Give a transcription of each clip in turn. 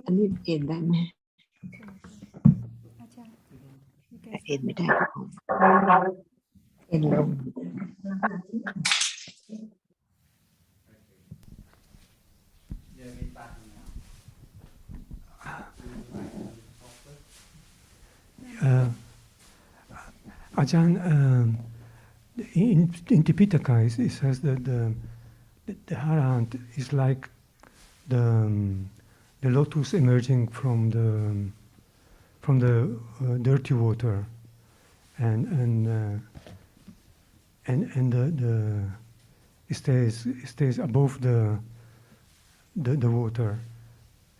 อันนี้เอ็นได้ไหมเอ็นไม่ได้เอ็นลงAjahn, in Tipitaka, it says that the Arahant is like the lotus emerging from the dirty water, and it stays above the water,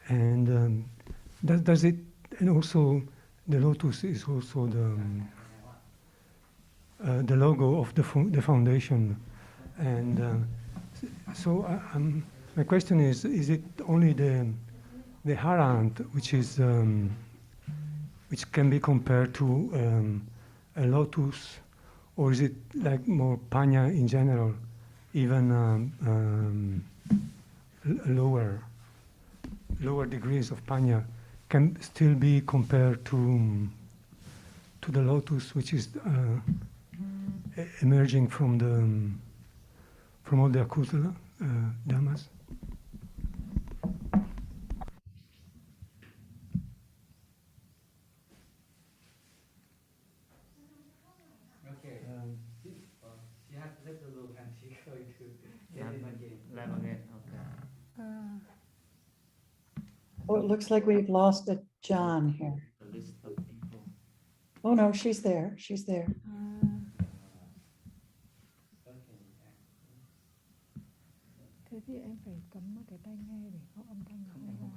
and does it, and also the lotus is also the logo of the foundation, and so my question is it only the Arahant which can be compared to a lotus, or is it like more panya in general, even lower degrees of panya can still be compared to the lotus, which is emerging from all the Akusala Dhammas? Okay. She has left the room and she's going to get it again. Okay. Oh, it looks like we've lost a John here. Oh, no, she's there. She's there. Thế thì em phải cắm một cái tai nghe để có âm thanh không ra.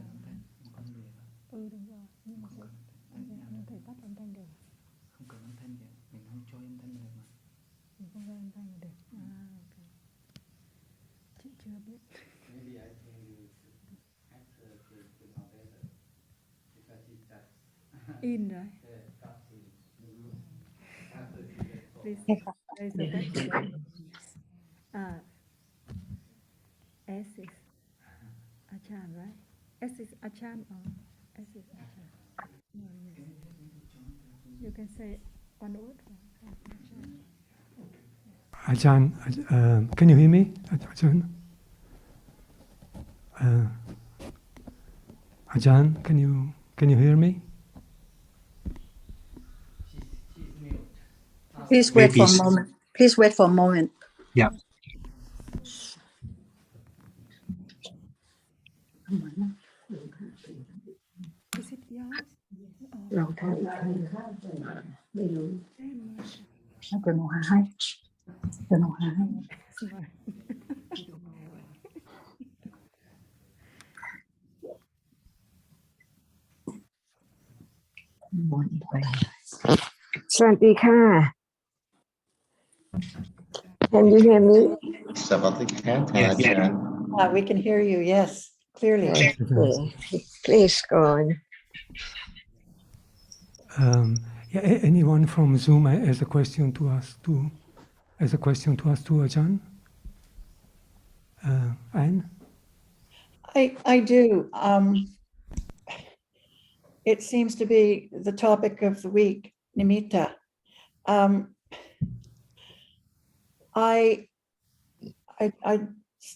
Đúng rồi. Nhưng mà em phải tắt âm thanh được. Không cần âm thanh vậy, mình không cho âm thanh được mà. Mình không ra âm thanh được. Ok. Chị chưa biết. Maybe I think you should ask her to put on better because she just In rồi. got to the room after she left. Please, raise the back. S is Achan, right? S is Achan or S is Achan? No, yes. You can say one word. Ajahn, can you hear me, Ajahn? Ajahn, can you hear me? She's mute. Please wait for a moment. Please wait for a moment. Yeah. Is it yours? ลองทำอีกครั้งไม่รู้ เดี๋ยวหนูหาให้เดี๋ยวหนูหาให้ บนไปสวัสดีค่ะ Can you hear me? We can hear you, yes, clearly. Okay. Please go on. Anyone from Zoom has a question to ask to Ajahn? Anne? I do. It seems to be the topic of the week, nimitta. I'd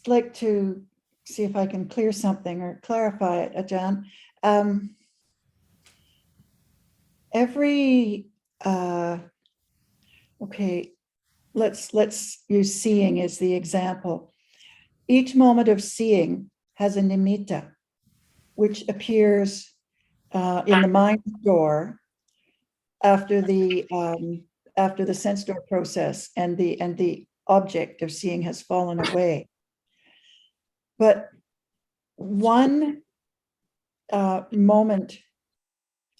like to see if I can clear something or clarify it, Ajahn. Okay, let's use seeing as the example. Each moment of seeing has a nimitta, which appears in the mind door after the sense door process and the object of seeing has fallen away. But one moment,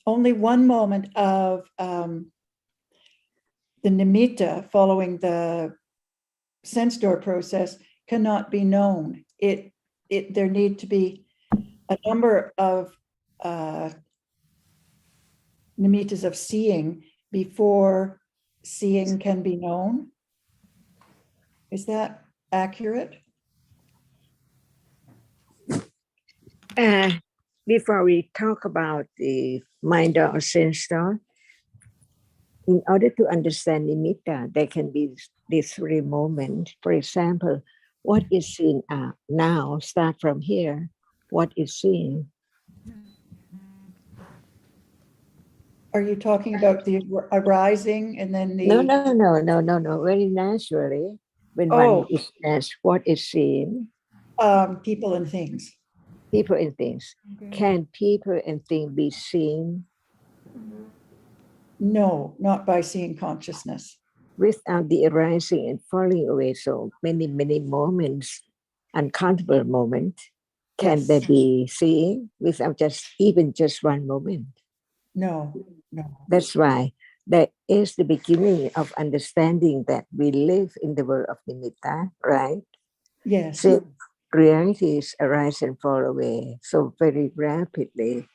only one moment of the nimitta following the sense door process cannot be known. There need to be a number of nimittas of seeing before seeing can be known. Is that accurate? before we talk about the mind or sense thought, in order to understand nimitta, there can be these 3 moments. For example, what is seen now? Start from here. What is seen? Are you talking about the arising and then the? No. Very naturally, when one is asked what is seen, People and things. people and things. Okay. Can people and things be seen No, not by seeing consciousness. without the arising and falling away? So many moments, uncountable moments. Can Yes. there be seeing without even just one moment? No. That's why that is the beginning of understanding that we live in the world of nimitta, right? Yes. So realities arise and fall away so very rapidly,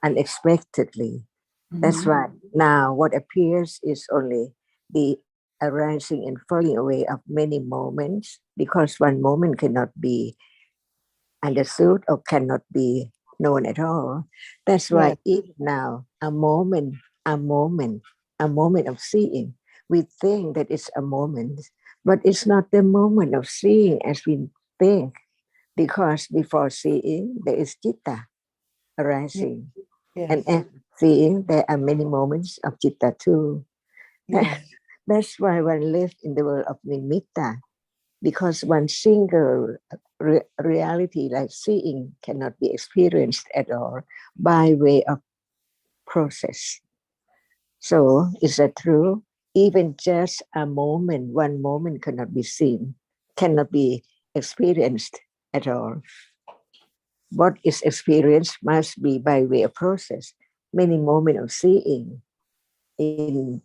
unexpectedly. That's Mhm. why now what appears is only the arising and falling away of many moments, because one moment cannot be understood or cannot be known at all. That's why even now a moment of seeing, we think that it's a moment, but it's not the moment of seeing as we think, because before seeing there is citta arising, and Yes. as seeing there are many moments of citta too. Yes. That's why one lives in the world of nimitta, because one single reality like seeing cannot be experienced at all by way of process. So is that true? Even just a moment, one moment cannot be seen, cannot be experienced at all. What is experienced must be by way of process. Many moments of seeing in,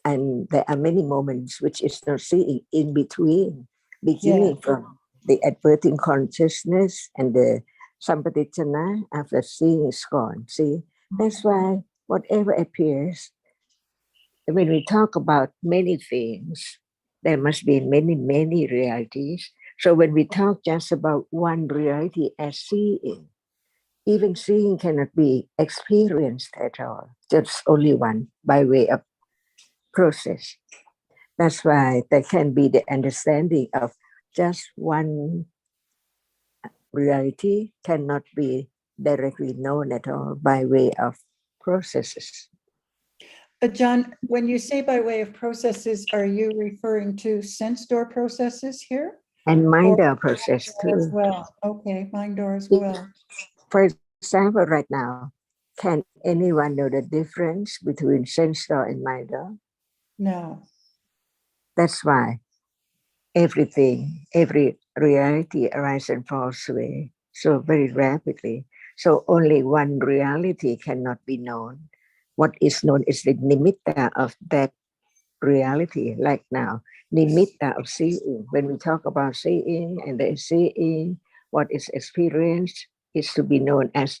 and there are many moments which is not seeing in between, beginning from the adverting consciousness and the sampadichana after seeing is gone. See, that's why whatever appears, when we talk about many things, there must be many realities. So when we talk just about one reality as seeing, even seeing cannot be experienced at all, just only one by way of process. That's why there can be the understanding of just one reality cannot be directly known at all by way of processes. John, when you say by way of processes, are you referring to sense door processes here? And mind our process As too. well. Okay, mind door as well. For example, right now, can anyone know the difference between sense door and mind door? No. That's why everything, every reality arises and falls away so very rapidly. So only one reality cannot be known. What is known is the nimitta of that reality, like now, nimitta of seeing. When we talk about seeing and then seeing, what is experienced is to be known as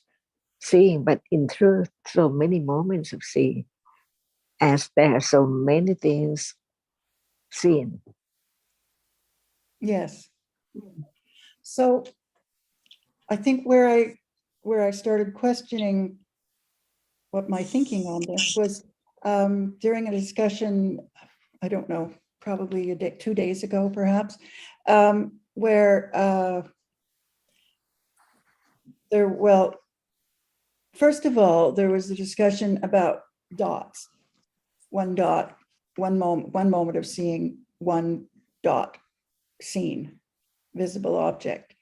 seeing, but in truth, so many moments of seeing, as there are so many things seen. Yes. So I think where I started questioning what my thinking on this was during a discussion, I don't know, probably 2 days ago, perhaps, where first of all, there was a discussion about dots. One dot, one moment of seeing, one dot seen, visible object,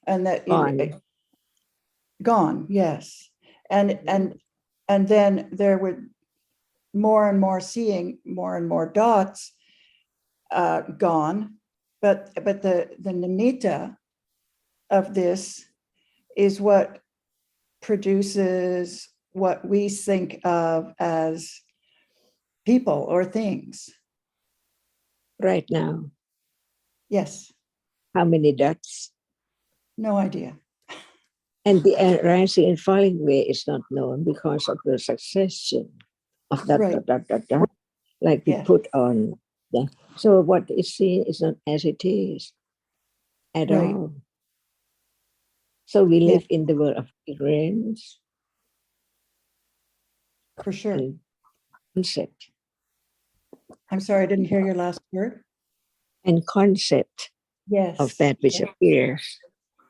and that gone, yes, and then there would more and more seeing, more and more dots gone, but the nimitta of this is what produces what we think of as people or things. Right now, Yes, how many dots? no idea. And the rising and falling away is not known because of the succession of that, like we Yes. put on. Yeah. So what is seen is not as it is at Right. all. So we Yeah. live in the world of ignorance For sure. and concept. I'm sorry, I didn't hear your last word. And concept Yes. of that which appears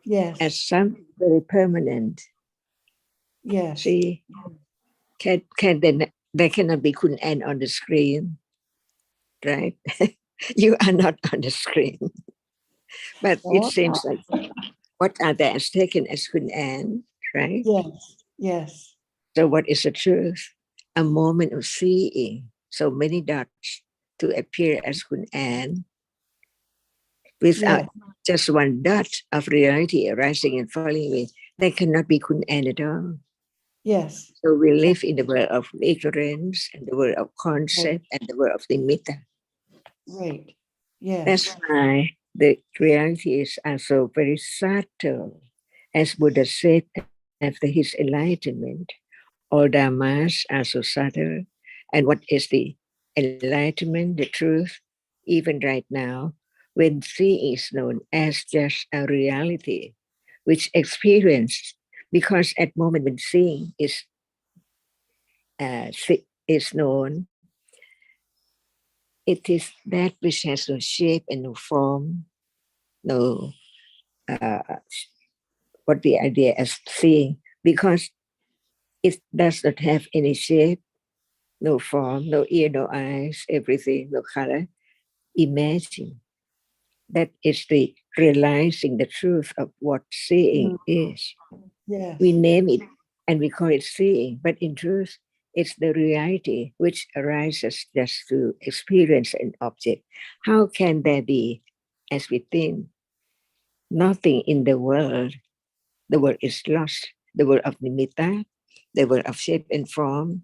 Yes. as something very permanent. Yes. See, there cannot be Kun Ann on the screen, right? You are not on the screen. But it Oh, seems like what are they as taken as Kun Ann, right? yes. Yes. So what is the truth? A moment of seeing so many dots to appear as Kun Ann without Yes. just one dot of reality arising and falling away. There cannot be Kun Ann at all. Yes. So we live in the world of ignorance and the world of concept and the world of nimitta. Right. Yes. That's why the realities are so very subtle. As Buddha said after his enlightenment, all dhammas are so subtle. And what is the enlightenment, the truth? Even right now, when seeing is known as just a reality, which experience, because at moment when seeing is known, it is that which has no shape and no form, no uh, what the idea as seeing, because it does not have any shape, no form, no ear, no eyes, everything, no color. Imagine that is the realizing the truth of what seeing is. Yes. We name it and we call it seeing, but in truth, it's the reality which arises just to experience an object. How can there be, as we think, nothing in the world? The world is lost. The world of nimitta, the world of shape and form,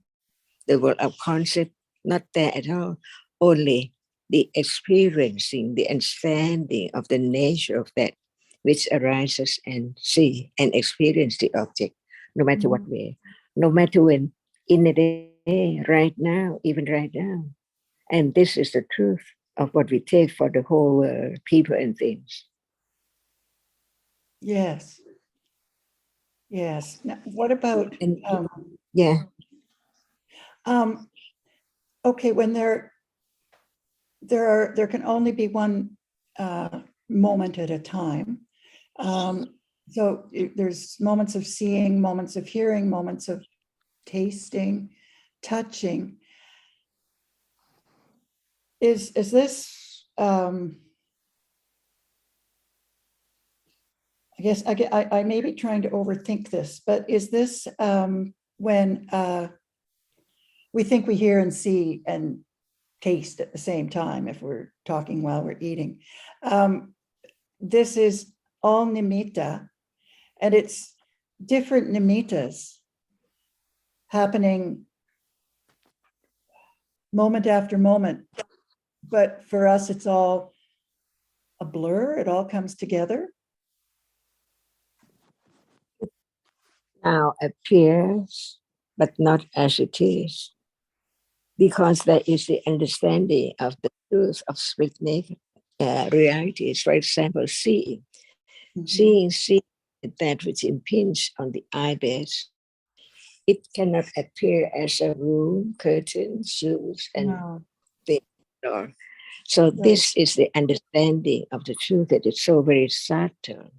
the world of concept, not there at all. Only the experiencing, the understanding of the nature of that which arises and see and experience the object, no matter what way, no matter when, in a day, right now, even right now. And this is the truth of what we take for the whole world, people and things. Yes. Yes. Now, what about And yeah, okay, when there can only be one moment at a time. So there's moments of seeing, moments of hearing, moments of tasting, touching. Is this I guess I may be trying to overthink this, but is this when we think we hear and see and taste at the same time if we're talking while we're eating? This is all nimitta, and it's different nimittas happening moment after moment. But for us, it's all a blur. It all comes together. now appears, but not as it is, because there is the understanding of the truth of split naked realities. For example, seeing. Seeing that which impinges on the eyelids. It cannot appear as a room, curtain, shoes, and No. the door. So this is the understanding of the truth that is so very subtle.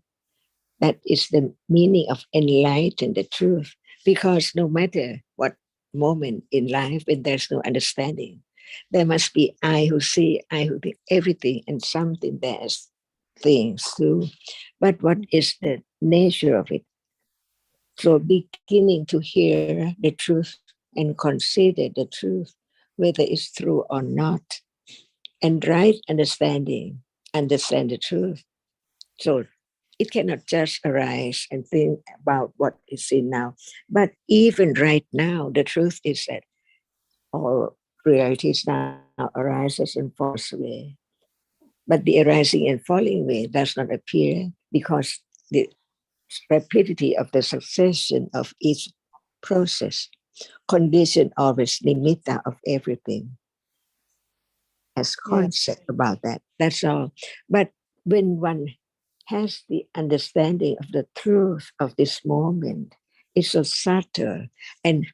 That is the meaning of enlighten the truth. Because no matter what moment in life when there's no understanding, there must be I who see, I who think everything and something there's things too. But what is the nature of it? So beginning to hear the truth and consider the truth, whether it's true or not, and right understanding, understand the truth. So it cannot just arise and think about what is in now. But even right now, the truth is that all realities now arises and falls away. But the arising and falling away does not appear because the rapidity of the succession of each process condition always nimitta of everything as concept about that. That's all. But when one has the understanding of the truth of this moment. It's so subtle. And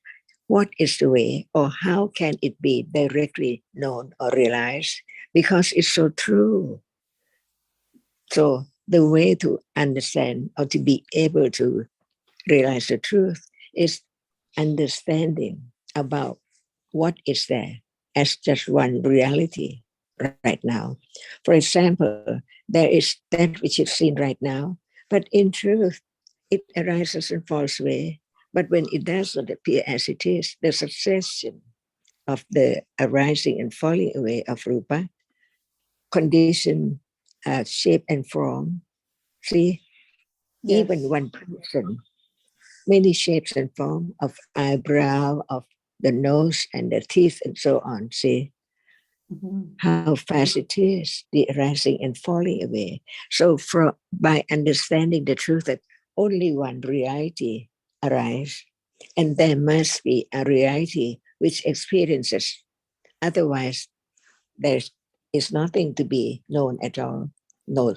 what is the way, or how can it be directly known or realized? Because it's so true. So the way to understand or to be able to realize the truth is understanding about what is there as just one reality right now. For example, there is that which is seen right now, but in truth, it arises and falls away. But when it does not appear as it is, the succession of the arising and falling away of rupa, condition, shape and form. See, Yes. even one person, many shapes and form of eyebrow, of the nose and the teeth and so on. See Mhm. how fast it is, the arising and falling away. So by understanding the truth that only one reality arises, and there must be a reality which experiences. Otherwise, there is nothing to be known at all. No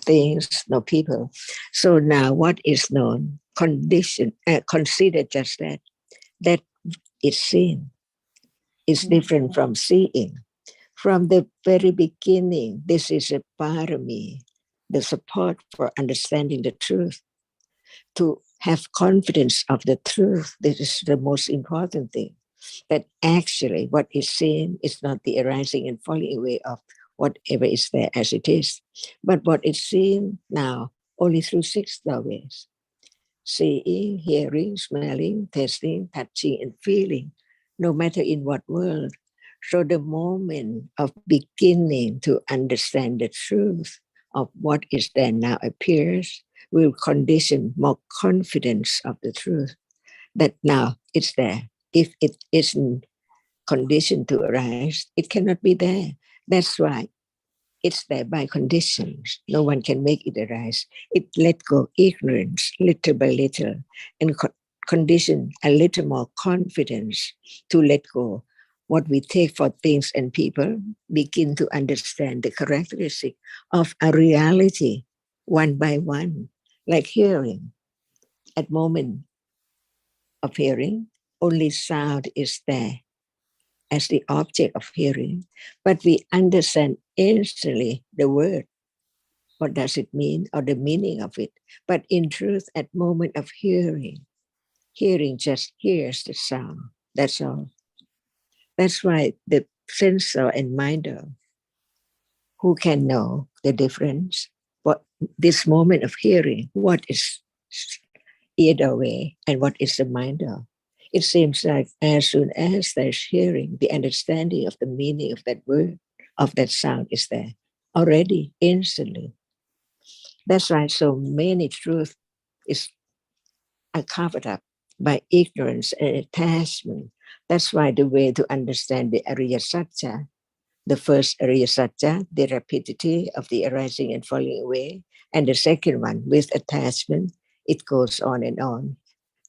things, no people. So now what is known? Condition, consider just that. That is seen. Is different from seeing. From the very beginning, this is a parami, the support for understanding the truth. To have confidence of the truth, this is the most important thing. That actually what is seen is not the arising and falling away of whatever is there as it is, but what is seen now only through six doorways: seeing, hearing, smelling, tasting, touching, and feeling, no matter in what world. So the moment of beginning to understand the truth of what is there now appears will condition more confidence of the truth that now it's there. If it isn't conditioned to arise, it cannot be there. That's why it's there by conditions. No one can make it arise. It let go ignorance little by little and condition a little more confidence to let go. What we take for things and people, begin to understand the characteristic of a reality one by one, like hearing. At moment of hearing, only sound is there as the object of hearing, but we understand instantly the word. What does it mean or the meaning of it? But in truth, at moment of hearing, hearing just hears the sound. That's all. That's why the sensor and minder, who can know the difference? What this moment of hearing, what is ear away and what is the minder? It seems like as soon as there's hearing, the understanding of the meaning of that word, of that sound is there already, instantly. That's why so many truths are covered up by ignorance and attachment. That's why the way to understand the Ariya Satya, the first Ariya Satya, the rapidity of the arising and falling away, and the second one with attachment, it goes on and on.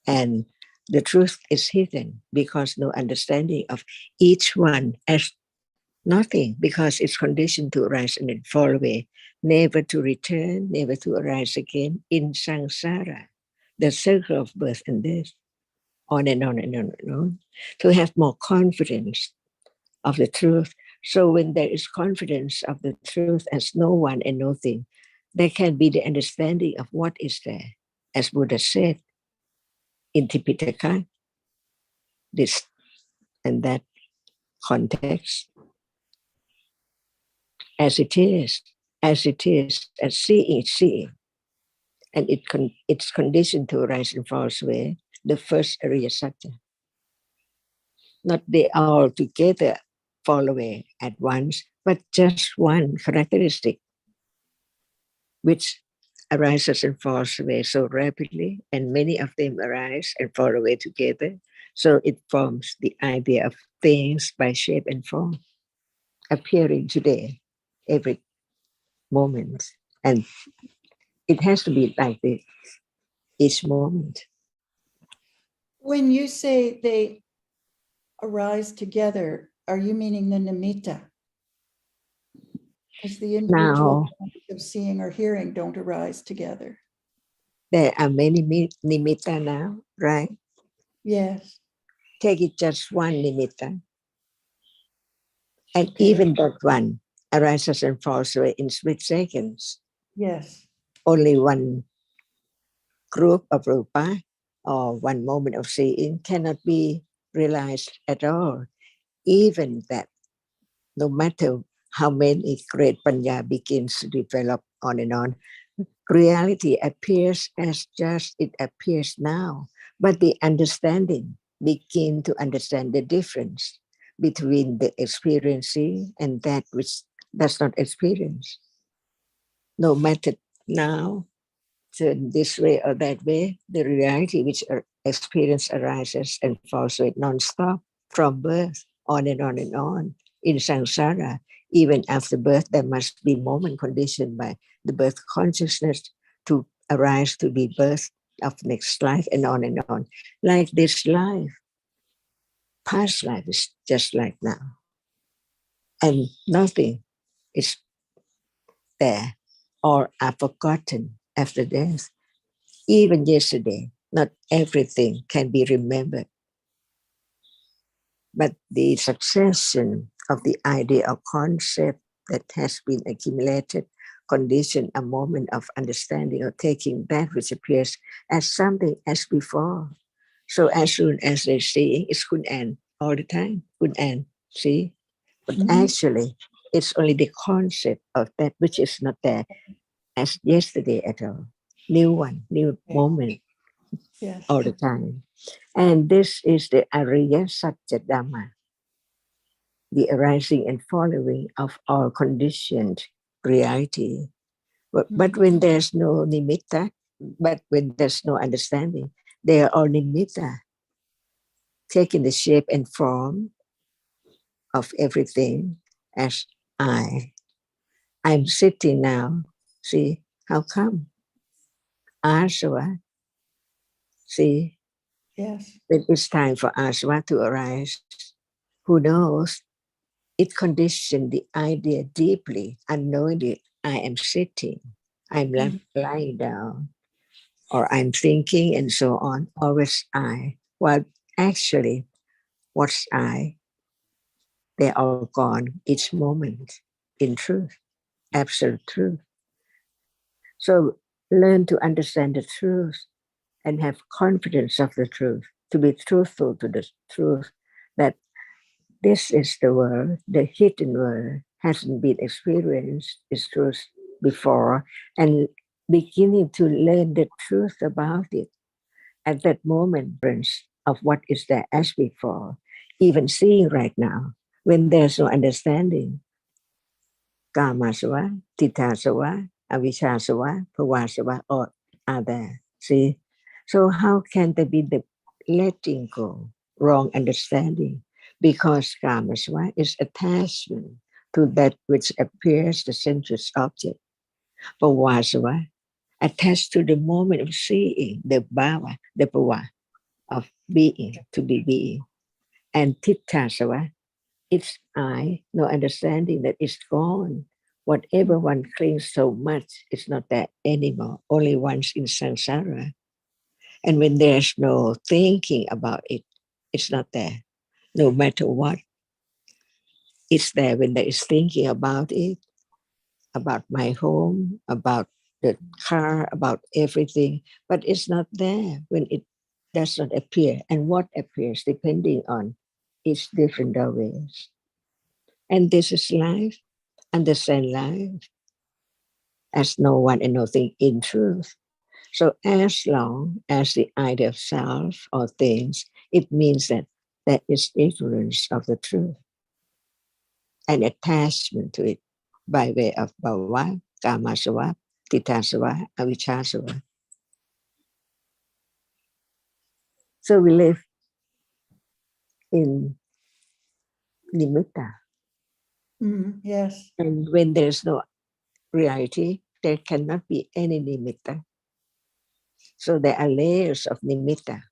And the truth is hidden because no understanding of each one as nothing, because it's conditioned to arise and then fall away, never to return, never to arise again in samsara, the circle of birth and death, on and on and on and on, to have more confidence of the truth. So when there is confidence of the truth as no one and nothing, there can be the understanding of what is there. As Buddha said in Tipitaka, this and that context, as it is, as it is, as seeing, seeing. And it's conditioned to arise and fall away, the first Ariya Satya. Not they all together fall away at once, but just one characteristic which arises and falls away so rapidly, and many of them arise and fall away together. So it forms the idea of things by shape and form, appearing today, every moment. And it has to be like this each moment. When you say they arise together, are you meaning the nimitta? Because the individual Now, moments of seeing or hearing don't arise together. there are many nimitta now, right? Yes. Take it just one nimitta. And Okay. even that one arises and falls away in split seconds. Yes. Only one group of rupa or one moment of seeing cannot be realized at all. Even that, no matter how many great panya begins to develop on and on, reality appears as just it appears now. But the understanding begin to understand the difference between the experiencing and that which does not experience. No matter now, turn this way or that way, the reality which experience arises and falls away non-stop from birth, on and on and on. In samsara, even after birth, there must be moment conditioned by the birth consciousness to arise to be birth of next life and on and on. Like this life, past life is just like now. And nothing is there or are forgotten after death. Even yesterday, not everything can be remembered, but the succession of the idea or concept that has been accumulated, condition a moment of understanding or taking that which appears as something as before. So as soon as they see, it's good and all the time, good and see. But actually, it's only the concept of that which is not there as yesterday at all. New one, new moment. Yes. All the time. And this is the Ariya Satya Dhamma, the arising and following of all conditioned reality. But when there's no nimitta, but when there's no understanding, they are all nimitta, taking the shape and form of everything as I. I'm sitting now. See, how come? Asava. See, Yes. when it's time for asava to arise, who knows? It conditioned the idea deeply, unknowingly. I am sitting, I'm lying down, or I'm thinking, and so on. Always I. While actually, what's I? They're all gone each moment in truth, absolute truth. So learn to understand the truth and have confidence of the truth, to be truthful to the truth that this is the world, the hidden world hasn't been experienced, its truth before, and beginning to learn the truth about it at that moment of what is there as before, even seeing right now, when there's no understanding, Kamasava, Titasava, Avisasava, Pavasava, all are there. See? So how can there be the letting go, wrong understanding? Because Kamasava is attachment to that which appears the sensuous object. Pavasava, attached to the moment of seeing, the bhava, the pava of being, to be being. And Titasava, it's I, no understanding that it's gone. Whatever one clings so much, it's not there anymore, only once in samsara. And when there's no thinking about it, it's not there. No matter what, it's there when there is thinking about it, about my home, about the car, about everything, but it's not there when it does not appear. And what appears, depending on its different ways. And this is life. Understand life as no one and nothing in truth. So as long as the idea of self or things, it means that there is ignorance of the truth and attachment to it by way of bhava, kamasava, titasava, avijjasava. So we live in nimitta. Yes. And when there's no reality, there cannot be any nimitta. So there are layers of nimitta.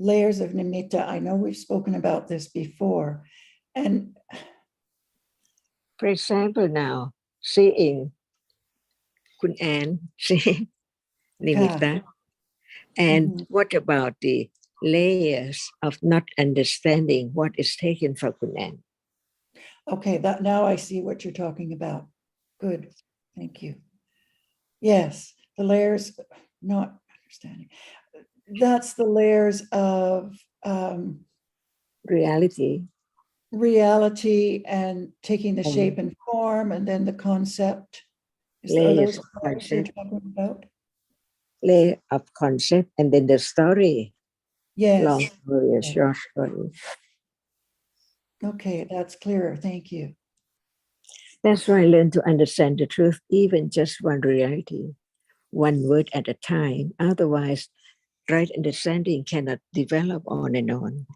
layers of nimitta. I know we've spoken about this before. And For example, now seeing Kun Ann see nimitta, and what about the layers of not understanding what is taken for Kun Ann? okay, that now I see what you're talking about. Good, thank you. Yes, the layers, not understanding. That's the layers of Reality. reality and taking the shape and form, and then the concept. Are those Layers of layers you're concept. talking about? Layer of concept, and then the story. Yes. Long story, a short story. Okay, that's clearer. Thank you. That's why I learned to understand the truth, even just one reality, one word at a time. Otherwise, right understanding cannot develop on and on.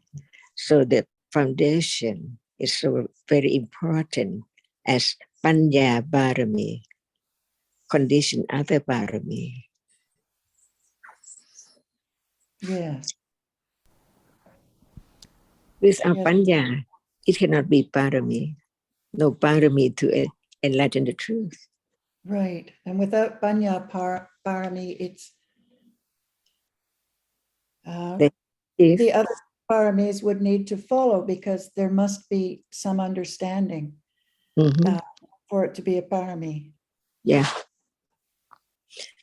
So the foundation is so very important as Panya Barami, condition other Barami. Yes. Without Yes. Panya, it cannot be Barami. No Barami to enlighten the truth. Right. And without Banya Parami, it's If the other paramis would need to follow, because there must be some understanding for it to be a parami. yeah.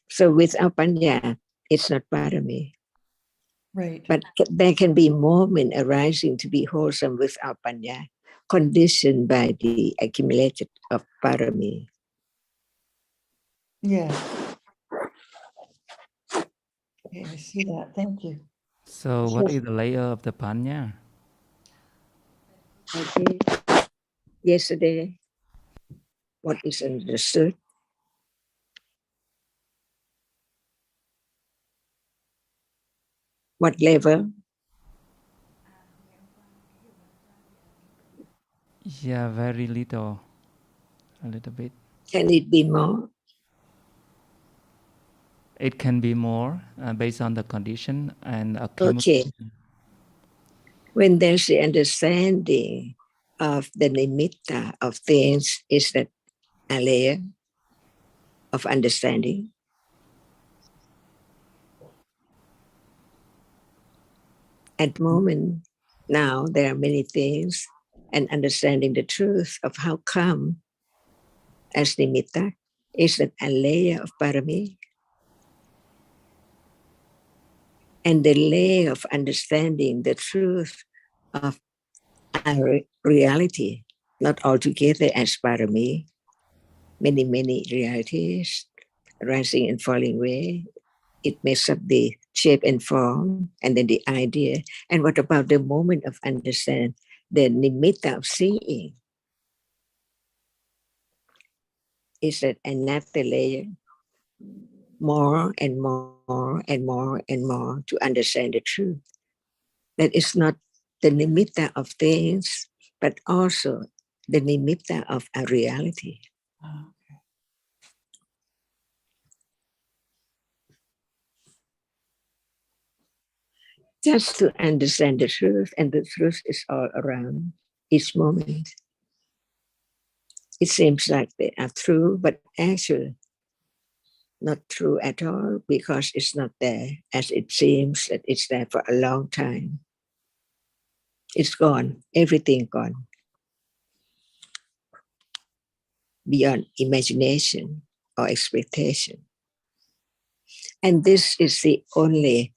So without Panya, it's not Barami. Right. But there can be moment arising to be wholesome without Panya, conditioned by the accumulated of Parami. Yeah. Okay, I see that. Thank you. So what is the layer of the panya? Okay. Yesterday, what is understood? What level? Yeah, very little, a little bit. Can it be more? It can be more based on the condition and Okay. accumulation. When there's the understanding of the nimitta of things, is that a layer of understanding? At the moment, now there are many things, and understanding the truth of how come as nimitta is that a layer of parami, and the layer of understanding the truth of our reality, not altogether as parami, many realities rising and falling away. It makes up the shape and form, and then the idea. And what about the moment of understanding, the nimitta of seeing? Is that another layer, more and more and more and more to understand the truth? That is not the nimitta of things, but also the nimitta of a reality. Just to understand the truth, and the truth is all around each moment. It seems like they are true, but actually not true at all, because it's not there as it seems that it's there for a long time. It's gone, everything gone, beyond imagination or expectation. And this is the only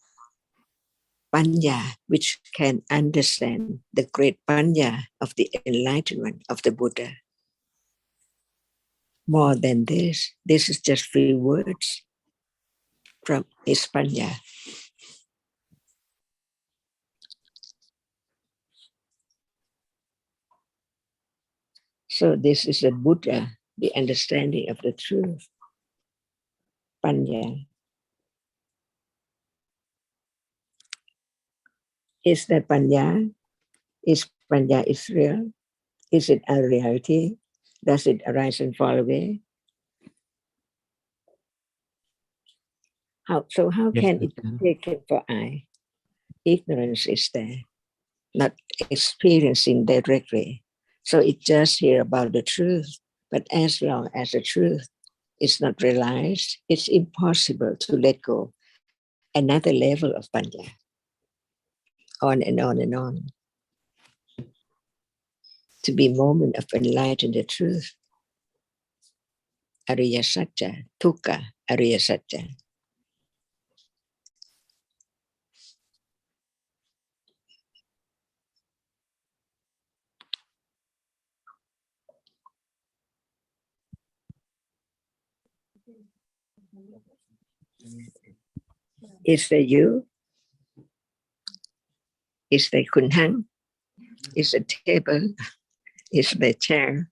panya which can understand the great panya of the enlightenment of the Buddha. More than this is just few words from his panya. So this is the Buddha, the understanding of the truth, panya. Is that panya? Is panya is real? Is it a reality? Does it arise and fall away? How Yes, can it teacher. be taken for I? ignorance is there, not experiencing directly. So it just hear about the truth, but as long as the truth is not realized, it's impossible to let go another level of panya, on and on and on, to be moment of enlightened the truth. Ariya Satya, Tukka, Ariya Satya. Is the you? Is the kunhang? Is the table? Is the chair?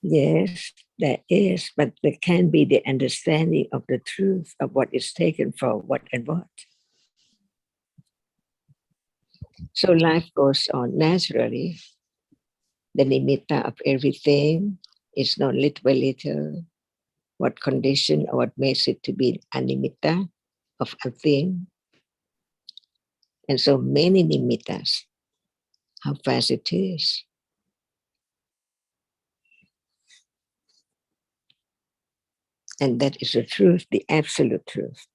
Yes, there is, but there can be the understanding of the truth of what is taken for what and what. So life goes on naturally. The nimitta of everything is known little by little. What condition or what makes it to be a nimitta of a thing. And so many nimittas, how fast it is. And that is the truth, the absolute truth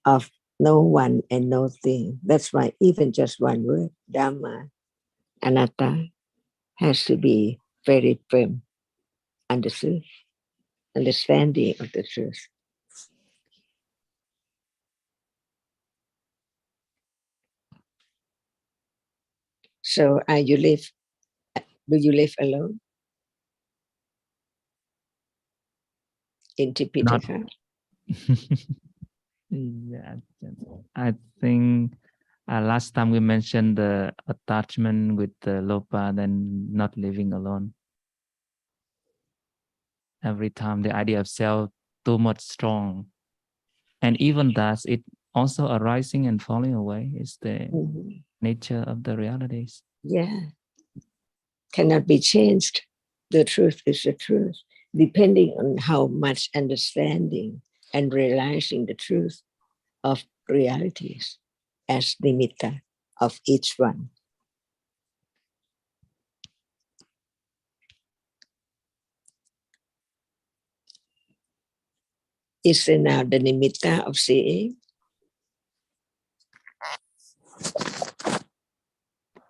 of no one and no thing. That's why even just one word, Dhamma, Anatta, has to be very firm understood, understanding of the truth. So do you live alone in Tipitaka? Yeah, I think last time we mentioned the attachment with the lopa, then not living alone. Every time the idea of self too much strong, and even thus it also arising and falling away is the nature of the realities. Yeah, cannot be changed. The truth is the truth, depending on how much understanding and realizing the truth of realities as nimitta of each one. Is it now the nimitta of seeing?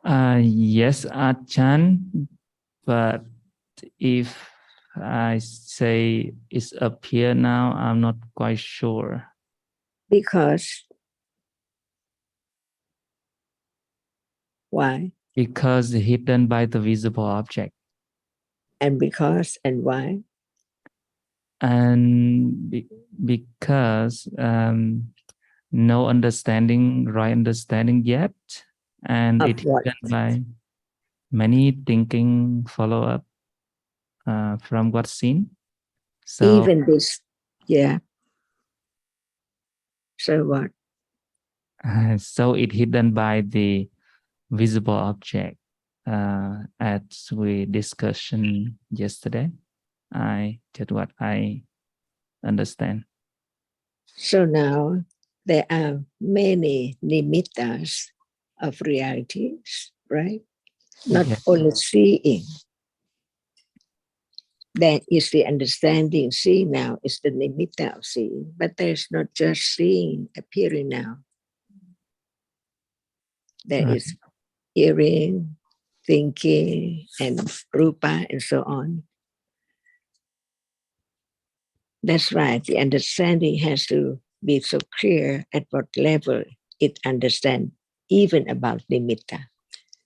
Yes, Achan, but if I say it's up here now, I'm not quite sure. Because why? Because hidden by the visible object. And because and why? And because no understanding, right understanding yet, and Of it's what? hidden by many thinking follow-up from what's seen. So Even this, yeah. So what? so it's hidden by the visible object, as we discussed yesterday. That's what I understand. So now there are many nimittas of realities, right? Not Yes. only seeing. That is the understanding. Seeing now is the nimitta of seeing, but there's not just seeing appearing now. There Right. is hearing, thinking, and rupa, and so on. That's right. The understanding has to be so clear at what level it understands, even about nimitta.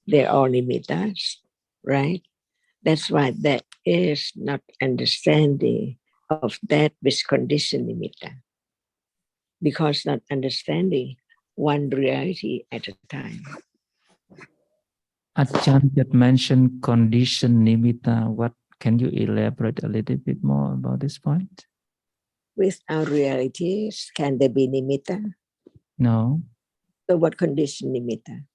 They're all nimittas, right? That's why there is not understanding of that which condition nimitta. Because not understanding one reality at a time. Achan just mentioned condition nimitta. What can you elaborate a little bit more about this point? With our realities, can there be nimitta? No. So what condition nimitta?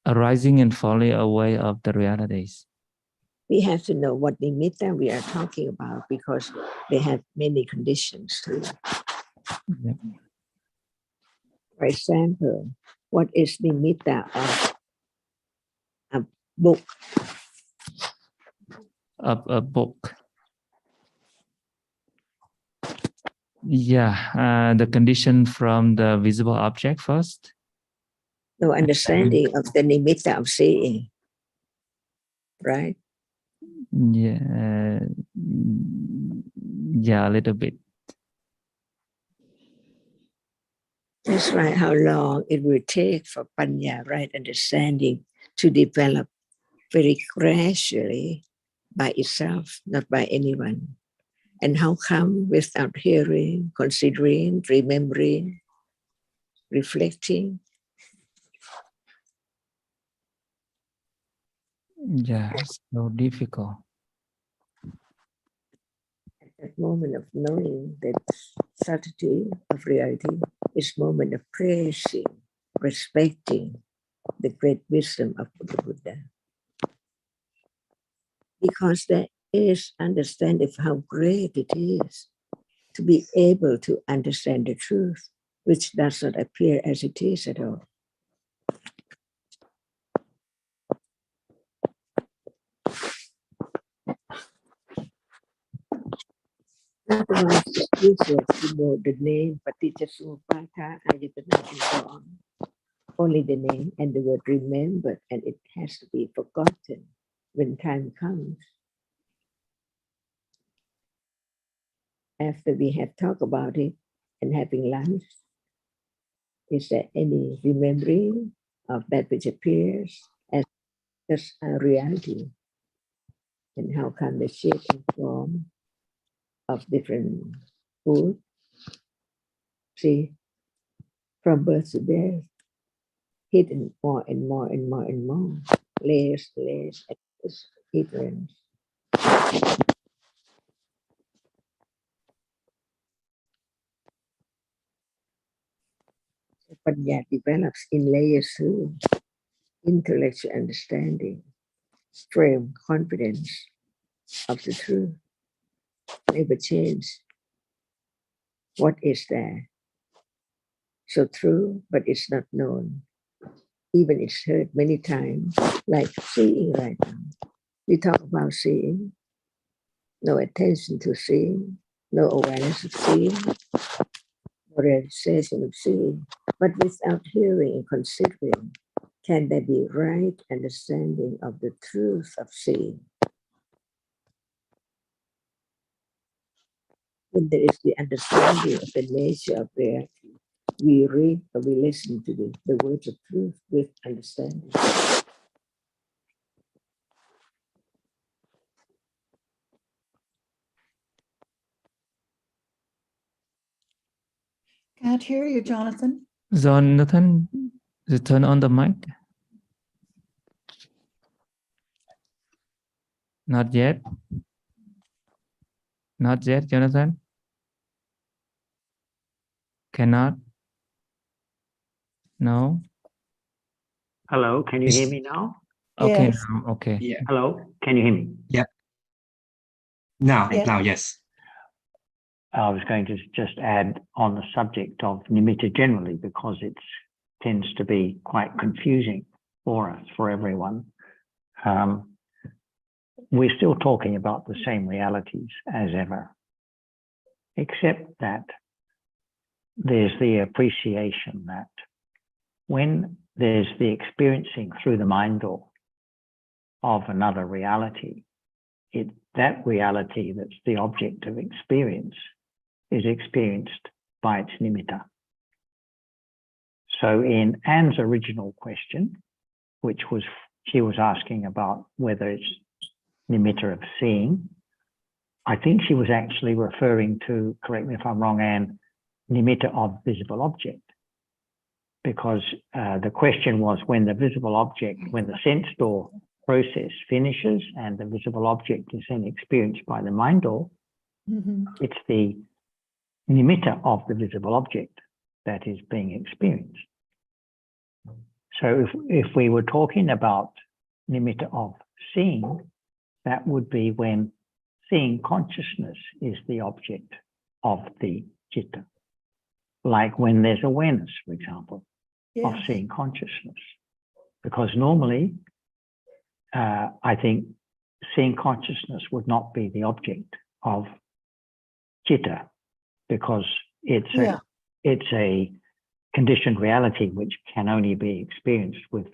Arising and falling away of the realities. We have to know what nimitta we are talking about because they have many conditions too. Yeah. For example, what is nimitta of a book? Of a book. Yeah, the condition from the visible object first. No understanding of the nimitta of seeing, right? Yeah, yeah, a little bit. That's right, how long it will take for panya, right understanding, to develop very gradually by itself, not by anyone. And how come without hearing, considering, remembering, reflecting? Yeah, it's so difficult. At that moment of knowing that subtlety of reality is moment of praising, respecting the great wisdom of the Buddha. Because there is understanding of how great it is to be able to understand the truth, which does not appear as it is at all. Otherwise, it's useless to know the name, Paticca Ayatana, and so on. Only the name and the word remembered, and it has to be forgotten when time comes. After we have talked about it and having lunch, is there any remembering of that which appears as just a reality? And how can the shape and form of different food, see, from birth to death, hidden more and more and more and more, layers, and hidden. Panya develops in layers too, intellectual understanding, firm confidence of the truth, never change. What is there? So true, but it's not known. Even it's heard many times, like seeing right now. We talk about seeing, no attention to seeing, no awareness of seeing, no realization of seeing, but without hearing and considering, can there be right understanding of the truth of seeing? When there is the understanding of the nature of reality, we read or we listen to the words of truth with understanding. Can't hear you, Jonathan. Jonathan, you turn on the mic? Not yet. Not yet, Jonathan. Cannot. No. Hello, can you hear me now? Okay, Yes. now, okay. Yeah. Hello, can you hear me? Now, Yeah. now, yes. I was going to just add on the subject of nimitta generally, because it tends to be quite confusing for us, for everyone. We're still talking about the same realities as ever, except that there's the appreciation that when there's the experiencing through the mind door of another reality, that reality that's the object of experience is experienced by its nimitta. So in Anne's original question, which was, she was asking about whether it's nimitta of seeing, I think she was actually referring to, correct me if I'm wrong, Anne, nimitta of visible object. Because the question was when the visible object, when the sense door process finishes and the visible object is then experienced by the mind door, it's the nimitta of the visible object that is being experienced. So if we were talking about nimitta of seeing, that would be when seeing consciousness is the object of the citta, like when there's awareness, for example, of Yes. seeing consciousness. Because normally, I think seeing consciousness would not be the object of citta, because it's a conditioned reality which can only be experienced with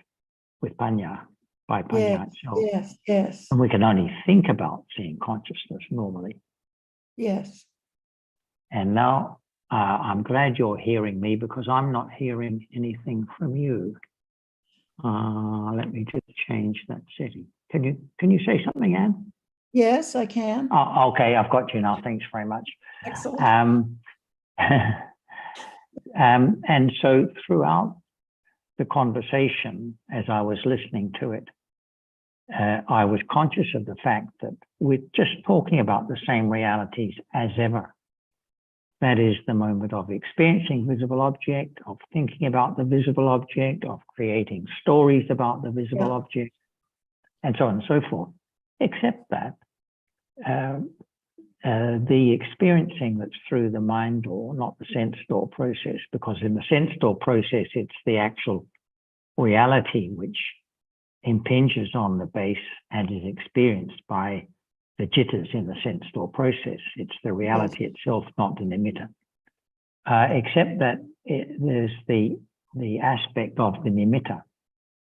panya, by panya itself. Yes, yes, And we can only think about seeing consciousness normally. yes. And now I'm glad you're hearing me, because I'm not hearing anything from you. Let me just change that setting. Can you say something, Anne? Yes, I can. Oh, okay, I've got you now. Thanks very much. Excellent. And so throughout the conversation, as I was listening to it, I was conscious of the fact that we're just talking about the same realities as ever. That is the moment of experiencing visible object, of thinking about the visible object, of creating stories about the visible object, and so on and so forth. Except that the experiencing that's through the mind door, not the sense door process, because in the sense door process, it's the actual reality which impinges on the base and is experienced by the jitters in the sense door process. It's the reality itself, not the nimitta. Except that there's the aspect of the nimitta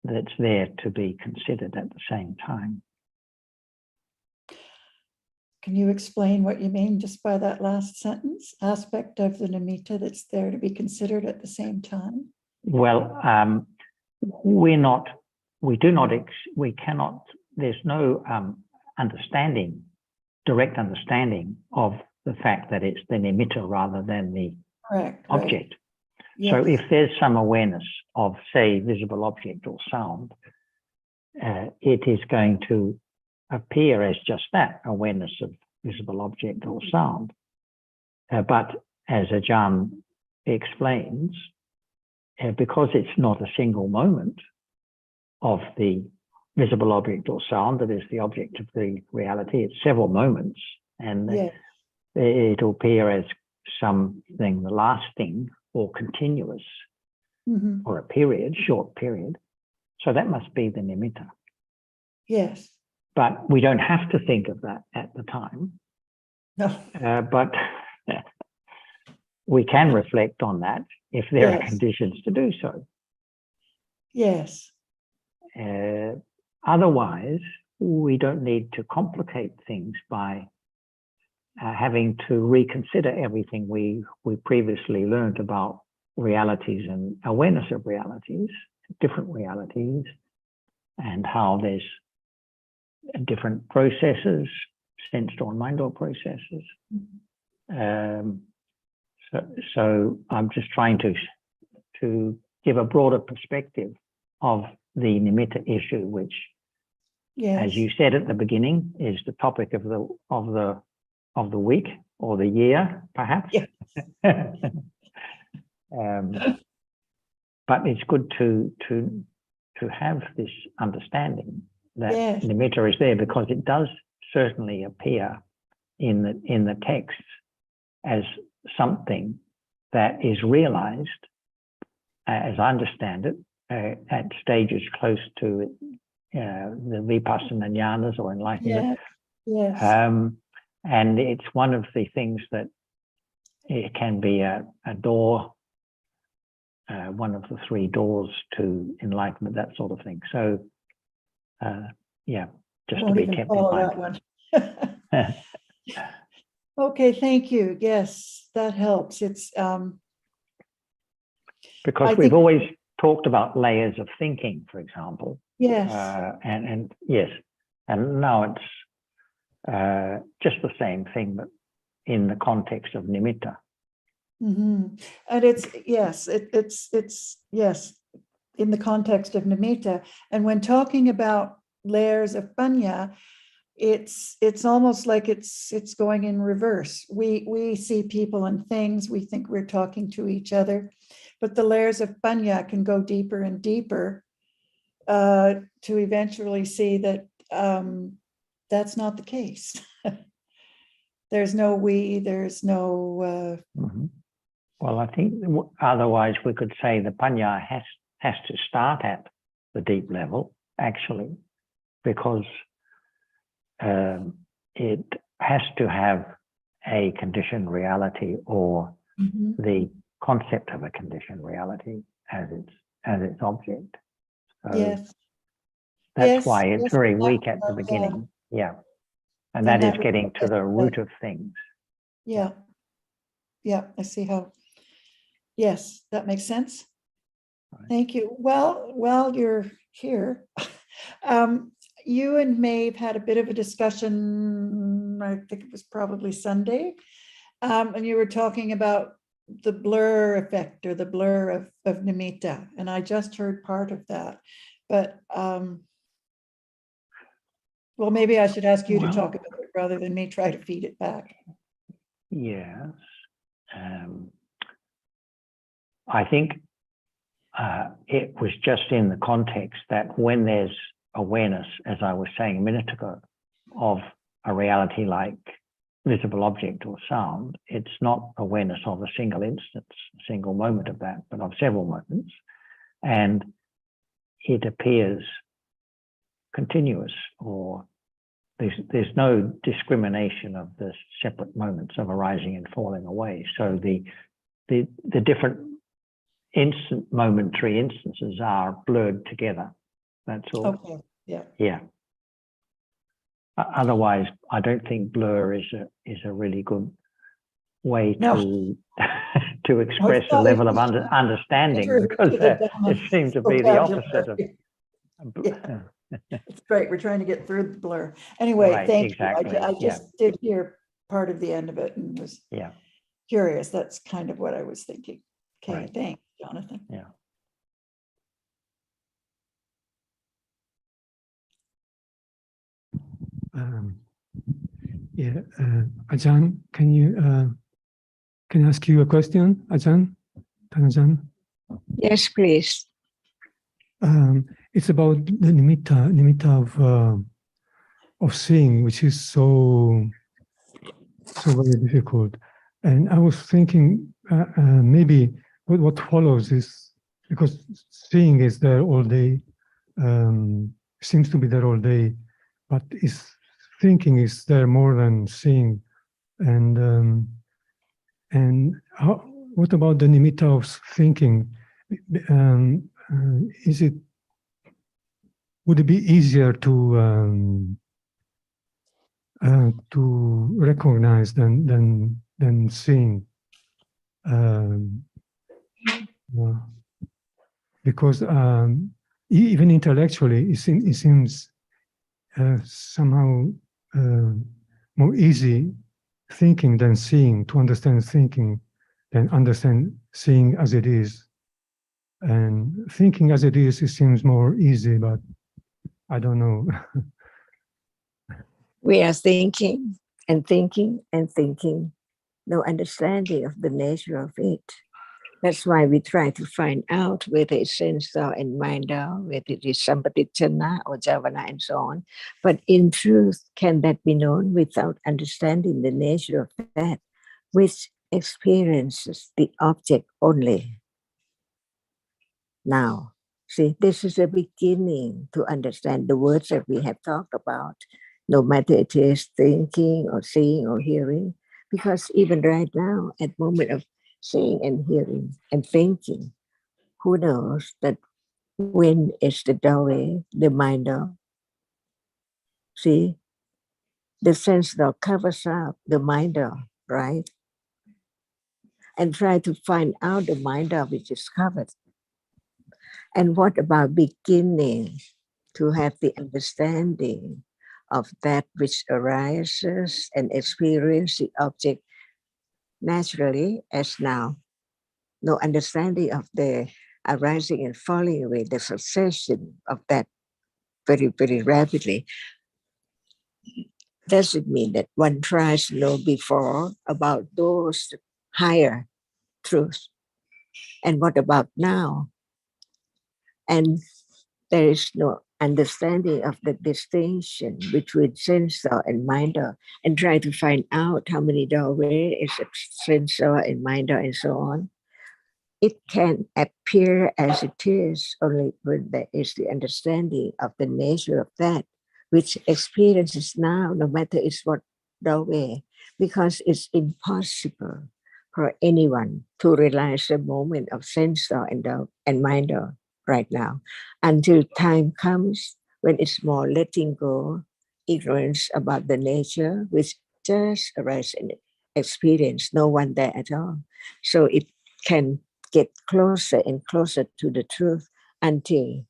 that's there to be considered at the same time. Can you explain what you mean just by that last sentence? Aspect of the nimitta that's there to be considered at the same time? Well, we cannot, there's no direct understanding of the fact that it's the nimitta rather than the object. Yes. So if there's some awareness of, say, visible object or sound, it is going to appear as just that, awareness of visible object or sound. But as Ajahn explains, because it's not a single moment of the visible object or sound that is the object of the reality, it's several moments, and it'll appear as something lasting or continuous, or a period, short period. So that must be the nimitta. Yes. But we don't have to think of that at the time. No. But we can reflect on that if there are conditions to do so. Yes. Otherwise, we don't need to complicate things by having to reconsider everything we previously learned about realities and awareness of realities, different realities, and how there's different processes, sense door and mind door processes. So I'm just trying to give a broader perspective of the nimitta issue, which, as you said at the beginning, is the topic of the week or the year, perhaps. Yes. But it's good to have this understanding that nimitta is there, because it does certainly appear in the text as something that is realized, as I understand it, at stages close to the vipassana jnanas or enlightenment. And it's one of the things that it can be a door, one of the three doors to enlightenment, that sort of thing. So, just to be kept in mind. Okay, thank you. Yes, that helps. It's because we've always talked about layers of thinking, for example. Yes. And yes, and now it's just the same thing, but in the context of nimitta. And it's in the context of nimitta. And when talking about layers of panya, it's almost like it's going in reverse. We see people and things, we think we're talking to each other, but the layers of panya can go deeper and deeper to eventually see that that's not the case. There's no we, there's no Well, I think otherwise we could say the panya has to start at the deep level, actually, because it has to have a conditioned reality or the concept of a conditioned reality as its object. So Yes. that's why it's yes, very that weak at the does, beginning. Yeah. And then that is that getting to the root of things. Yeah. Yeah, I see how. Yes, that makes sense. Right. Thank you. Well, while you're here, you and Maeve had a bit of a discussion, I think it was probably Sunday, and you were talking about the blur effect or the blur of nimitta, and I just heard part of that. But well, maybe I should ask you to talk about it rather than me try to feed it back. Yes. I think it was just in the context that when there's awareness, as I was saying a minute ago, of a reality like visible object or sound, it's not awareness of a single instance, a single moment of that, but of several moments. And it appears continuous, or there's no discrimination of the separate moments of arising and falling away. So the different momentary instances are blurred together. That's all. Okay. Yeah. Yeah. Otherwise, I don't think blur is a really good way to to express a level of understanding, because it seems to be the opposite of. Yeah. It's great. We're trying to get through the blur. Anyway, Right, thank exactly. you. I just did hear part of the end of it and was curious. That's kind of what I was thinking. Okay, Right. Thanks, Jonathan. Yeah. Ajahn, can I ask you a question, Ajahn? Tanajan? Yes, please. It's about the nimitta of seeing, which is so very difficult. And I was thinking maybe what follows is, because seeing is there all day, seems to be there all day, but thinking is there more than seeing. And what about the nimitta of thinking? Would it be easier to recognize than seeing? Because even intellectually, it seems somehow more easy thinking than seeing, to understand thinking than understand seeing as it is. And thinking as it is, it seems more easy, but I don't know. We are thinking and thinking and thinking, no understanding of the nature of it. That's why we try to find out whether it's sense and mind, whether it is sampatichana or javana and so on. But in truth, can that be known without understanding the nature of that, which experiences the object only? Now, see, this is a beginning to understand the words that we have talked about, no matter it is thinking or seeing or hearing, because even right now, at the moment of seeing and hearing and thinking, who knows that when is the doorway, the mind door? See, the sense door covers up the mind door, right? And try to find out the mind door which is covered. And what about beginning to have the understanding of that which arises and experience the object naturally as now? No understanding of the arising and falling away, the succession of that very, very rapidly. Does it mean that one tries to know before about those higher truths? And what about now? And there is no understanding of the distinction between sensor and minder, and try to find out how many doorways is a sensor and minder and so on, it can appear as it is only when there is the understanding of the nature of that which experiences now, no matter it's what doorway, because it's impossible for anyone to realize the moment of sensor and minder right now, until time comes when it's more letting go ignorance about the nature which just arises in experience, no one there at all. So it can get closer and closer to the truth until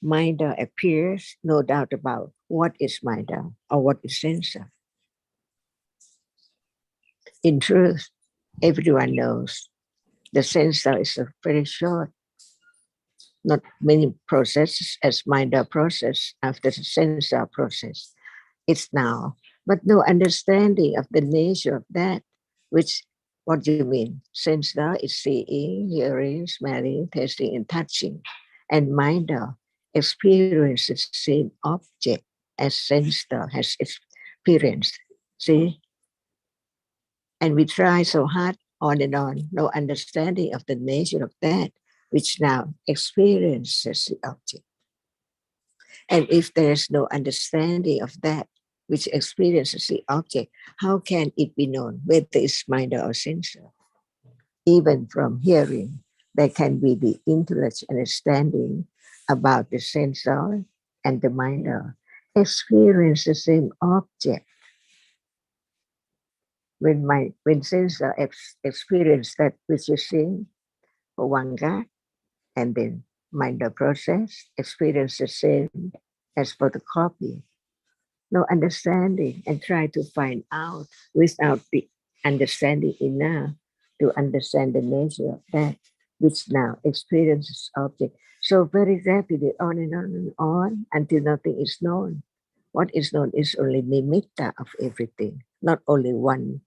minder appears, no doubt about what is minder or what is sensor. In truth, everyone knows the sensor is a very short, not many processes as minder process after the sensor process. It's now, but no understanding of the nature of that, which, what do you mean? Sensor is seeing, hearing, smelling, tasting, and touching. And minder experiences the same object as sensor has experienced. See? And we try so hard on and on, no understanding of the nature of that, which now experiences the object. And if there is no understanding of that, which experiences the object, how can it be known whether it's minder or sensor? Even from hearing, there can be the intellect understanding about the sensor and the minder experience the same object. When sensor experience that which is seen for one guy, and then minder process experience the same as for the copy. No understanding, and try to find out without the understanding enough to understand the nature of that which now experiences object. So very rapidly on and on and on until nothing is known. What is known is only nimitta of everything, not only one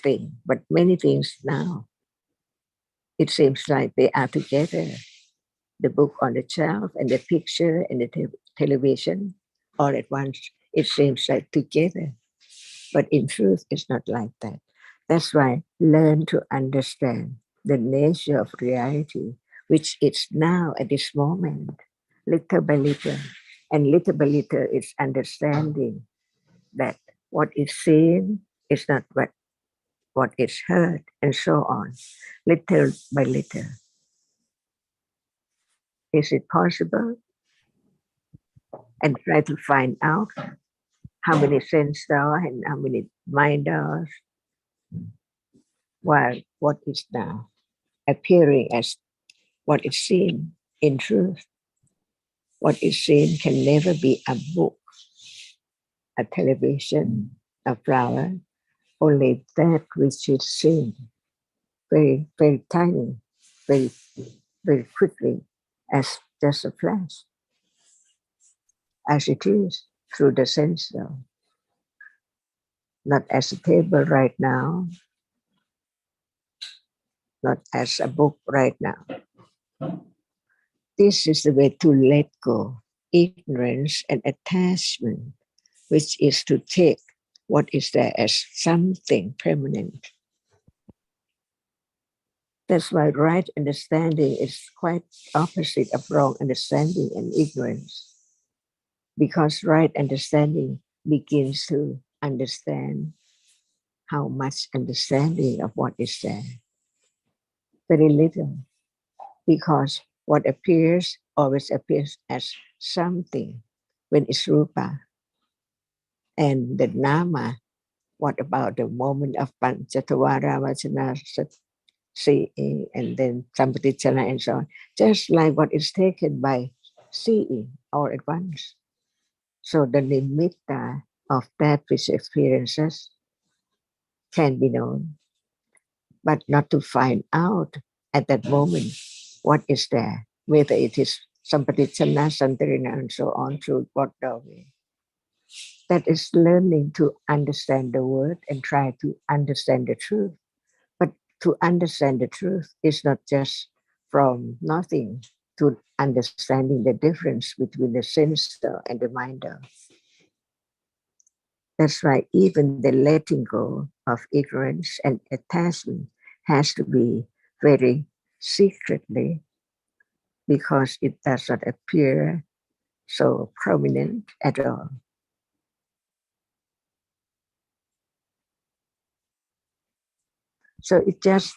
thing, but many things now. It seems like they are together. The book on the shelf and the picture and the television all at once. It seems like together, but in truth, it's not like that. That's why learn to understand the nature of reality, which is now at this moment, little by little. And little by little is understanding that what is seen is not what is heard, and so on, little by little. Is it possible? And try to find out how many sensors and how many minders, while what is now appearing as what is seen in truth. What is seen can never be a book, a television, a flower, only that which is seen very, very tiny, very, very quickly, as just a flash, as it is through the sensor. Not as a table right now, not as a book right now. This is the way to let go ignorance and attachment, which is to take what is there as something permanent. That's why right understanding is quite opposite of wrong understanding and ignorance. Because right understanding begins to understand how much understanding of what is there. Very little. Because what appears always appears as something when it's rupa. And the nama, what about the moment of panchatavara vachana, seeing, and then sampatichana and so on, just like what is taken by seeing all at once. So the nimitta of that which experiences can be known, but not to find out at that moment what is there, whether it is sampatichana, santarina, and so on, through what way. That is learning to understand the word and try to understand the truth. But to understand the truth is not just from nothing, to understanding the difference between the sensor and the minder. That's why even the letting go of ignorance and attachment has to be very secretly, because it does not appear so prominent at all. So it just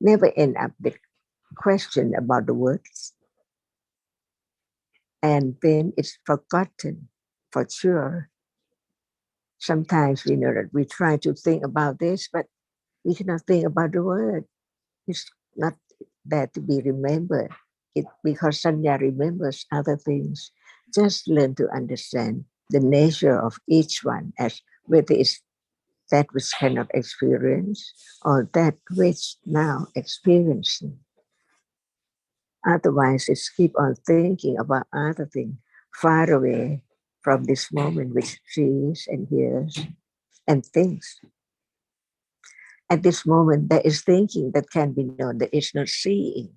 never end up the question about the words. And then it's forgotten for sure. Sometimes we know that we try to think about this, but we cannot think about the word. It's not there to be remembered. It because Sanya remembers other things. Just learn to understand the nature of each one as whether it's that which cannot experience or that which now experiencing. Otherwise, it's keep on thinking about other things far away from this moment which sees and hears and thinks. At this moment, there is thinking that can be known. There is not seeing.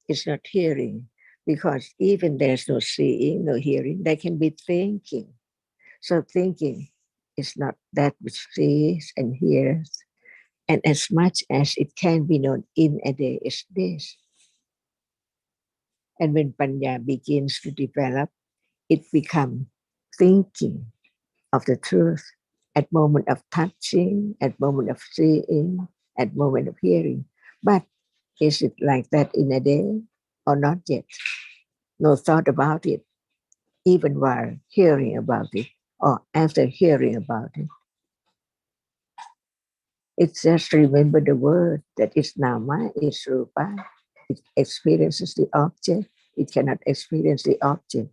It's not hearing. Because even there's no seeing, no hearing, there can be thinking. So thinking is not that which sees and hears. And as much as it can be known in a day is this. And when Panya begins to develop, it becomes thinking of the truth at moment of touching, at moment of seeing, at moment of hearing. But is it like that in a day or not yet? No thought about it, even while hearing about it or after hearing about it. It's just remember the word that is Nama, is Rupa. It experiences the object. It cannot experience the object.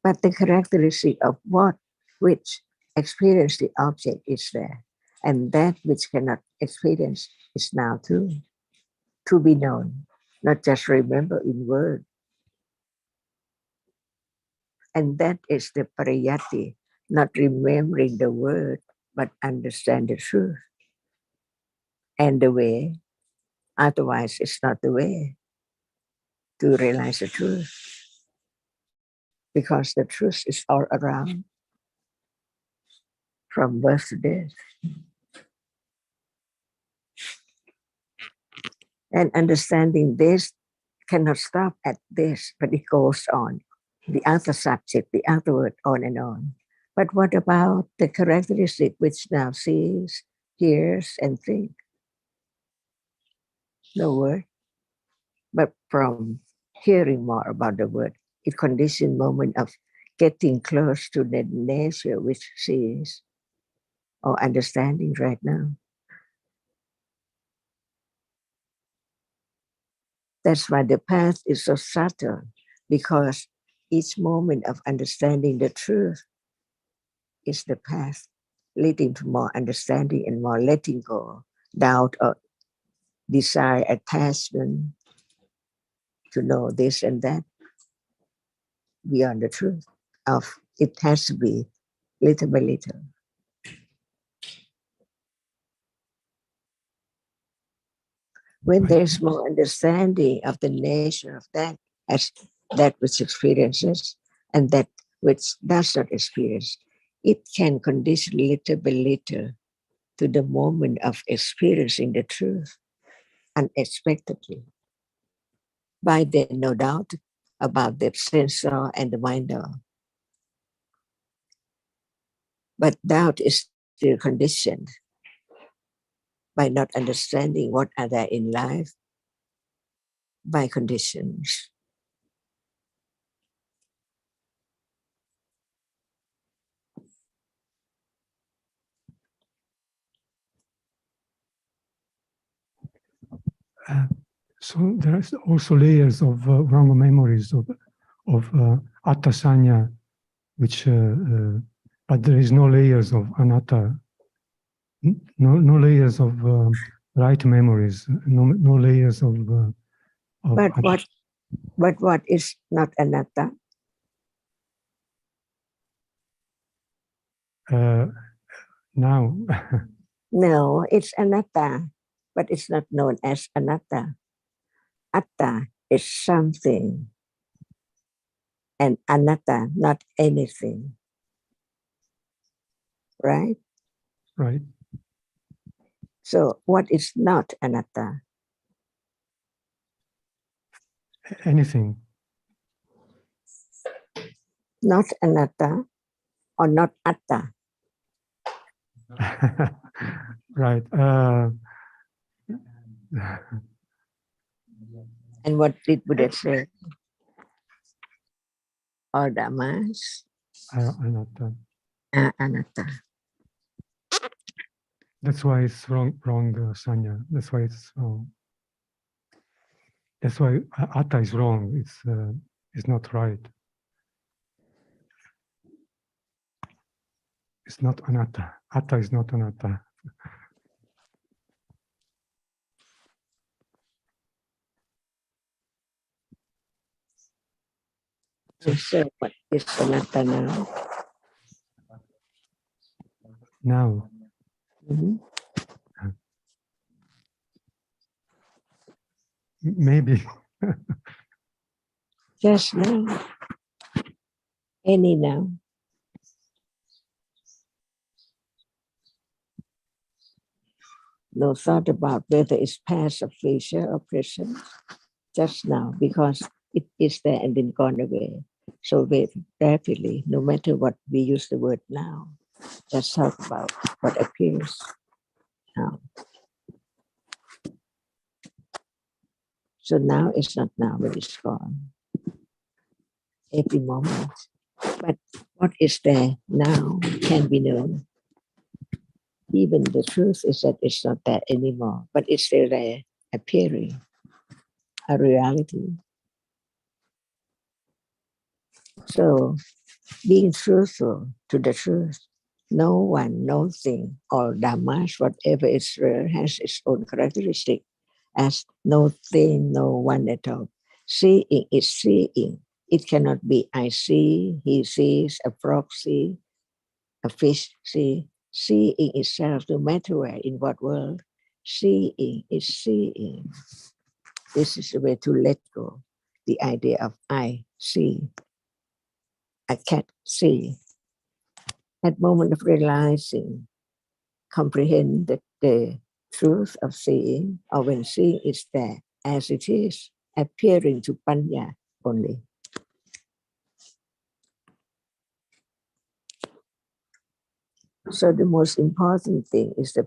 But the characteristic of what which experience the object is there. And that which cannot experience is now too, to be known, not just remember in word. And that is the pariyati, not remembering the word, but understand the truth. And the way, otherwise it's not the way to realize the truth. Because the truth is all around, from birth to death. And understanding this cannot stop at this, but it goes on. The other subject, the other word, on and on. But what about the characteristic which now sees, hears, and thinks? No word. But from hearing more about the word, it conditions moment of getting close to the nature which sees or understanding right now. That's why the path is so subtle, because each moment of understanding the truth is the path leading to more understanding and more letting go, doubt or desire, attachment to know this and that beyond the truth of it has to be little by little. When there's more understanding of the nature of that as that which experiences and that which does not experience, it can condition little by little to the moment of experiencing the truth unexpectedly. By then, no doubt about the sensor and the minder. But doubt is still conditioned by not understanding what are there in life by conditions. So there are also layers of wrong memories of atta sanya, which but there is no layers of anatta, no layers of right memories, no layers of But what is not anatta? Now. No, it's anatta, but it's not known as anatta. Atta is something and anatta, not anything. Right? Right. So what is not anatta? Anything. Not anatta or not atta? Right. And what did Buddha say? All dhammas Anatta. are anatta. That's why it's wrong, Sanya. That's why it's wrong. That's why atta is wrong. It's not right. It's not anatta. Atta is not anatta. So what is anatta now? Now, Mhm. maybe. Just now. Any now. No thought about whether it's past or future or present. Just now, because it is there and then gone away. So very rapidly, no matter what we use the word now, just talk about what appears now. So now it's not now, but it's gone. Every moment. But what is there now can be known. Even the truth is that it's not there anymore, but it's still there, appearing, a reality. So being truthful to the truth, no one, no thing, or dhammas, whatever is real, has its own characteristic, as no thing, no one at all. Seeing is seeing. It cannot be I see, he sees, a frog see, a fish see. Seeing itself, no matter where, in what world, seeing is seeing. This is the way to let go the idea of I see, I can't see. At moment of realizing, comprehend the truth of seeing, or when seeing is there as it is, appearing to panya only. So the most important thing is the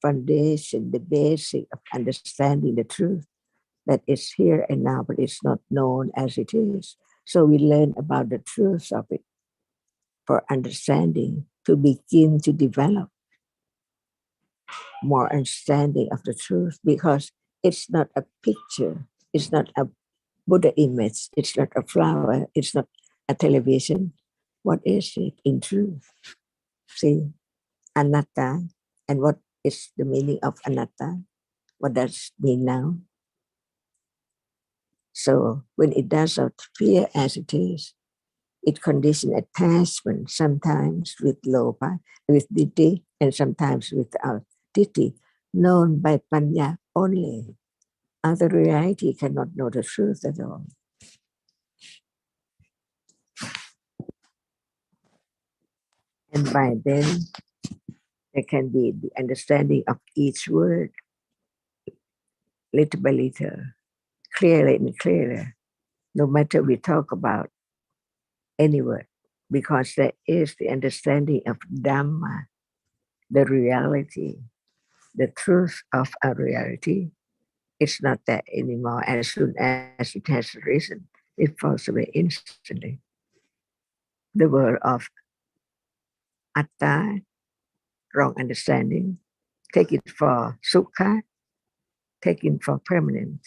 foundation, the basic of understanding the truth that is here and now, but it's not known as it is. So we learn about the truth of it for understanding, to begin to develop more understanding of the truth, because it's not a picture, it's not a Buddha image, it's not a flower, it's not a television. What is it in truth? See, anatta. And what is the meaning of anatta? What does it mean now? So when it does not appear as it is, it conditions attachment, sometimes with lopa, with ditti, and sometimes without ditti, known by panya only. Other reality cannot know the truth at all. And by then, there can be the understanding of each word, little by little, clearer and clearer, no matter we talk about any word, because there is the understanding of Dhamma, the reality, the truth of a reality. It's not there anymore. As soon as it has risen, it falls away instantly. The world of atta, wrong understanding, take it for sukha, take it for permanent.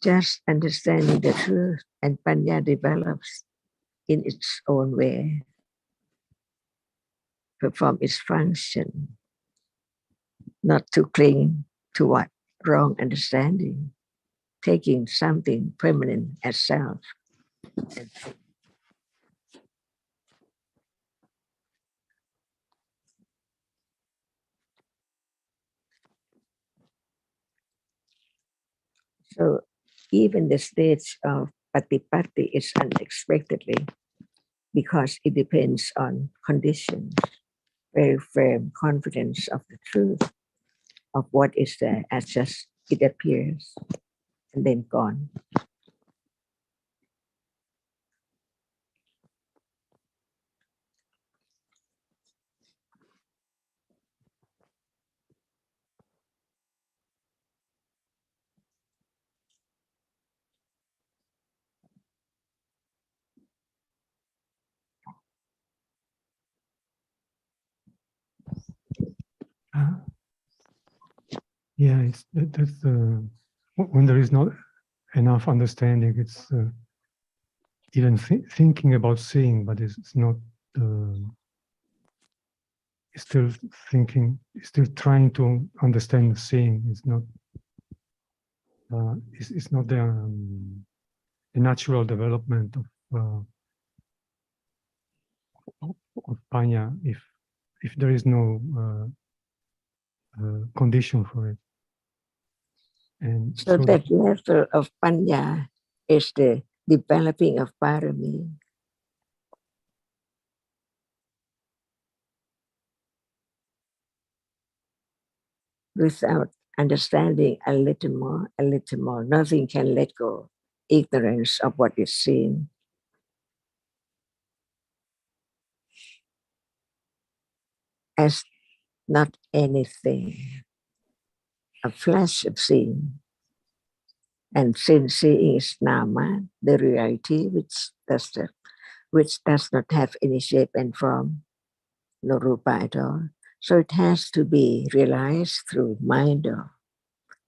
Just understanding the truth, and panya develops in its own way, perform its function, not to cling to what? Wrong understanding, taking something permanent as self. So even the stage of patipatti is unexpectedly because it depends on conditions, very firm confidence of the truth of what is there as just it appears and then gone. Yeah, that's when there is not enough understanding. It's even thinking about seeing, but it's not. Still thinking, still trying to understand the seeing. It's not. It's not the natural development of panya if there is no condition for it. And So that level of panya is the developing of parami. Without understanding a little more, nothing can let go. Ignorance of what is seen. As not anything, a flash of seeing. And since seeing is nama, the reality which does not have any shape and form, no rupa at all. So it has to be realized through minder.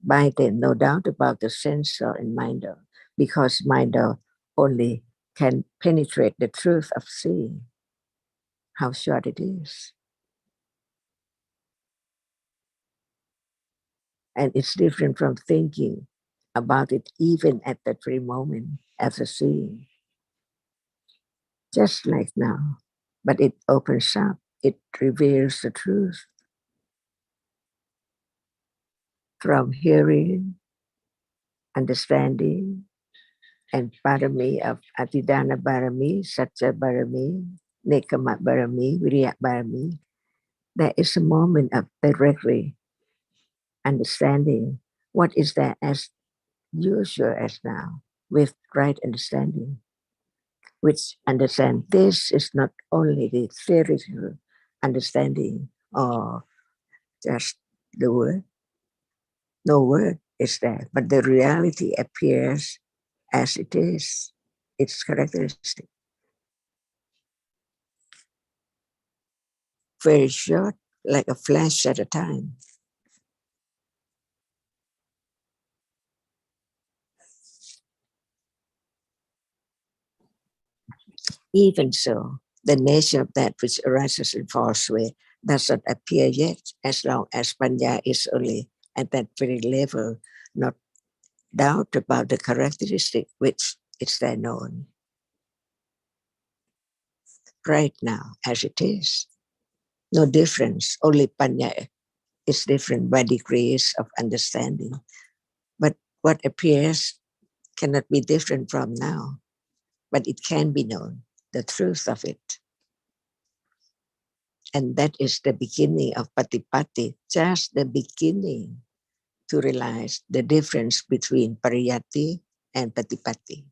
By then, no doubt about the sensor and minder, because minder only can penetrate the truth of seeing. How short it is. And it's different from thinking about it even at that very moment as a seeing. Just like now. But it opens up, it reveals the truth. From hearing, understanding, and parami of Atidana Barami, Satya Barami, Nekama Barami, Viriya Barami, there is a moment of directly understanding what is that as usual as now, with right understanding, which understand this is not only the theoretical understanding or just the word. No word is there, but the reality appears as it is, its characteristic. Very short, like a flash at a time. Even so, the nature of that which arises in false way does not appear yet, as long as panya is only at that very level, not doubt about the characteristic which is there known. Right now, as it is, no difference, only panya is different by degrees of understanding. But what appears cannot be different from now, but it can be known, the truth of it. And that is the beginning of patipatti, just the beginning to realize the difference between pariyatti and patipatti,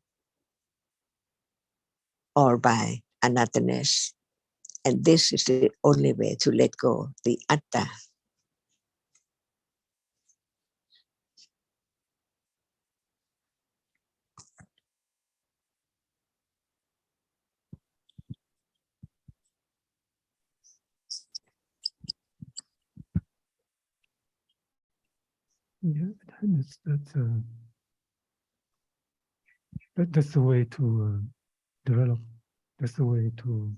or by anothernness. And this is the only way to let go the atta. yeah, that's the way to develop. That's the way to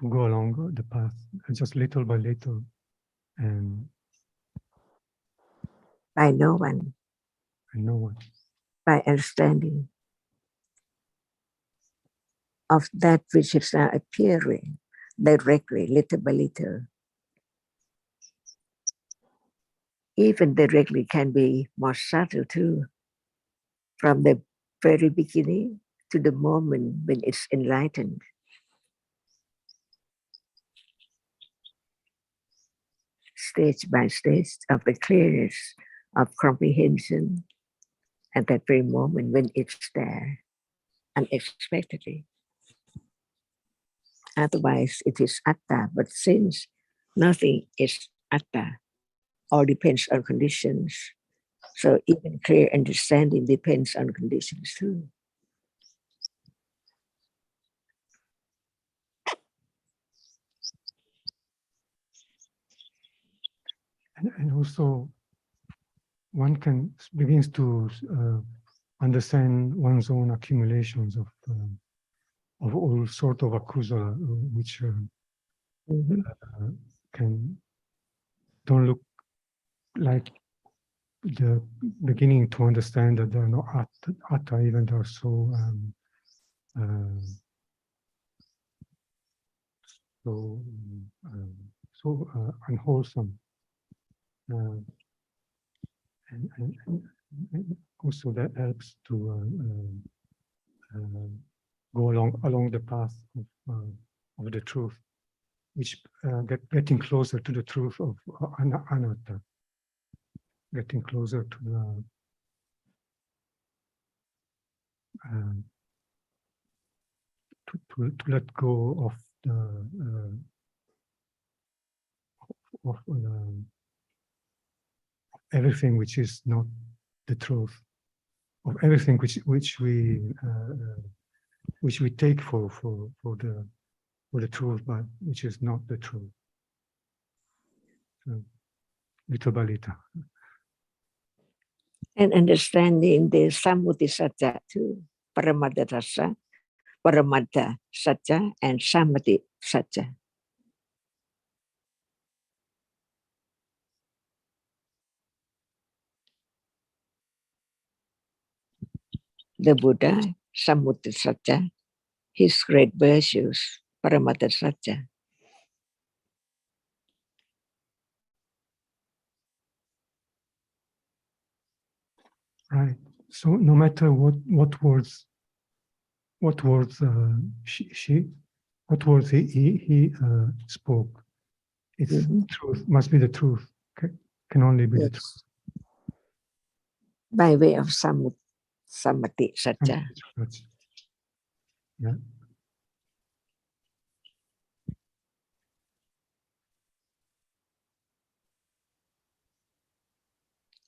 go along the path, just little by little, and By no one, no one. by understanding of that which is now appearing directly, little by little. even directly can be more subtle too, from the very beginning to the moment when it's enlightened. Stage by stage of the clearness of comprehension at that very moment when it's there unexpectedly. Otherwise, it is atta, but since nothing is atta, all depends on conditions. So even clear understanding depends on conditions too. And also, one can begins to understand one's own accumulations of all sort of akusala, which don't look like the beginning to understand that they are not atta, even though so unwholesome. And also that helps to go along the path of the truth, which getting closer to the truth of anatta, getting closer to the to let go of the everything which is not the truth, of everything which we take for the truth, but which is not the truth. So, little by little. And understanding the Sammuti Satya too, Paramadha Rasa, Paramadha Satya, and Sammati Satya. The Buddha, Sammuti Satya, his great virtues, Paramadha Satya. Right. So no matter what words he spoke, it's truth, must be the truth. Can only be the truth. By way of Sammati Satya. Yeah.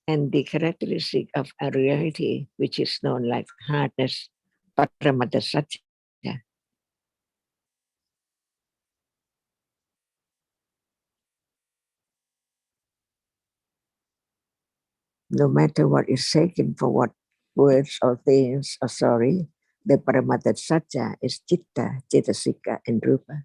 And the characteristic of a reality which is known like hardness, Paramadha Satya. No matter what is taken for what words or things or sorry, the Paramadha Satya is Chitta, Cetasika, and Rupa.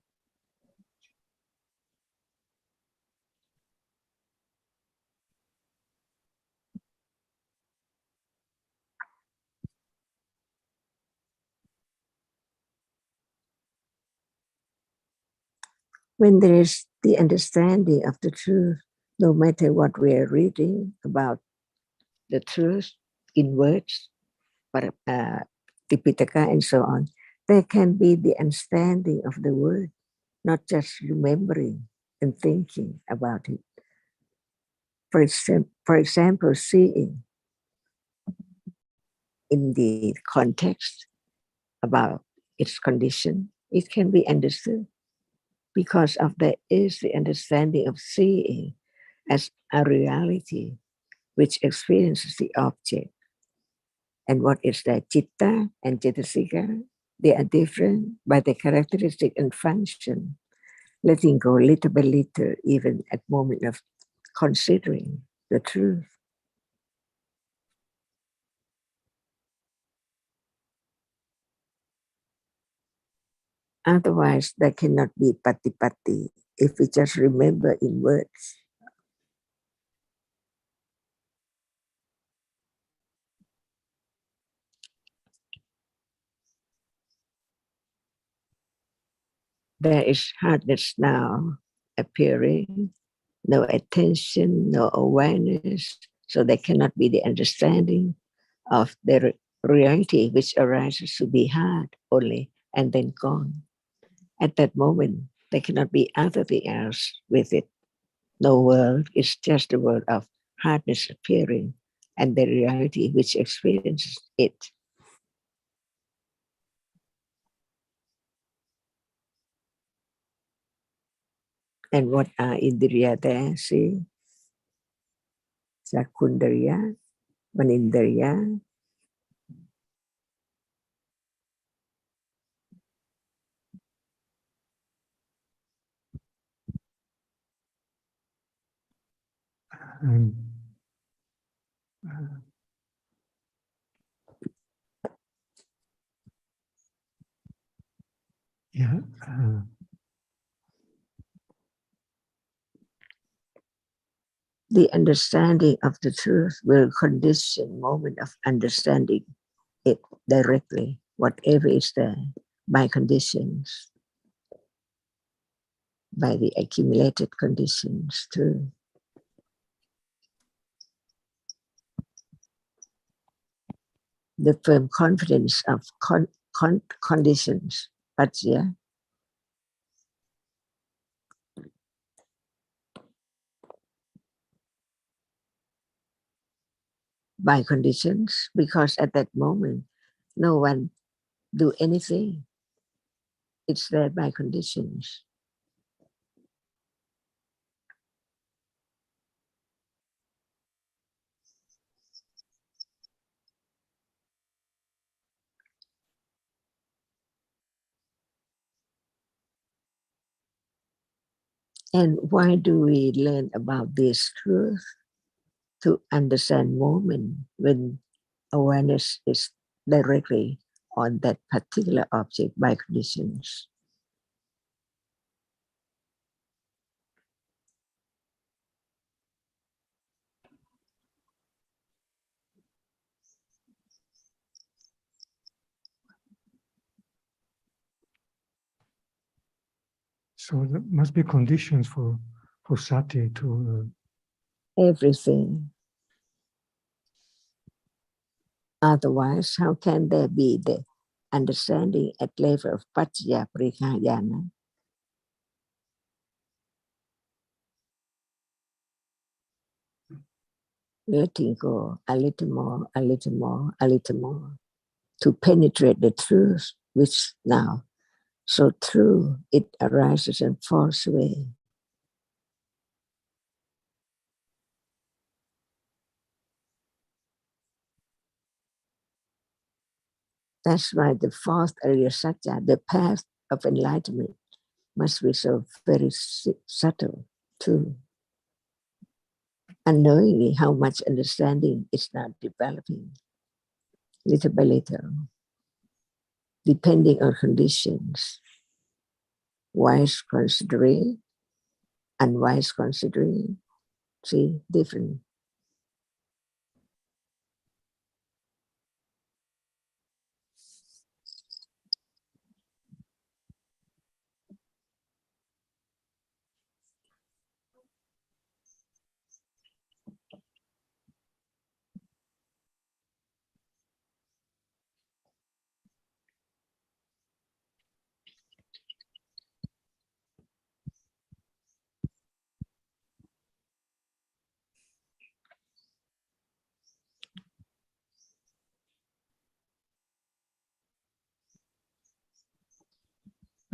When there is the understanding of the truth, no matter what we are reading about the truth in words, Tipitaka and so on, there can be the understanding of the word, not just remembering and thinking about it. For example, seeing in the context about its condition, it can be understood because of there is the understanding of seeing as a reality which experiences the object. And what is that? Chitta and Cetasika, they are different by the characteristic and function, letting go little by little, even at moment of considering the truth. Otherwise, there cannot be patipati if we just remember in words. There is hardness now appearing no attention, no awareness. So there cannot be the understanding of the reality which arises to be heard only and then gone. At that moment, there cannot be anything else with it. No world, it's just the world of hardness appearing and the reality which experiences it. And what are Indriya there? See? Sakundariya, Manindriya, Um, yeah. the understanding of the truth will condition moment of understanding it directly, whatever is there, by conditions, by the accumulated conditions too. The firm confidence of conditions, but yeah, by conditions, because at that moment, no one do anything. It's there by conditions. And why do we learn about this truth? To understand moment when awareness is directly on that particular object by conditions. So there must be conditions for sati to. Everything. Otherwise, how can there be the understanding at level of Paccaya Parikayana? Letting go a little more, a little more, a little more, to penetrate the truth, which now so true it arises and falls away. That's why the fourth Arya Satya, the path of enlightenment, must be so very subtle too. Unknowingly, how much understanding is not developing, little by little, depending on conditions. Wise considering, unwise considering, see, different.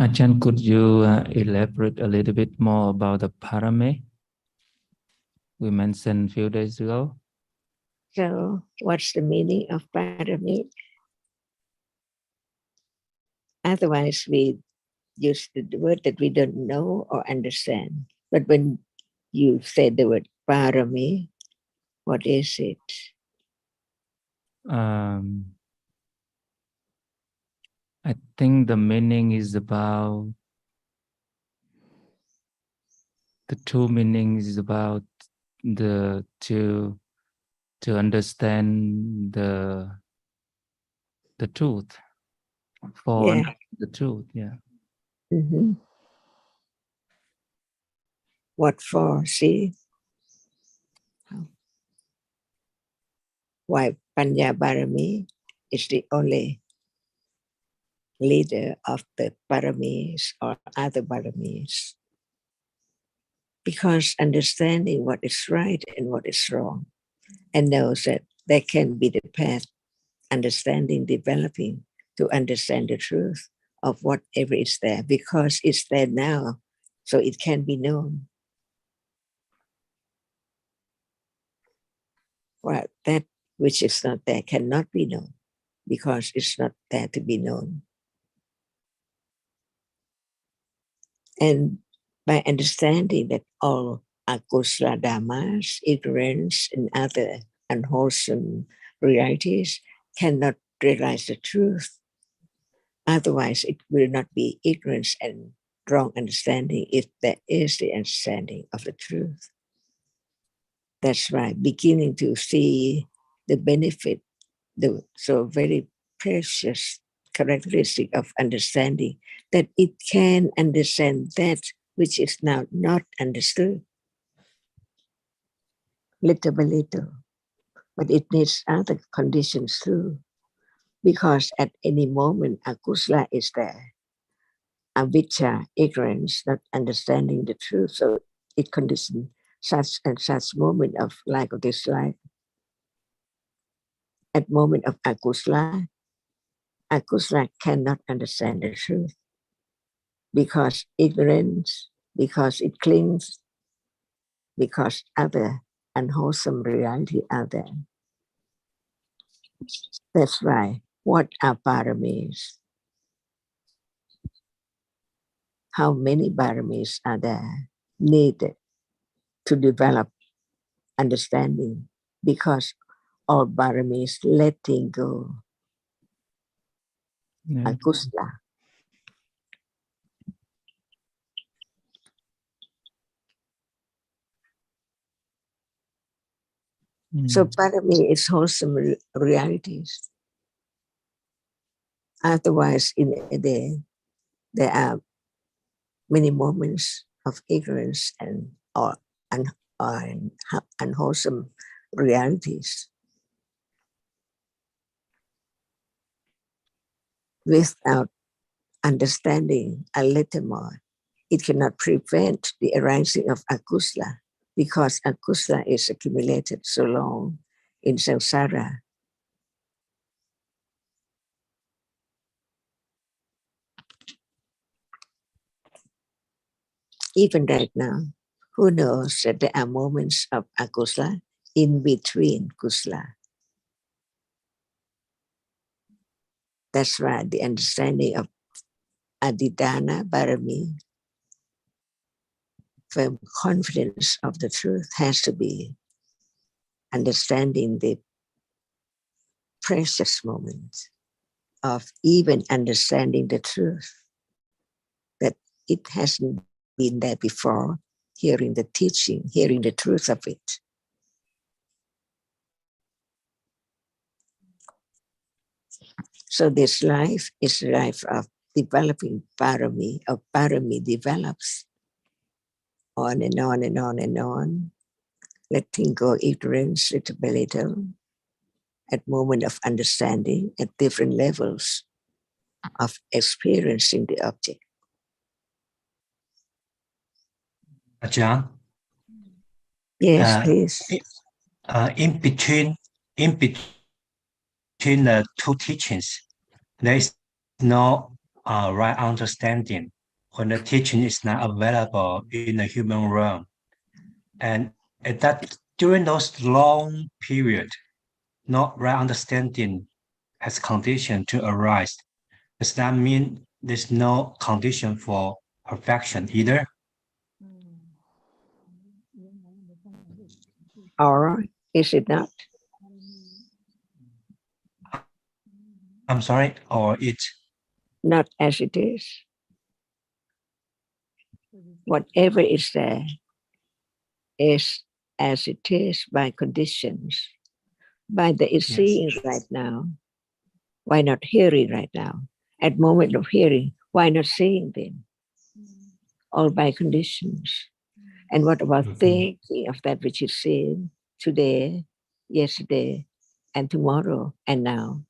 Ajahn, could you elaborate a little bit more about the parame we mentioned a few days ago? So, what's the meaning of paramit? Otherwise, we use the word that we don't know or understand. But when you say the word parami, what is it? I think the meaning is about the two meanings is about the to understand the truth, for the truth, yeah. Mm-hmm. What for? See? Why Panya Barami is the only leader of the Paramis or other Paramis. Because understanding what is right and what is wrong, and knows that there can be the path, understanding, developing to understand the truth of whatever is there, because it's there now, so it can be known. Well, that which is not there cannot be known, because it's not there to be known. And by understanding that all akusala dhammas, ignorance, and other unwholesome realities cannot realize the truth. Otherwise, it will not be ignorance and wrong understanding if there is the understanding of the truth. That's right, beginning to see the benefit, the so very precious characteristic of understanding, that it can understand that which is now not understood, little by little. But it needs other conditions too, because at any moment akusala is there. Avijja, ignorance, not understanding the truth, so it conditions such and such moment of lack of dislike. At moment of akusala cannot understand the truth, because ignorance, because it clings, because other unwholesome reality are there. That's right. What are paramis? How many paramis are there needed to develop understanding? Because all paramis letting go, Yeah. akusala. So parami is wholesome realities. Otherwise, in a day, there are many moments of ignorance and or unwholesome realities. Without understanding a little more, it cannot prevent the arising of akusala, because akusala is accumulated so long in samsara. Even right now, who knows that there are moments of akusala in between kusala? That's right, the understanding of adidana barami, firm confidence of the truth, has to be understanding the precious moments of even understanding the truth, that it hasn't been there before, hearing the teaching, hearing the truth of it. So this life is a life of developing parami, of parami develops on and on and on and on, letting go ignorance little by little, at moment of understanding, at different levels of experiencing the object. Ajahn, Yes, please. in between the two teachings, there is no right understanding when the teaching is not available in the human realm. And at that, during those long period, no right understanding has condition to arise. Does that mean there's no condition for perfection either? Or is it not? I'm sorry, or it's Not as it is. Whatever is there is as it is by conditions. By the seeing right now, why not hearing right now? At moment of hearing, why not seeing then? All by conditions. And what about thinking of that which is seen today, yesterday, and tomorrow, and now?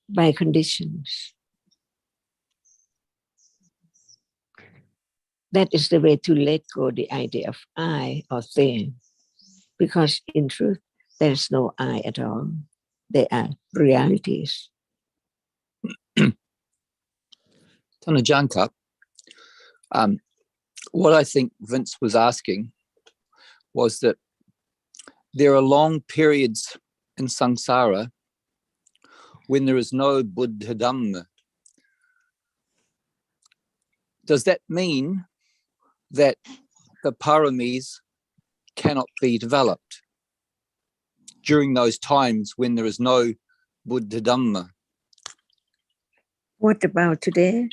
By conditions. That is the way to let go the idea of I or thing. Because in truth, there is no I at all. They are realities. Tanajanka, what I think Vince was asking was that there are long periods in samsara when there is no Buddha-Dhamma. Does that mean that the paramis cannot be developed during those times when there is no Buddha-Dhamma? What about today?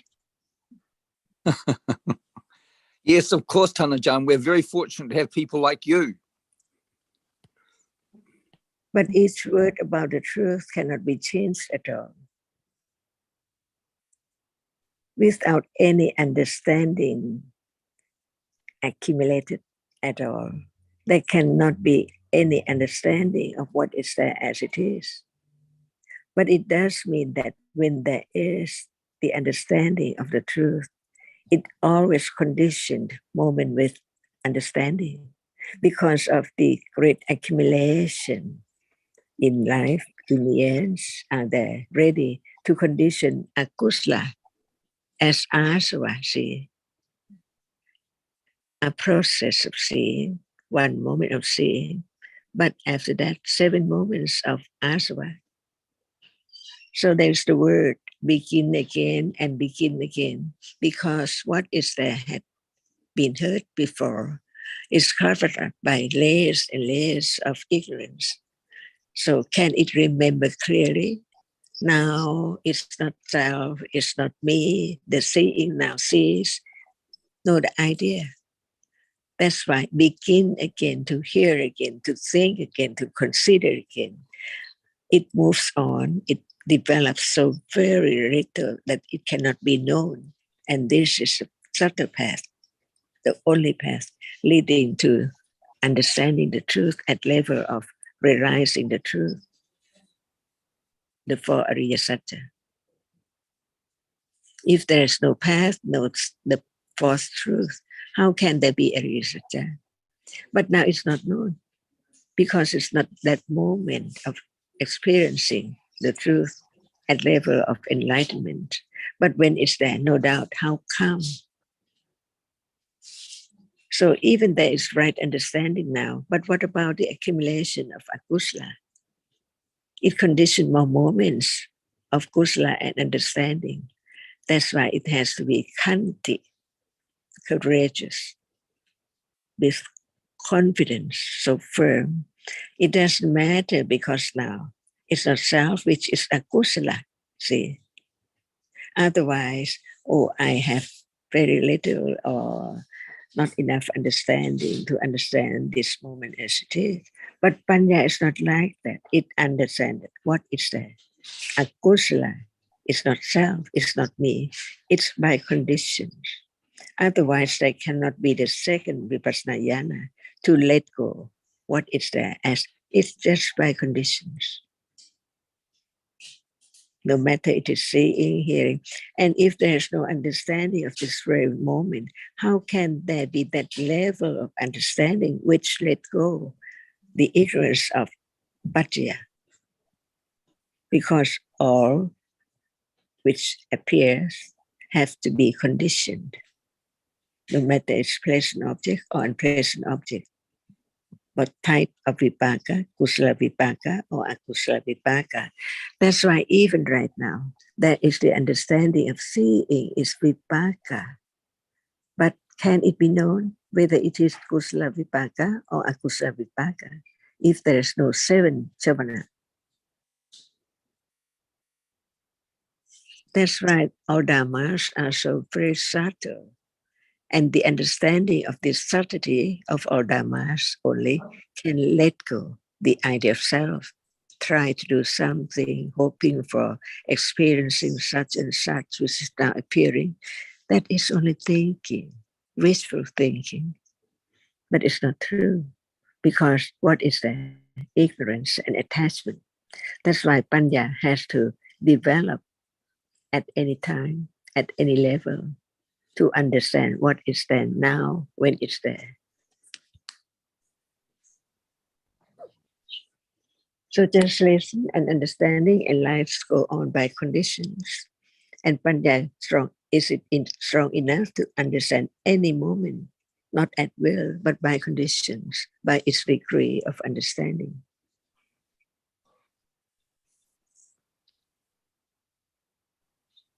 Yes, of course, Tanajan. We're very fortunate to have people like you. But each word about the truth cannot be changed at all. Without any understanding accumulated at all, there cannot be any understanding of what is there as it is. But it does mean that when there is the understanding of the truth, it always conditioned moment with understanding because of the great accumulation in life. Unions are there ready to condition akusla as asava, see, a process of seeing, one moment of seeing, but after that, 7 moments of asava. So there's the word begin again and begin again, because what is there had been heard before is covered up by layers and layers of ignorance. So can it remember clearly? Now it's not self, it's not me, the seeing now sees. No, the idea. That's why begin again, to hear again, to think again, to consider again. It moves on, it develops so very little that it cannot be known. And this is a subtle path, the only path leading to understanding the truth at level of realizing the truth, the 4 Ariya Satya. If there is no path, no the 4th truth, how can there be Ariya Satya? But now it's not known because it's not that moment of experiencing the truth at level of enlightenment. But when it's there, no doubt, how come? So even there is right understanding now, but what about the accumulation of akusala? It conditions more moments of kusala and understanding. That's why it has to be khanti, courageous, with confidence, so firm. It doesn't matter because now it's not self, which is akusala, see. Otherwise, oh, I have very little or not enough understanding to understand this moment as it is. But Panya is not like that. It understands what is there. Akusala is not self, it's not me. It's by conditions. Otherwise, there cannot be the second vipassana jnana to let go what is there as it's just by conditions. No matter it is seeing, hearing. And if there is no understanding of this very moment, how can there be that level of understanding which let go the ignorance of bhattya? Because all which appears have to be conditioned, no matter it's pleasant object or unpleasant object. What type of vipaka, kusala vipaka or akusala vipaka. That's why even right now, there is the understanding of seeing is vipaka. But can it be known whether it is kusala vipaka or akusala vipaka if there is no 7 chavana? That's right, our dhammas are so very subtle. And the understanding of this subtlety of our dhammas only can let go the idea of self. try to do something, hoping for experiencing such and such, which is now appearing, that is only thinking, wishful thinking. But it's not true, because what is there? Ignorance and attachment. That's why Panya has to develop at any time, at any level, to understand what is there now when it's there. So just listen and understanding, and lives go on by conditions. And Panya is strong enough to understand any moment, not at will, but by conditions, by its degree of understanding.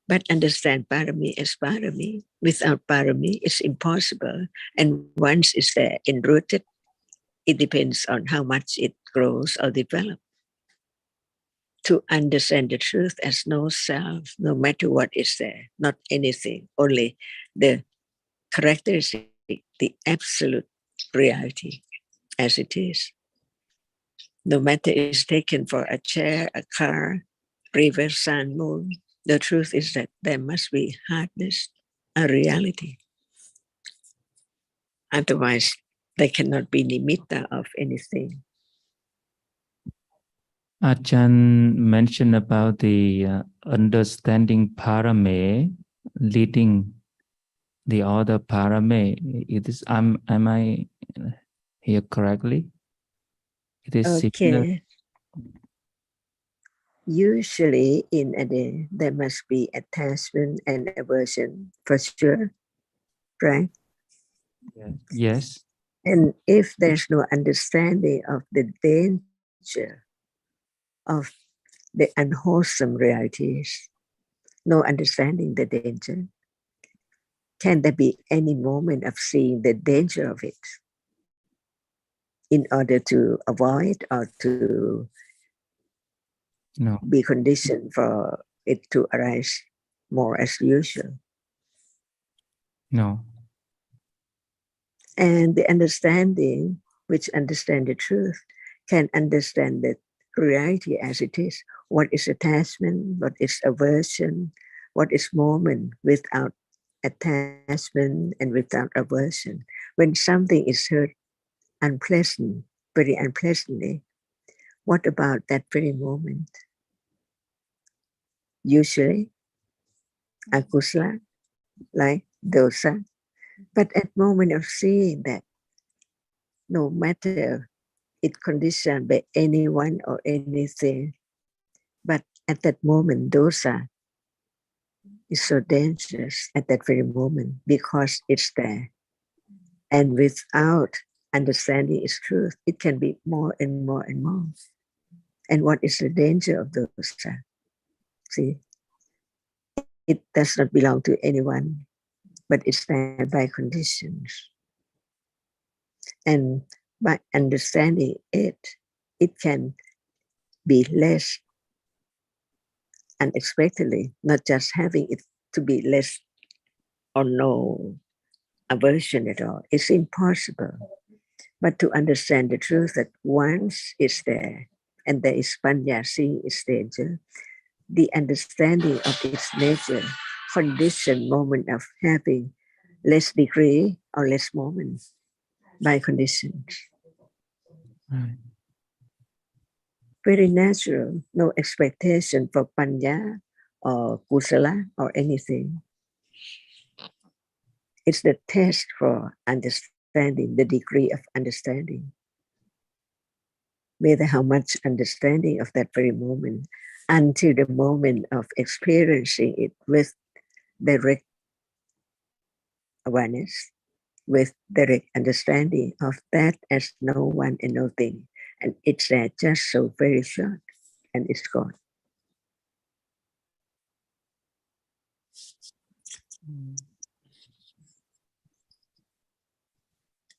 But understand parami as parami. Without parami, it's impossible. And once it's there, enrooted, it depends on how much it grows or develops. To understand the truth as no self, no matter what is there, not anything, only the characteristic, the absolute reality as it is. No matter it's taken for a chair, a car, river, sun, moon, the truth is that there must be hardness, a reality. Otherwise, they cannot be nimitta of anything. Ajahn mentioned about the understanding parame leading the other parame. It is, am I here correctly? It is similar. Okay. Usually in a day, there must be attachment and aversion for sure, right? Yes. And if there's no understanding of the danger of the unwholesome realities, no understanding the danger, can there be any moment of seeing the danger of it in order to avoid or to be conditioned for it to arise more as usual? No. And the understanding, which understand the truth, can understand the reality as it is. What is attachment? What is aversion? What is moment without attachment and without aversion? When something is heard unpleasant, very unpleasantly, what about that very moment? Usually, akusala, like dosa. But at moment of seeing that, no matter it conditioned by anyone or anything, but at that moment, dosa is so dangerous at that very moment because it's there. And without understanding its truth, it can be more and more and more. And what is the danger of dosa? See, it does not belong to anyone, but it's there by conditions. And by understanding it, it can be less unexpectedly, not just having it to be less or no aversion at all. It's impossible. But to understand the truth that once it's there, and there is panya, seeing its danger, the understanding of its nature, condition, moment of having less degree or less moments by conditions. Right. Very natural, no expectation for panya or kusala or anything. It's the test for understanding, the degree of understanding. Whether how much understanding of that very moment until the moment of experiencing it with direct awareness, with direct understanding of that as no one and no thing. And it's there just so very short and it's gone.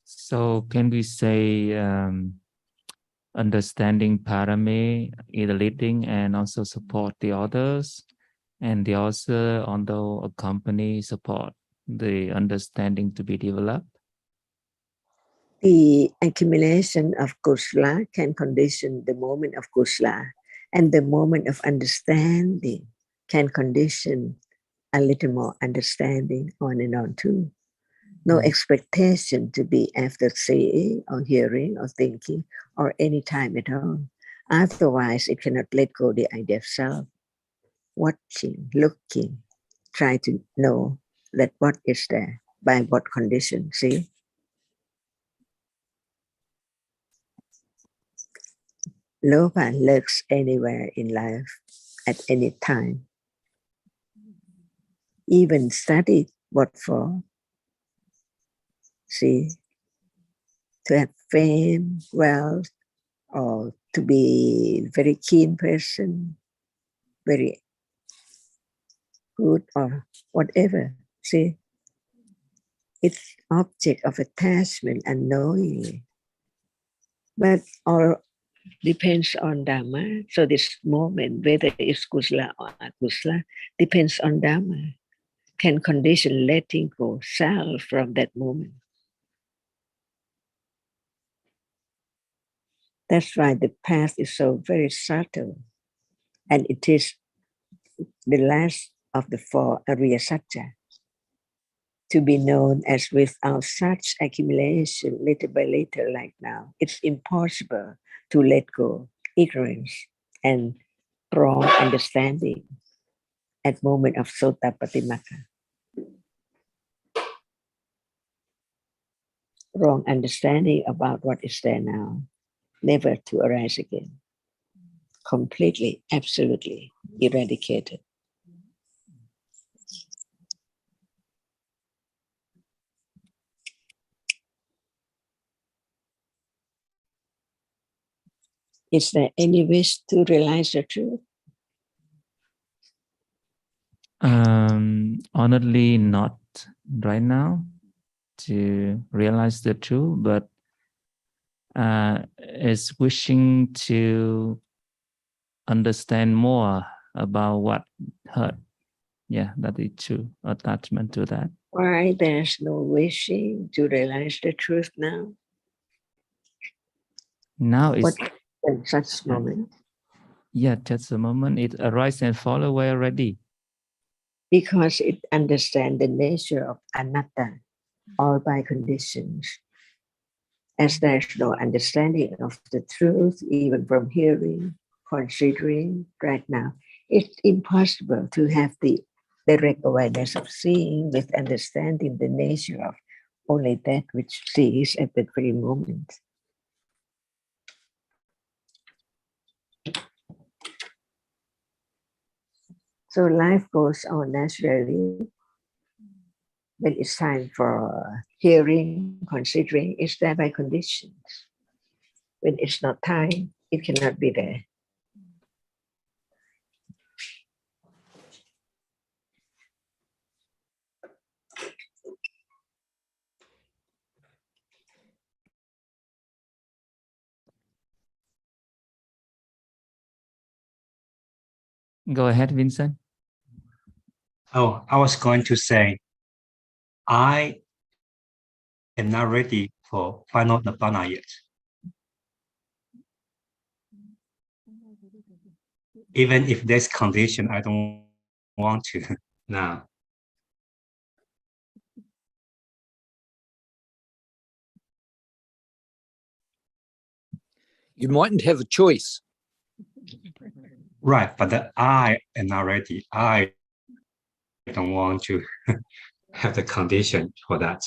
So can we say understanding parame is leading and also support the others, and they also although accompany support the understanding to be developed? The accumulation of kusala can condition the moment of kusala, and the moment of understanding can condition a little more understanding on and on too. No expectation to be after seeing or hearing or thinking or any time at all. Otherwise, it cannot let go the idea of self. Watching, looking, try to know that what is there, by what condition, see? Loba lurks anywhere in life at any time. Even study, what for? See, to have fame, wealth, or to be very keen person, very good or whatever. See, it's object of attachment unknowingly. But all depends on Dhamma. So this moment, whether it's kusala or akusala, depends on Dhamma. Can condition letting go self from that moment. That's why the path is so very subtle. And it is the last of the four Arya Satya, to be known as without such accumulation little by little like now. It's impossible to let go ignorance and wrong understanding at moment of Sotapatimaka. Wrong understanding about what is there now, never to arise again. Completely, absolutely eradicated. Is there any wish to realize the truth? Honestly, not right now to realize the truth, but is wishing to understand more about what hurt. Yeah, that is true. Attachment to that. Why there's no wishing to realize the truth now? Now it's What in such moment? yeah, just a moment. It arises and fall away already. Because it understands the nature of anatta, all by conditions. As there's no understanding of the truth, even from hearing, considering right now, it's impossible to have the direct awareness of seeing with understanding the nature of only that which sees at that very moment. So life goes on naturally. When it's time for hearing, considering, it's there by conditions. When it's not time, it cannot be there. Go ahead, Vincent. Oh, I was going to say, I am not ready for final Nibbana yet. Even if there's condition, I don't want to now. You mightn't have a choice. Right, but I am not ready. I don't want to have the condition for that.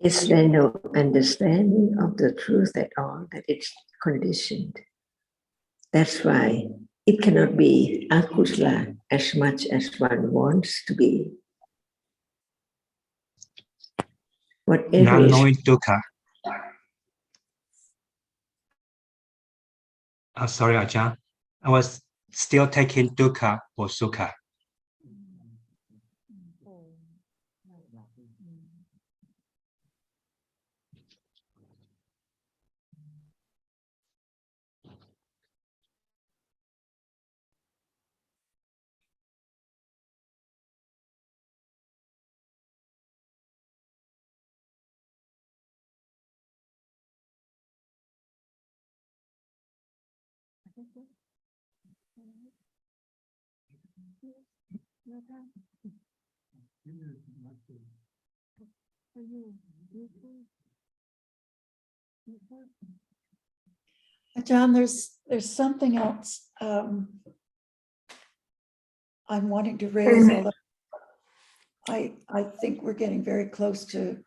Is there no understanding of the truth at all, that it's conditioned? That's why it cannot be akusala as much as one wants to be. Whatever Not is knowing dukkha. Sorry, Ajahn. I was still taking dukkha or sukha. John, there's something else I'm wanting to raise, although I think we're getting very close to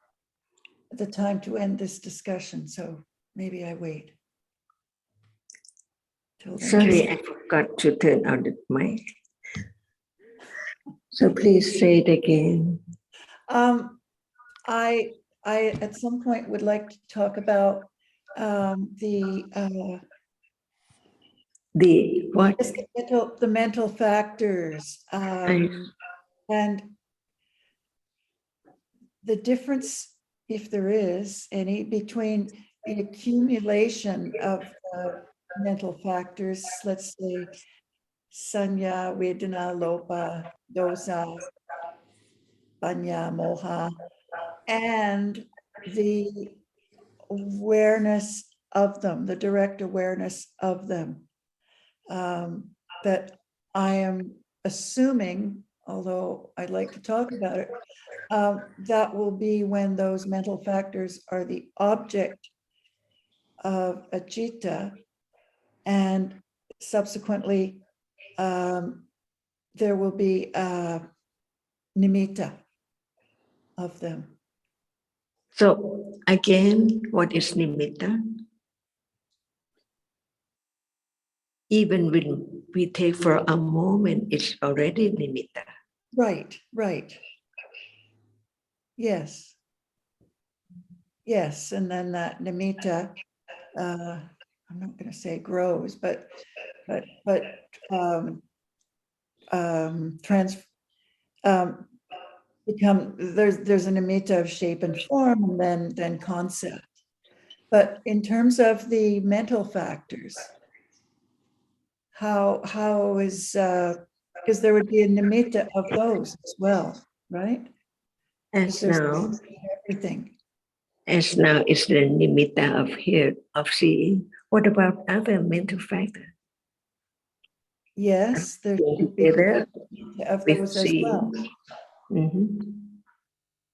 the time to end this discussion, so maybe I wait till then. Sorry, I forgot to turn on the mic. So please say it again. I at some point would like to talk about the what? just the mental factors and the difference, if there is any, between the accumulation of mental factors, let's say sanya, vedana, lopa, dosa, panya, moha, and the awareness of them, the direct awareness of them, that I am assuming, although I'd like to talk about it, that will be when those mental factors are the object of a citta, and subsequently there will be a nimitta of them. So again, what is nimitta? Even when we take for a moment, it's already nimitta. Right, right. Yes. Yes, and then that nimitta, I'm not going to say grows, but become, there's a nimitta of shape and form, and then concept. But in terms of the mental factors, how is, because there would be a nimitta of those as well, right? As now, Everything. as now is the nimitta of hear, of seeing. What about other mental factors? Yes, there should be Together of with those as seeing. well. Mhm.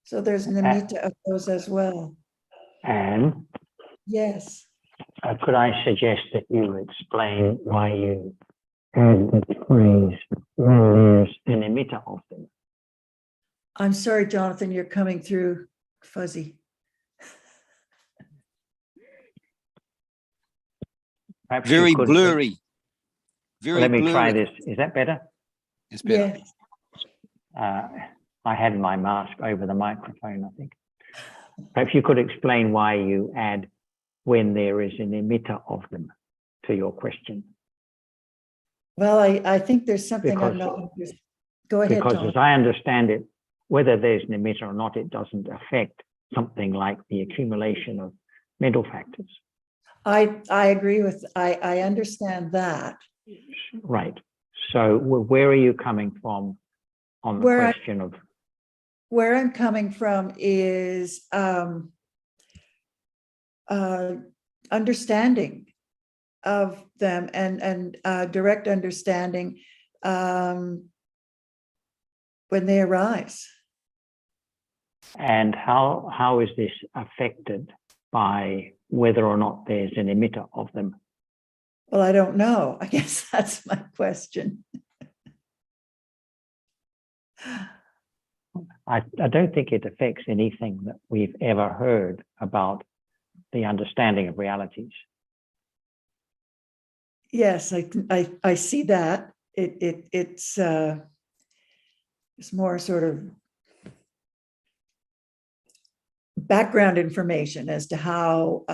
So there's nimitta of those as well. And Yes. could I suggest that you explain why you add the phrase, when there's an emitter of them? I'm sorry, Jonathan, you're coming through fuzzy. Perhaps Very you could, blurry. Very let me blurry. try this. Is that better? It's better. Yes. I had my mask over the microphone, I think. Perhaps you could explain why you add when there is an emitter of them to your question. Well, I think there's something I'm not. Go ahead, Because John. as I understand it, whether there's an emitter or not, it doesn't affect something like the accumulation of mental factors. I agree with, I understand that. Right. So where are you coming from on the question of? Where I'm coming from is understanding of them and direct understanding when they arise. And how is this affected by whether or not there's an emitter of them? Well, I don't know. I guess that's my question. I don't think it affects anything that we've ever heard about the understanding of realities. Yes, I see that. It's more sort of background information as to how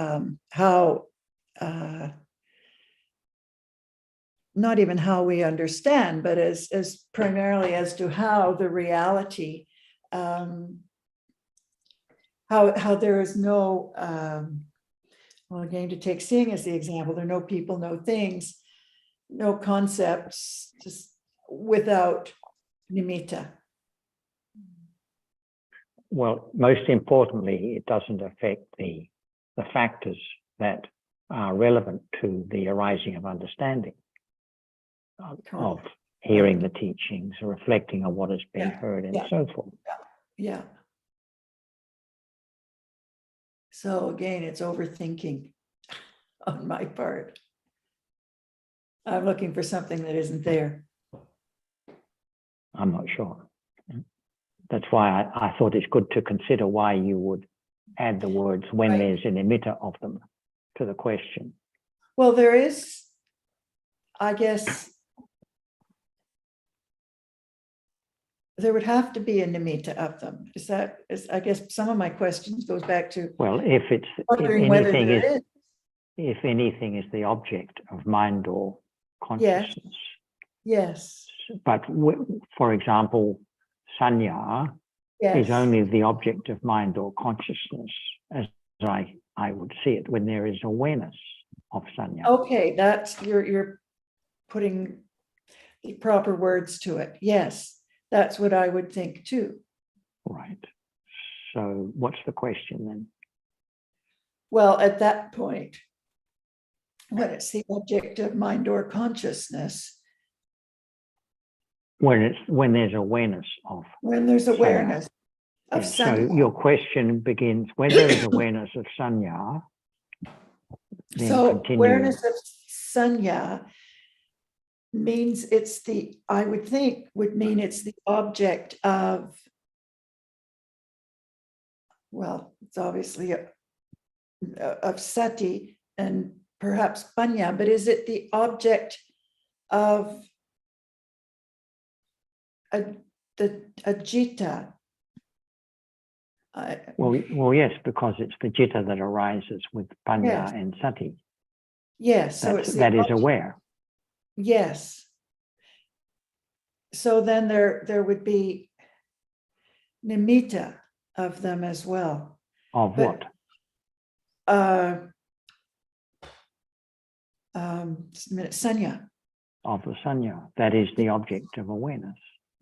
not even how we understand, but as primarily as to how the reality, how there is no, well, again, to take seeing as the example, there are no people, no things, no concepts, just without nimitta. Well, most importantly, it doesn't affect the factors that are relevant to the arising of understanding, of Correct. hearing the teachings, reflecting on what has been Yeah, heard, and yeah. so forth. Yeah. So again, it's overthinking on my part. I'm looking for something that isn't there. I'm not sure. That's why I thought it's good to consider why you would add the words when Right. there's an emitter of them to the question. Well, there is, I guess, there would have to be a nimitta of them. I guess some of my questions goes back to Well, if wondering whether anything there is. if anything is the object of mind or consciousness, Yes, but for example, sanya yes. is only the object of mind or consciousness, as I would see it, when there is awareness of sanya. Okay, that's, you're putting the proper words to it. Yes, that's what I would think too. Right. So what's the question then? Well, at that point, when it's the object of mind or consciousness, When there's awareness of when there's sanya. awareness of Yeah, so sanya. your question begins when there is awareness of sanya. Then So continue. awareness of sanya means it's the, I would think, would mean it's the object of, well, it's obviously of sati and perhaps panya, but is it the object of a jita? Well, yes, because it's the jitta that arises with panya Yes. and sati. Yes, so it's the That is object. aware. Yes. So then there would be nimitta of them as well. Of But- what? Sanya. Of the sanya. That is the object of awareness.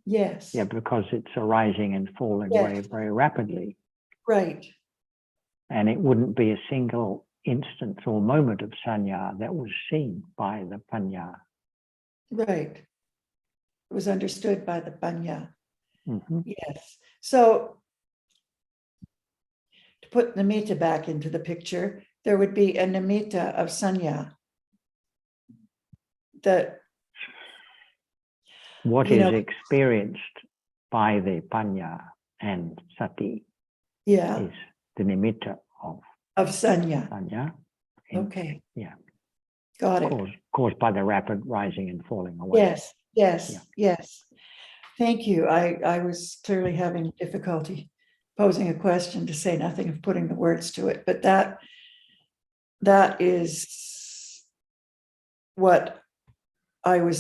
Yes. Yeah, because it's arising and falling Yes. very, very rapidly. Right. And it wouldn't be a single instance or moment of sanya that was seen by the panya. Right. It was understood by the panya. Mhm. Yes. So to put nimitta back into the picture, there would be a nimitta of sanya that, What you is know, experienced by the panya and sati yeah, is the nimitta of of sanya. sanya. Okay. Yeah. Got it. Caused by the rapid rising and falling away. Yes, yes, Yeah. yes. Thank you. I was clearly having difficulty posing a question, to say nothing of putting the words to it, but that is what I was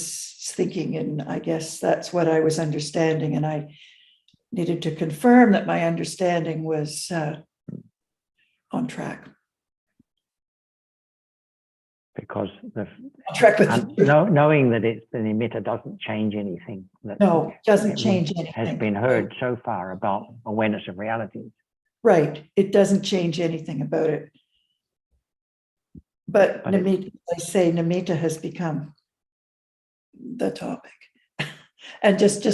thinking, and I guess that's what I was understanding, and I needed to confirm that my understanding was on track. Because On track with knowing that it's the nimitta doesn't change anything. no, doesn't it change has anything. been heard so far about awareness of reality. Right. It doesn't change anything about it. But nimitta, I say nimitta has become the topic. And just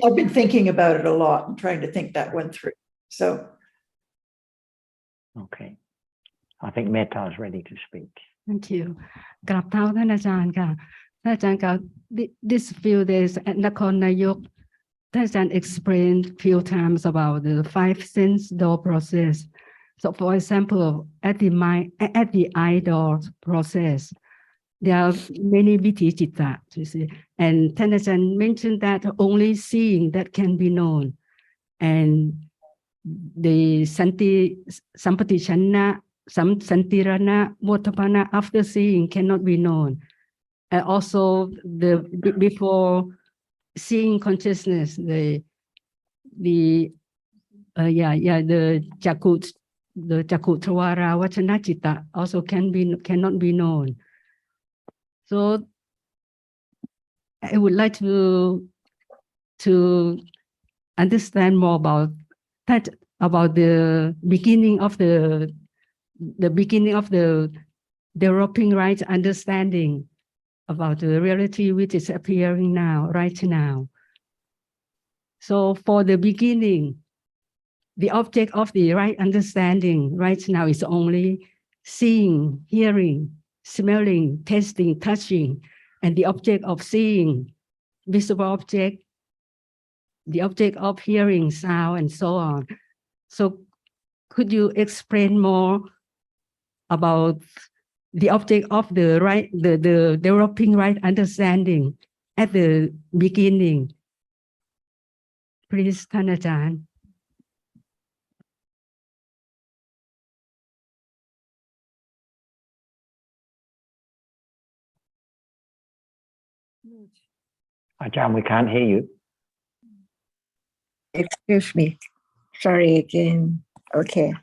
I've been thinking about it a lot and trying to think that one through. So Okay. I think Metta is ready to speak. Thank you กราบเท้าท่านอาจารย์ค่ะท่านอาจารย์ค่ะ this few days at Nakhon Nayok ท่านอาจารย์ explained few times about the 5 sense door process. So for example, at the eye door process, there are many viti citta, you see. Andท่านอาจารย์ mentioned that only seeing that can be known. And the sampatichana, santirana, mottapana after seeing cannot be known. And also before seeing consciousness, the jakut tawara vachana citta also cannot be known. So I would like to understand more about that, about the beginning of the developing right understanding about the reality which is appearing now, right now. So for the beginning, the object of the right understanding right now is only seeing, hearing, smelling, tasting, touching, and the object of seeing, visible object, the object of hearing, sound, and so on. So could you explain more about the object of the right, the developing right understanding at the beginning? Please,ท่านอาจารย์. Ajahn, we can't hear you. Excuse me. Sorry again. Okay.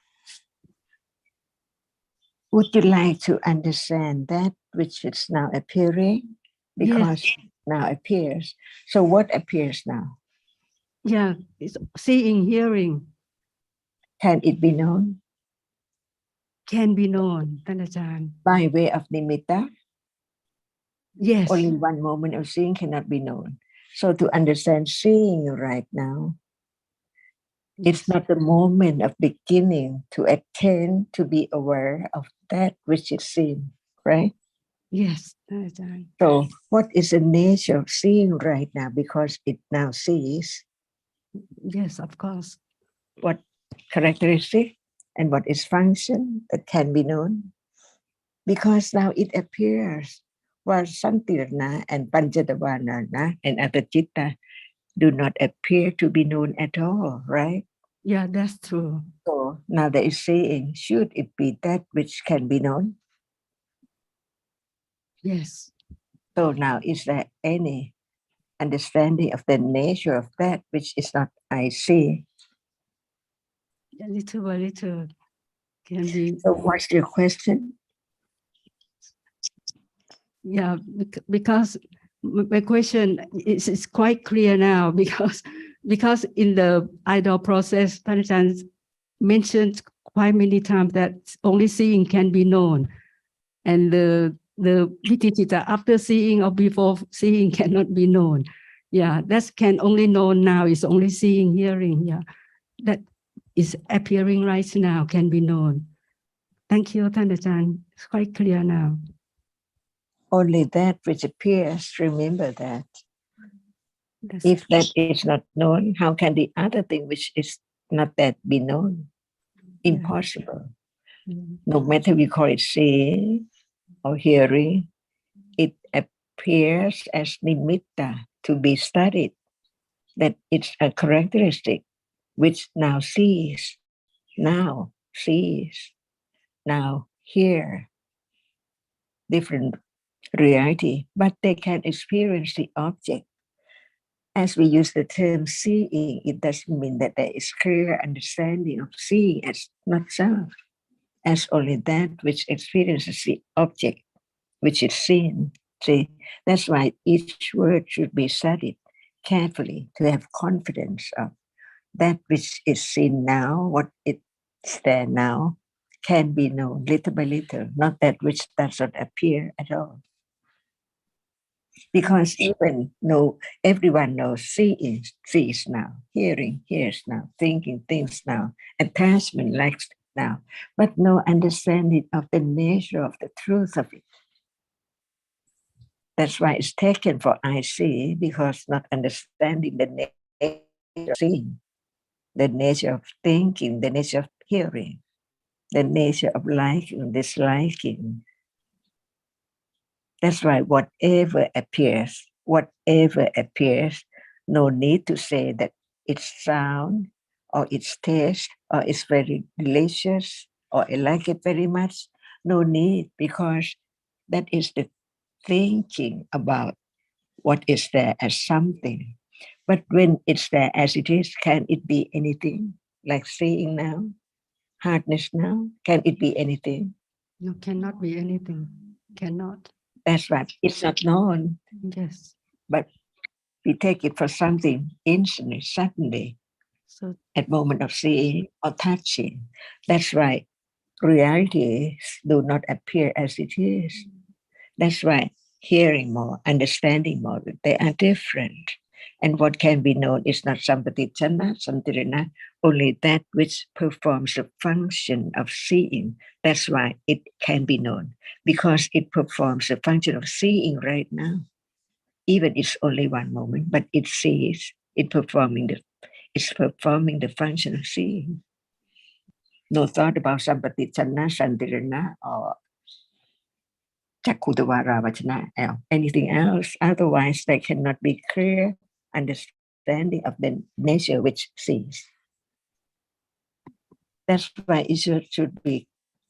Would you like to understand that which is now appearing? Because now appears. So what appears now? Yeah, it's seeing, hearing. Can it be known? Can be known, ท่านอาจารย์. By way of nimitta? Yes. Only one moment of seeing cannot be known. So to understand seeing right now, it's not the moment of beginning to attain, to be aware of that which is seen, right? Yes, ท่านอาจารย์. So what is the nature of seeing right now? Because it now sees. Yes, of course. What characteristic and what is function that can be known? Because now it appears while Santirana and Panchatavarana and Atachitta do not appear to be known at all, right? Yeah, that's true. So now there is saying, should it be that which can be known? Yes. So now is there any understanding of the nature of that which is not I see? A little can be. So what's your question? Yeah, because my question is quite clear now because in the idol process, Tanachan mentioned quite many times that only seeing can be known, and the Viticita after seeing or before seeing cannot be known. Yeah, that can only known now is only seeing, hearing. Yeah, that is appearing right now can be known. Thank you, Tanachan. It's quite clear now. Only that which appears, remember that. That's If that is not known, how can the other thing which is not that be known? Impossible. No matter we call it seeing or hearing, it appears as nimitta to be studied, that it's a characteristic which now sees, now hear different reality, but they can experience the object. As we use the term seeing, it doesn't mean that there is clear understanding of seeing as not self, as only that which experiences the object, which is seen. See, that's why each word should be studied carefully to have confidence of that which is seen now, what is there now, can be known little by little, not that which does not appear at all. Because even though everyone knows seeing sees now, hearing hears now, thinking thinks now, attachment likes now, but no understanding of the nature of the truth of it. That's why it's taken for I see, because not understanding the nature of seeing, the nature of thinking, the nature of hearing, the nature of liking, disliking. That's why whatever appears, no need to say that it's sound or it's taste or it's very delicious or I like it very much. No need, because that is the thinking about what is there as something. But when it's there as it is, can it be anything? Like seeing now, hardness now, can it be anything? No, cannot be anything. Cannot. That's right. It's not known. Yes. But we take it for something instantly, suddenly, So at moment of seeing or touching. That's right. realities do not appear as it is. That's why hearing more, understanding more, they are different. And what can be known is not sampatitana, santirana, only that which performs the function of seeing. That's why it can be known, because it performs the function of seeing right now. Even it's only one moment, but it sees, it's performing the function of seeing. No thought about sampatitana, santirana, or Chakutavara Vachana, anything else. Otherwise, they cannot be clear understanding of the nature which sees. That's why it should be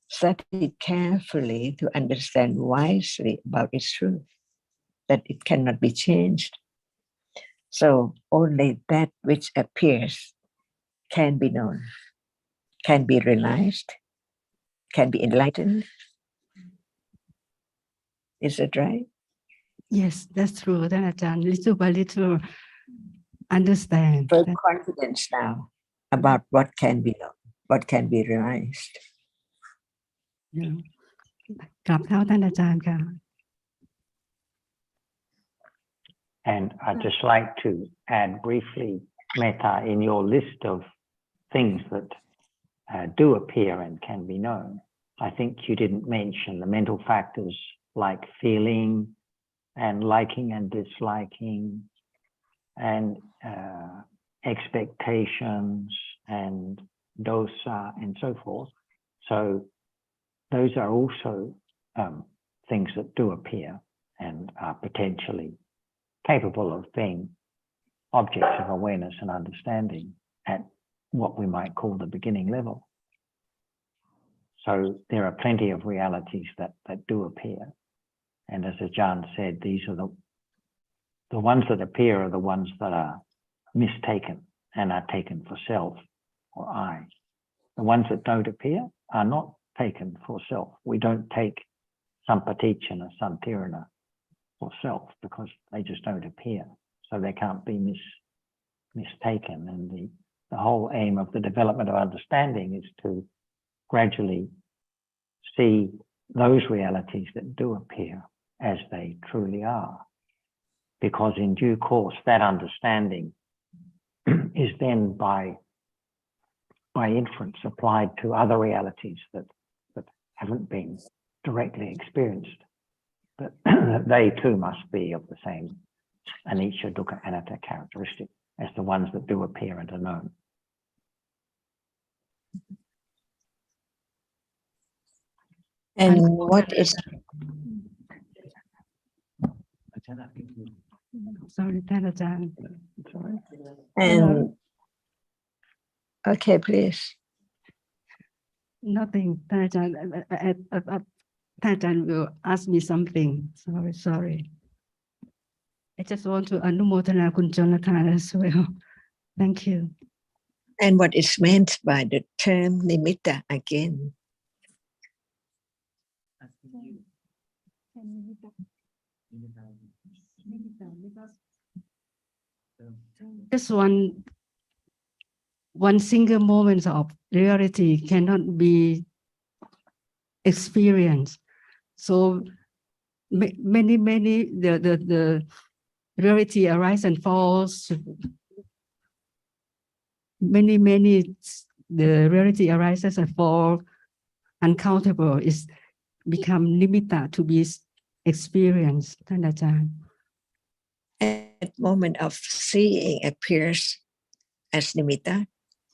studied carefully to understand wisely about its truth, that it cannot be changed. So only that which appears can be known, can be realized, can be enlightened. Is it right? Yes, that's true. Then Ajahn, little by little understand. Full confidence now about what can be known, what can be realized. กราบเท้าท่านอาจารย์ค่ะ And I'd just like to add briefly, Metta, in your list of things that do appear and can be known, I think you didn't mention the mental factors like feeling and liking and disliking and expectations and dosa and so forth. So those are also things that do appear and are potentially capable of being objects of awareness and understanding at what we might call the beginning level. So there are plenty of realities that do appear. And as Ajahn said, these are the ones that appear are the ones that are mistaken and are taken for self or I. The ones that don't appear are not taken for self. We don't take sampatitana, santirana for self because they just don't appear. So they can't be mistaken. And the whole aim of the development of understanding is to gradually see those realities that do appear as they truly are. Because in due course, that understanding is then by inference applied to other realities that haven't been directly experienced. But they too must be of the same anicca, dukkha, anatta characteristic as the ones that do appear and are known. And what is sorry ท่านอาจารย์ and okay, please. nothing ท่านอาจารย์ท่านอาจารย์ will ask me something sorry I just want to อนุโมทนาคุณจนทาน as well thank you And what is meant by the term nimitta again? just one single moment of reality cannot be experienced. So many the reality arises and falls. Many the reality arises and fall uncountable is become nimitta to be experienced. ท่านอาจารย์ At moment of seeing appears as nimitta.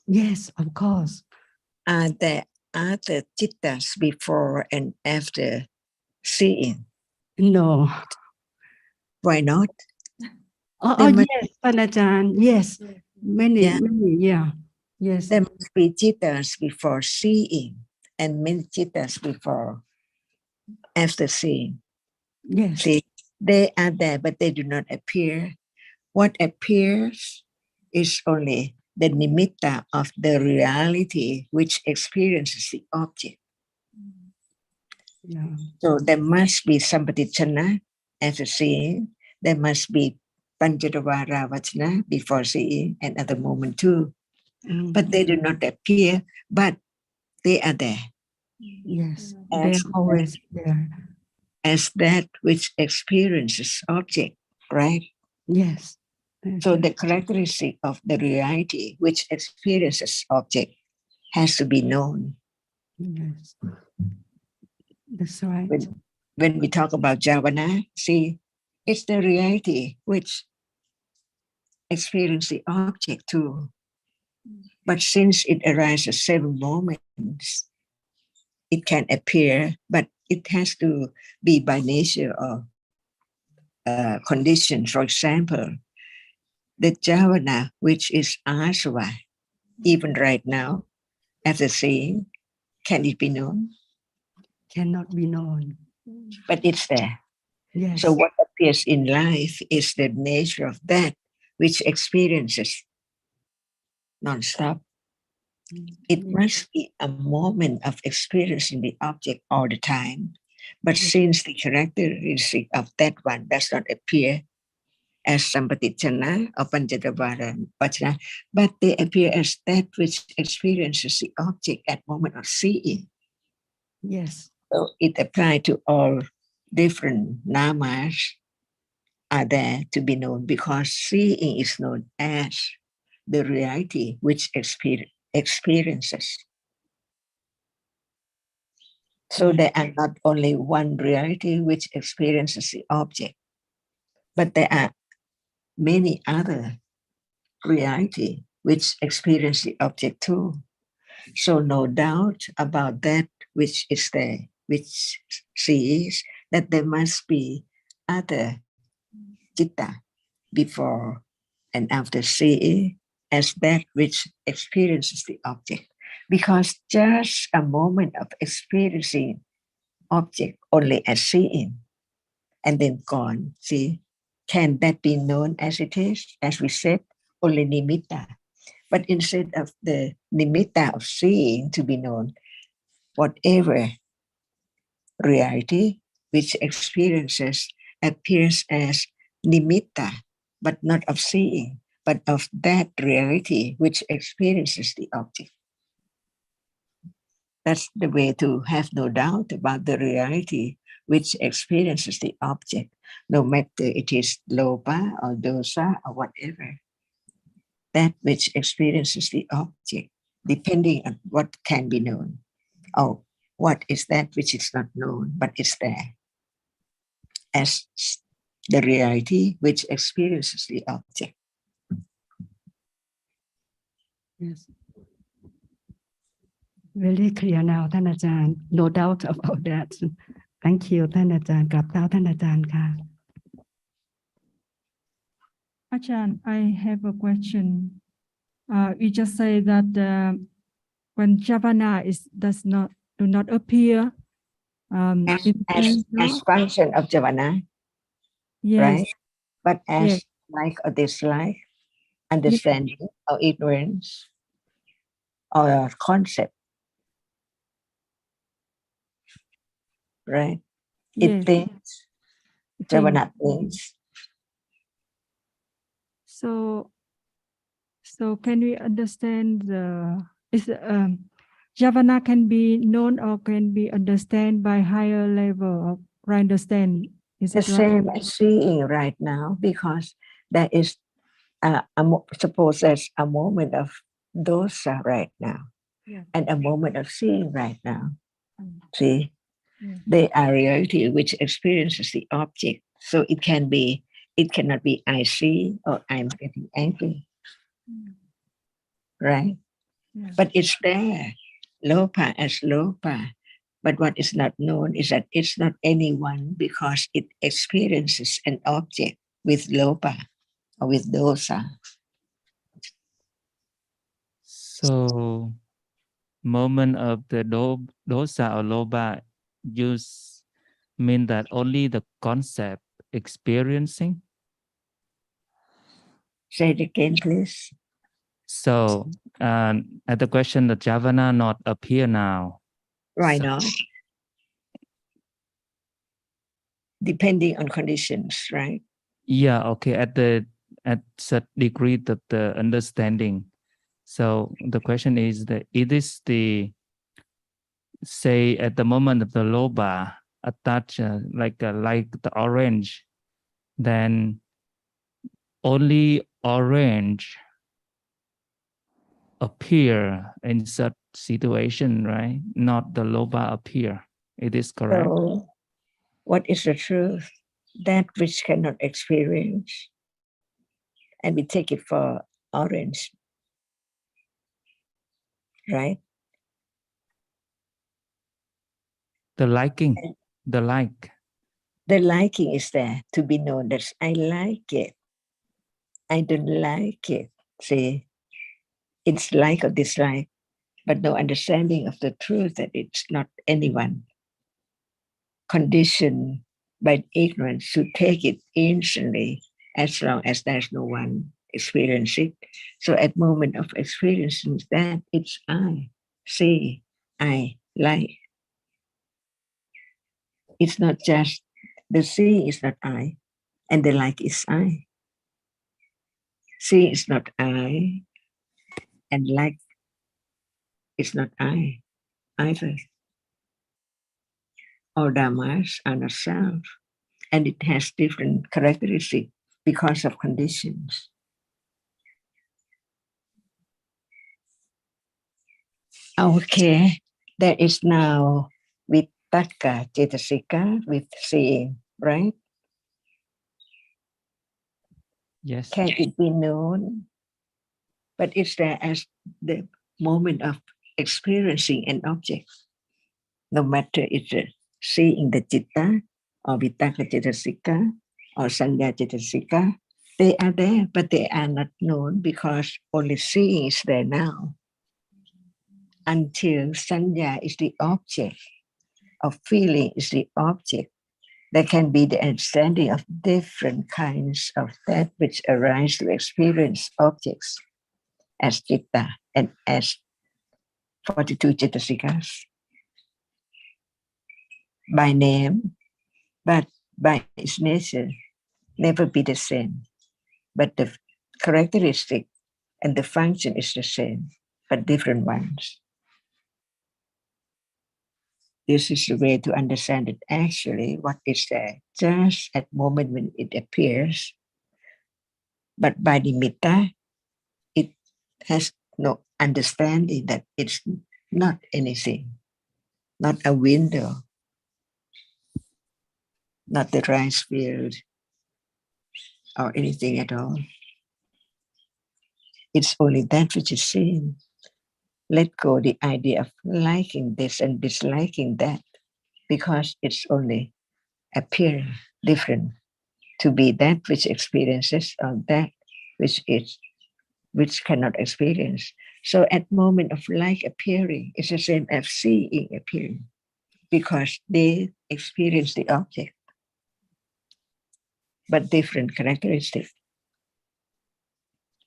Yes, of course. Are there other chittas before and after seeing? No. Why not? Yes, ท่านอาจารย์ yes, many, yeah, yes. There must be chittas before seeing and many chittas before, after seeing. Yes. See, they are there, but they do not appear. What appears is only the nimitta of the reality which experiences the object. Yeah. So there must be sampatitana after seeing. There must be panchadavara vachana before seeing and at the moment too. But they do not appear, but they are there. Yes, As they're that- always there. as that which experiences object, right? Yes. So the characteristic of the reality which experiences object has to be known. Yes. That's right. When we talk about Javana, see, it's the reality which experiences the object too. But since it arises 7 moments, it can appear, but it has to be by nature of conditions. For example, the Javana, which is Asava, even right now, as a seeing, can it be known? Cannot be known. But it's there. Yes. So what appears in life is the nature of that which experiences non-stop. It must be a moment of experiencing the object all the time. But since the characteristic of that one does not appear as Sampatichana or Panchadavara, but they appear as that which experiences the object at moment of seeing. Yes. So it applies to all different namas are there to be known, because seeing is known as the reality which experiences. So there are not only one reality which experiences the object, but there are many other reality which experience the object too. So no doubt about that which is there, which sees that there must be other citta before and after seeing as that which experiences the object. Because just a moment of experiencing object only as seeing and then gone, see, can that be known as it is? As we said, only nimitta. But instead of the nimitta of seeing to be known, whatever reality which experiences appears as nimitta, but not of seeing, but of that reality which experiences the object. That's the way to have no doubt about the reality which experiences the object, no matter it is loba or dosa or whatever. That which experiences the object, depending on what can be known, or what is that which is not known, but is there, as the reality which experiences the object. Yes. Very clear now, ท่านอาจารย์ No doubt about that. Thank you ท่านอาจารย์กราบเท้าท่านอาจารย์ค่ะ Achan, I have a question. You just say that when Javana do not appear As function of Javana, yes, right? But as yes. like or dislike, understanding or ignorance or concept, right? It Yes. thinks, Javana thinks. So can we understand Javana can be known or can be understand by higher level of understanding? Is The it right? same as seeing right now, because there is suppose there's a moment of dosa right now, Yeah. and a moment of seeing right now. See, Yeah. they are reality which experiences the object. So it cannot be I see or I'm getting angry, right? Yeah. But it's there, lopa as lopa. But what is not known is that it's not anyone, because it experiences an object with lopa or with dosa. So moment of the dosa or loba use mean that only the concept experiencing. Say it again, please. So at the question, the Javana not appear now. Right So- now, depending on conditions, right? Yeah, okay. At certain degree of the understanding. So the question is that it is the say at the moment of the loba attach like the orange, then only orange appear in such situation, right? Not the loba appear. It is correct. So, what is the truth? That which cannot experience, and we take it for orange, right? The liking, the like. The liking is there to be known that I like it. I don't like it. See, it's like or dislike, but no understanding of the truth that it's not anyone. Conditioned by ignorance to take it instantly as long as there's no one experiencing it. So at moment of experiencing that, it's I, see, I like. It's not just the see is not I, and the like is I. See is not I, and like is not I either. All dhammas are not self, and it has different characteristics because of conditions. Okay, there is now with Tatka Cetasika, with seeing, right? Yes. Can it be known? But it's there as the moment of experiencing an object. No matter it's seeing the Citta or Vitakka Cetasika or Sanya Cetasika, they are there, but they are not known because only seeing is there now. Until Sanya is the object, of feeling is the object, there can be the understanding of different kinds of that which arise to experience objects as citta and as 42 Cittasikas by name, but by its nature, never be the same. But the characteristic and the function is the same, but different ones. This is the way to understand it actually, what is there just at the moment when it appears. But by nimitta, it has no understanding that it's not anything, not a window, not the rice field, or anything at all. It's only that which is seen. Let go the idea of liking this and disliking that, because it's only appearing different to be that which experiences or that which cannot experience. So at moment of like appearing, it's the same as seeing appearing, because they experience the object, but different characteristics.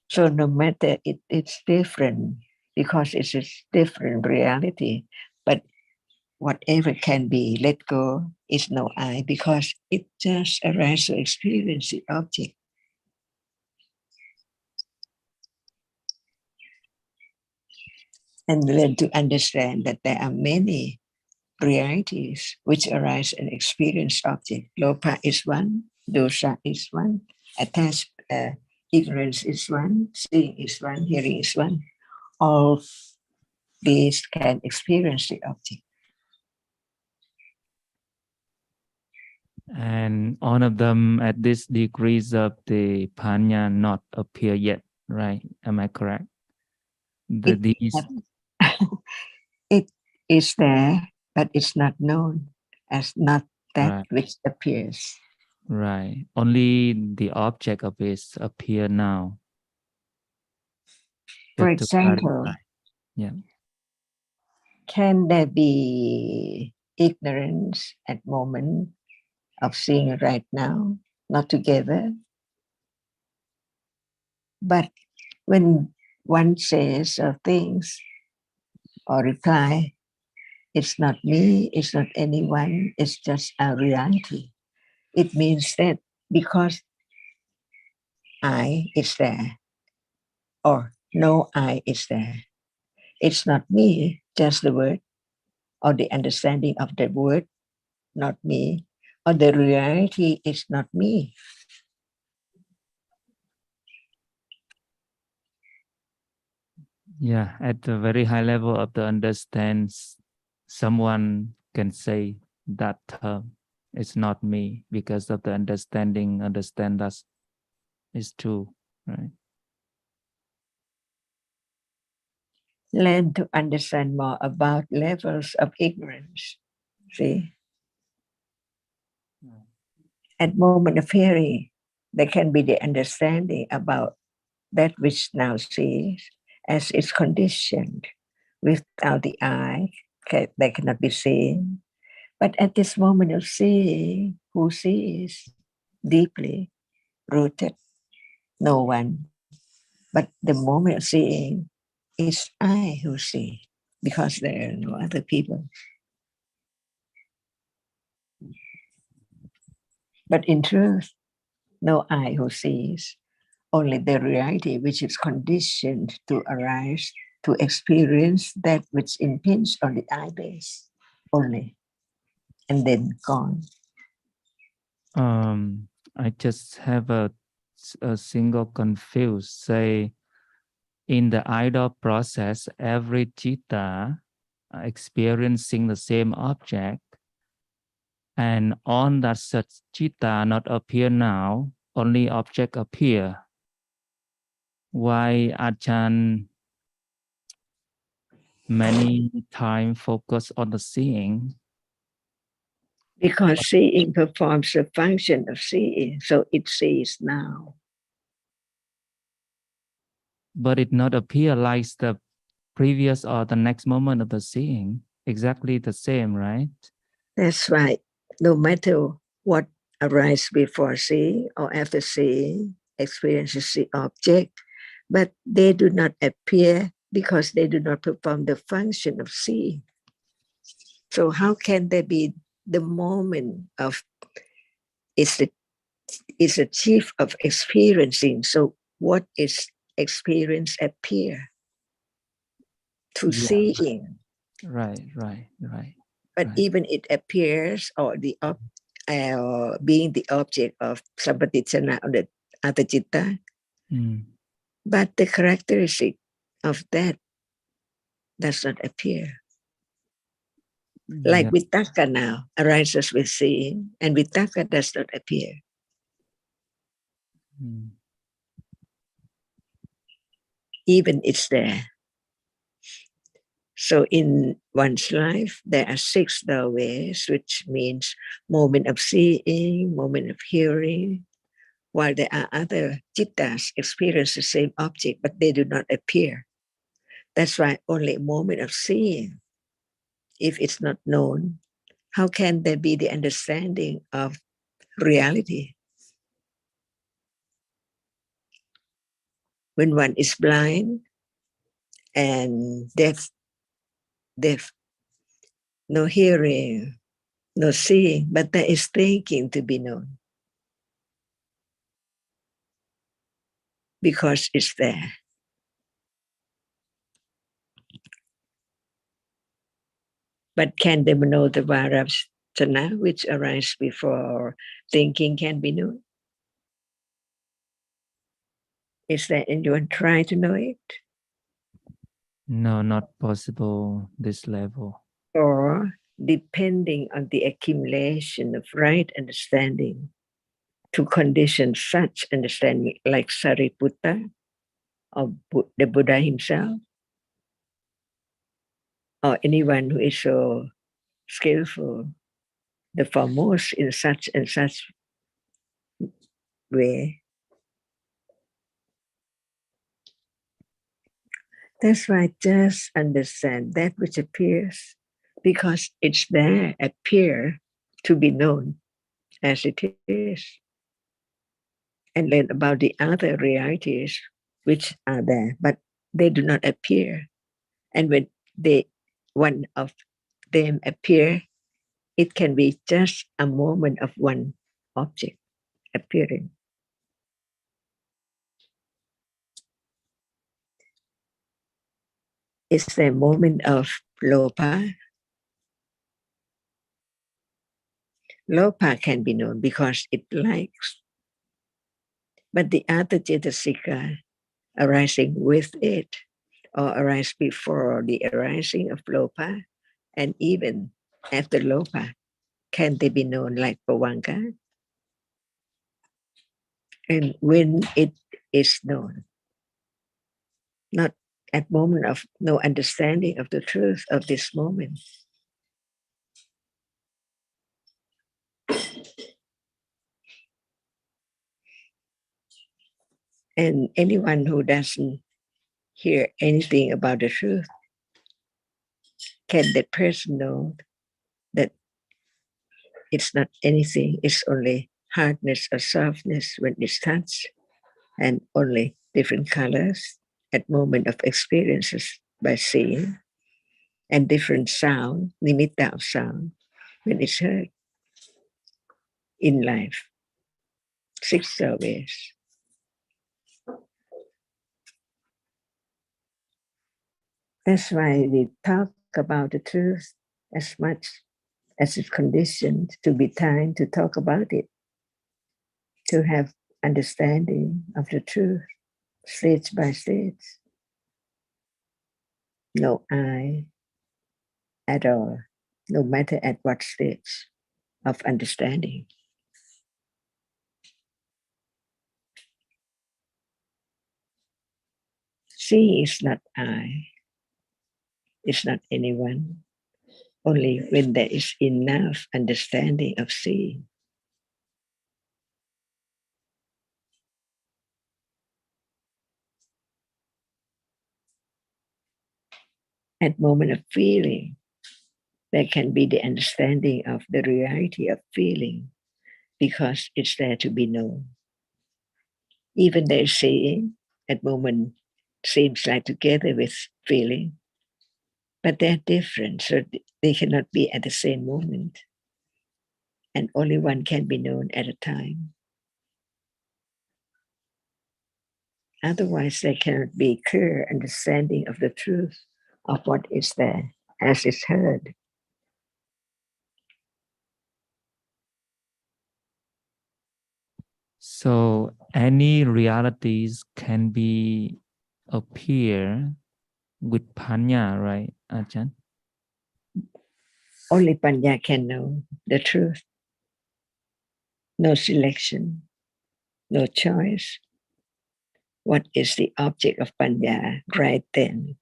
So no matter it's different, because it's a different reality, but whatever can be let go is no I, because it just arises to experience the object. And learn to understand that there are many realities which arise and experience object. Lopa is one, dosa is one, attached ignorance is one, seeing is one, hearing is one. All these can experience the object. And all of them at this degrees of the panya not appear yet, right? Am I correct? It is there, but it's not known as not that right. which appears. Right. Only the object of it appear now. For Just to example, clarify. Yeah. can there be ignorance at moment of seeing right now, not together? But when one says things or reply, it's not me, it's not anyone, it's just a reality. It means that because I is there, or no I is there, it's not me, just the word, or the understanding of the word, not me, or the reality is not me. Yeah, at the very high level of the understands, someone can say that term is not me because of the understand that is true, right? Learn to understand more about levels of ignorance. See, at moment of hearing, there can be the understanding about that which now sees as it's conditioned. Without the eye, they cannot be seen. But at this moment of seeing, who sees deeply rooted? No one. But the moment of seeing, it's I who see, because there are no other people. But in truth, no I who sees, only the reality which is conditioned to arise, to experience that which impinges on the eye base only, and then gone. I just have a single confused. Say, in the idle process, every citta experiencing the same object, and on that such citta not appear now, only object appear. Why Ajahn many time focus on the seeing? Because seeing performs the function of seeing, so it sees now. But it not appear like the previous or the next moment of the seeing, exactly the same, right? That's right. No matter what arises before seeing or after seeing, experiences the object, but they do not appear because they do not perform the function of seeing. So how can there be the moment of it's the chief of experiencing? So what is experience appear to seeing? Right. But Right. even it appears, or being the object of sampatichana or the atacitta, but the characteristic of that does not appear. Like vitakka now arises with seeing, and vitakka does not appear. Even it's there. So in one's life, there are 6 doorways, which means moment of seeing, moment of hearing, while there are other cittas experience the same object, but they do not appear. That's why only a moment of seeing, if it's not known, how can there be the understanding of reality? When one is blind and deaf, no hearing, no seeing, but there is thinking to be known. Because it's there. But can they know the Varapsana, which arises before thinking can be known? Is there anyone try to know it? No, not possible this level. Or depending on the accumulation of right understanding to condition such understanding, like Sariputta or the Buddha himself, or anyone who is so skillful, the foremost in such and such way. That's why just understand that which appears, because it's there, appear to be known as it is. And learn about the other realities which are there, but they do not appear. And when one of them appear, it can be just a moment of one object appearing. It's the moment of lopa, Lopa can be known because it likes. But the other cetasika arising with it or arise before the arising of Lopa and even after Lopa, can they be known like Pavanga? And when it is known, not at moment of no understanding of the truth of this moment. And anyone who doesn't hear anything about the truth, can that person know that it's not anything, it's only hardness or softness when it's touched, and only different colors at moment of experiences by seeing, and different sound, nimitta of sound, when it's heard in life. 6 surveys. That's why we talk about the truth as much as it's conditioned to be time to talk about it, to have understanding of the truth, stage by stage. No I at all, no matter at what stage of understanding. Seeing is not I, it's not anyone, only when there is enough understanding of seeing. At moment of feeling, there can be the understanding of the reality of feeling because it's there to be known. Even their seeing at moment seems like together with feeling, but they're different, so they cannot be at the same moment. And only one can be known at a time. Otherwise, there cannot be clear understanding of the truth of what is there as is heard. So any realities can be appear with panya, right, Ajahn? Only Panya can know the truth. No selection, no choice. What is the object of Panya right then?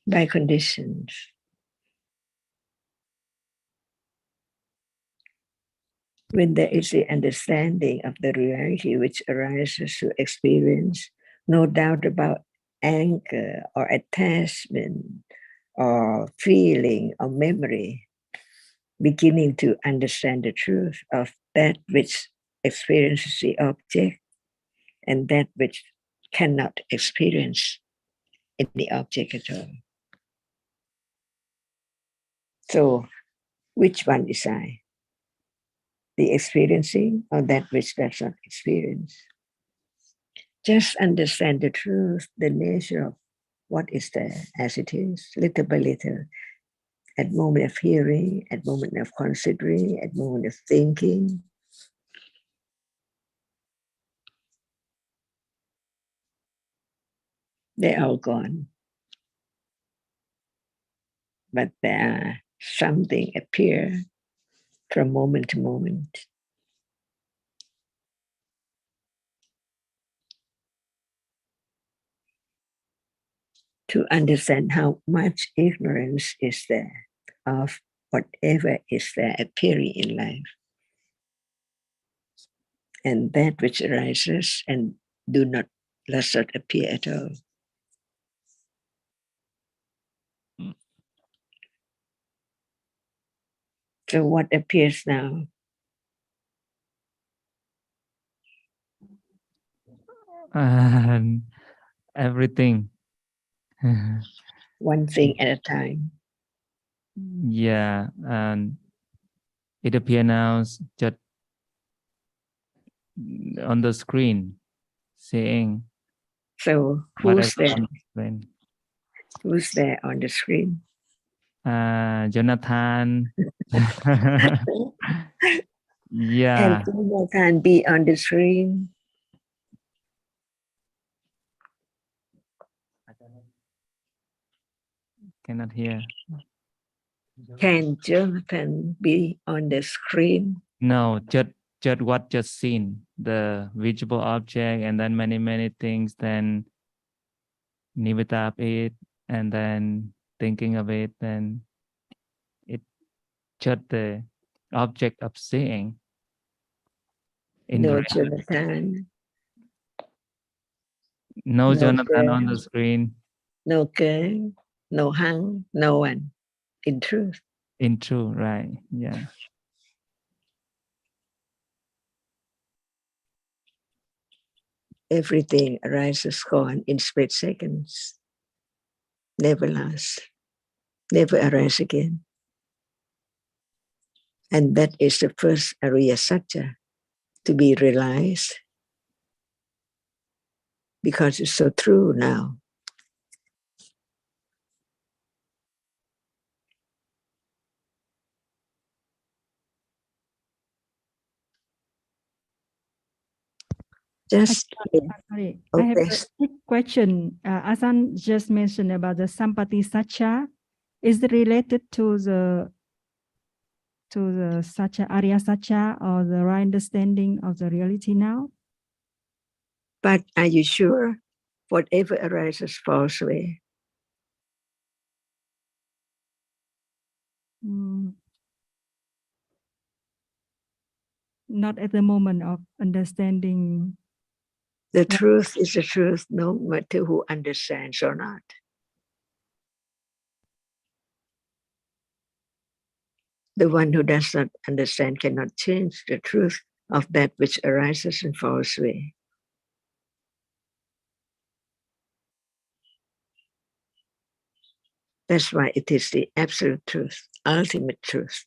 By conditions. When there is the understanding of the reality which arises to experience, no doubt about anger or attachment or feeling or memory, beginning to understand the truth of that which experiences the object and that which cannot experience any object at all. So, which one is I? The experiencing or that which does not experience? Just understand the truth, the nature of what is there as it is, little by little, at moment of hearing, at moment of considering, at moment of thinking. They're all gone. But there are something appear from moment to moment. To understand how much ignorance is there of whatever is there appearing in life. And that which arises and does not appear at all. So what appears now? And everything. One thing at a time. Yeah, and it appears now just on the screen, saying So whatever who's there? on the screen. Who's there on the screen? Jonathan. Can Yeah, Jonathan be on the screen? cannot hear. Can Jonathan be on the screen? No, just what just seen, the visible object, and then many things, then nimitta of it, and then thinking of it, then it just the object of seeing. In No, the, Jonathan. no No Jonathan on girl. the screen. No girl. No hung. No one. In truth. In true, right? Yeah. Everything arises gone in split seconds. Never lasts. Never arise again. And that is the first Ariya Satya to be realized, because it's so true now. Just Sorry, I have okay. a quick question. Asan just mentioned about the Sampati Satya. Is it related to the Satya, Arya Satya, or the right understanding of the reality now? But are you sure? Whatever arises falls away. Not at the moment of understanding. The truth is the truth, no matter who understands or not. The one who does not understand cannot change the truth of that which arises and falls away. That's why it is the absolute truth, ultimate truth.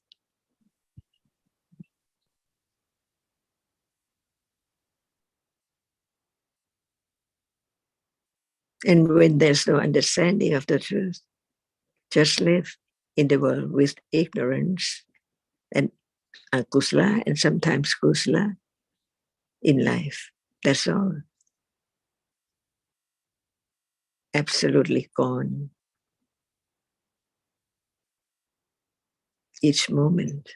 And when there's no understanding of the truth, just live in the world with ignorance and akusala and sometimes kusala in life. That's all. Absolutely gone. Each moment.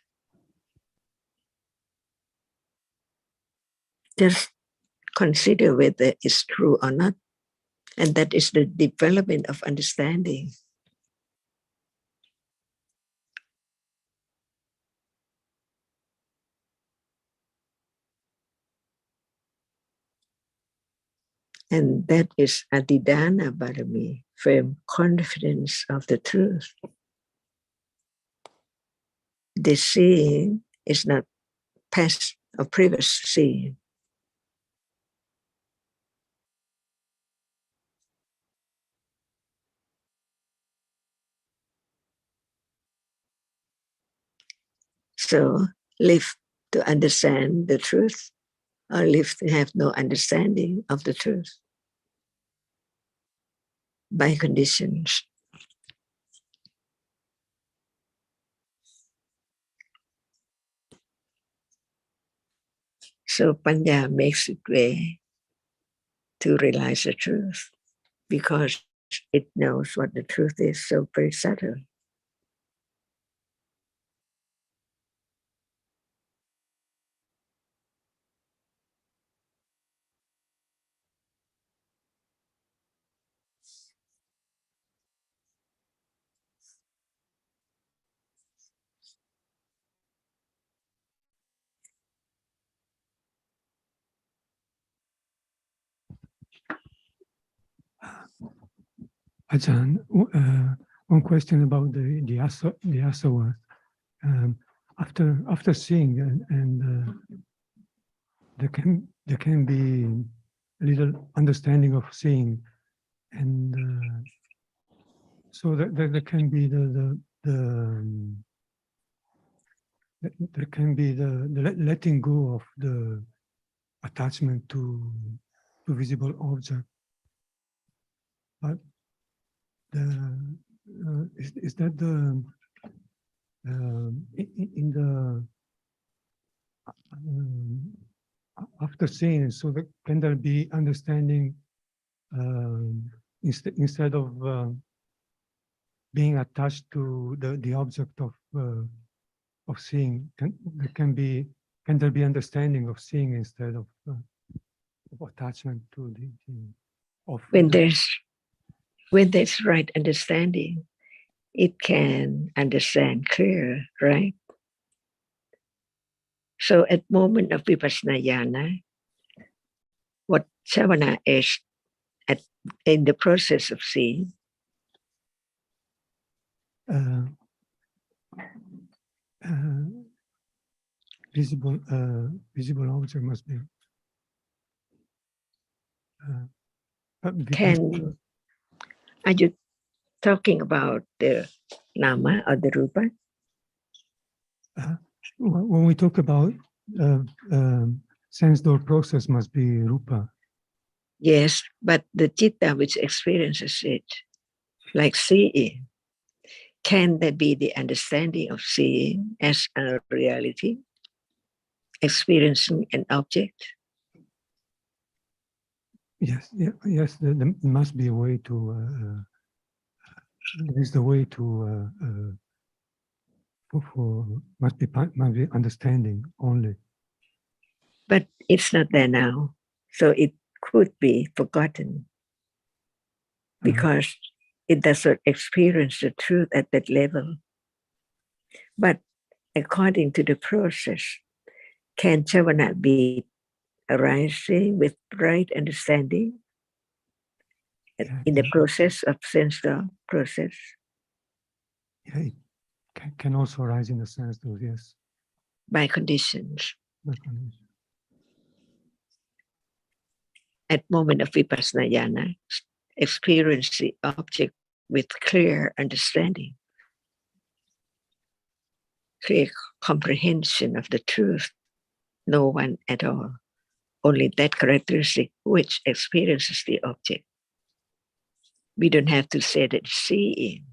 Just consider whether it's true or not. And that is the development of understanding. And that is Adidana Barami, firm confidence of the truth. The seeing is not past or previous seeing. So live to understand the truth, or live to have no understanding of the truth by conditions. So Panya makes it way to realize the truth, because it knows what the truth is so very subtle. Ajahn, one question about the asava. After seeing and there can be a little understanding of seeing, and so there can be there can be the letting go of the attachment to visible object, but is that the in the after seeing, so that can there be understanding instead of being attached to the object of seeing? Can there be understanding of seeing instead of attachment to the of When the, there's right understanding, it can understand clear, right? So at moment of vipassana jhana, what Savana is in the process of seeing, visible object must be can, are you talking about the nama or the rupa? When we talk about sense door process must be rupa. Yes, but the citta which experiences it, like seeing, can there be the understanding of seeing as a reality, experiencing an object? Yes, yes. There must be a way to. There is the way to. Must be understanding only. But it's not there now, so it could be forgotten because it does not experience the truth at that level. But according to the process, can Chavana be arising with right understanding in the process of sense door process? Yeah, it can also arise in the sense door, yes. By conditions. By conditions. At moment of vipassana jhana, experience the object with clear understanding, clear comprehension of the truth. No one at all. Only that characteristic which experiences the object. We don't have to say that seeing,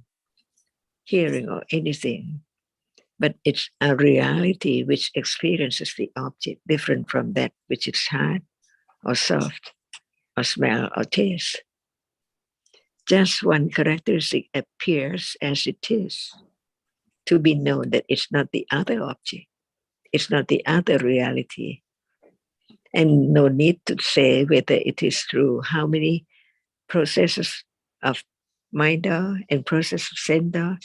hearing, or anything, but it's a reality which experiences the object different from that which is hard or soft or smell or taste. Just one characteristic appears as it is, to be known that it's not the other object, it's not the other reality. And no need to say whether it is through how many processes of mind and process of sender,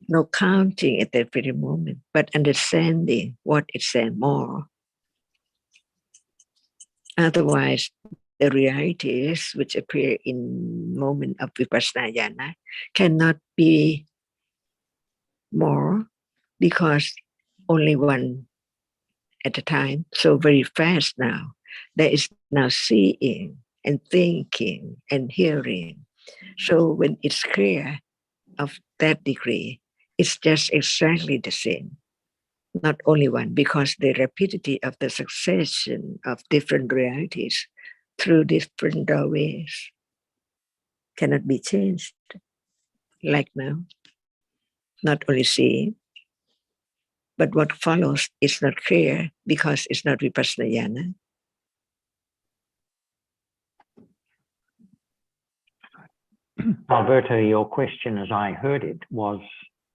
no counting at that very moment, but understanding what is there more. Otherwise, the realities which appear in moment of vipassana jhana cannot be more because only one at a time. So very fast now, there is now seeing and thinking and hearing. So when it's clear of that degree, it's just exactly the same. Not only one, because the rapidity of the succession of different realities through different doorways cannot be changed. Like now, not only seeing, but what follows is not clear because it's not vipassana jhana. Alberto, your question, as I heard it, was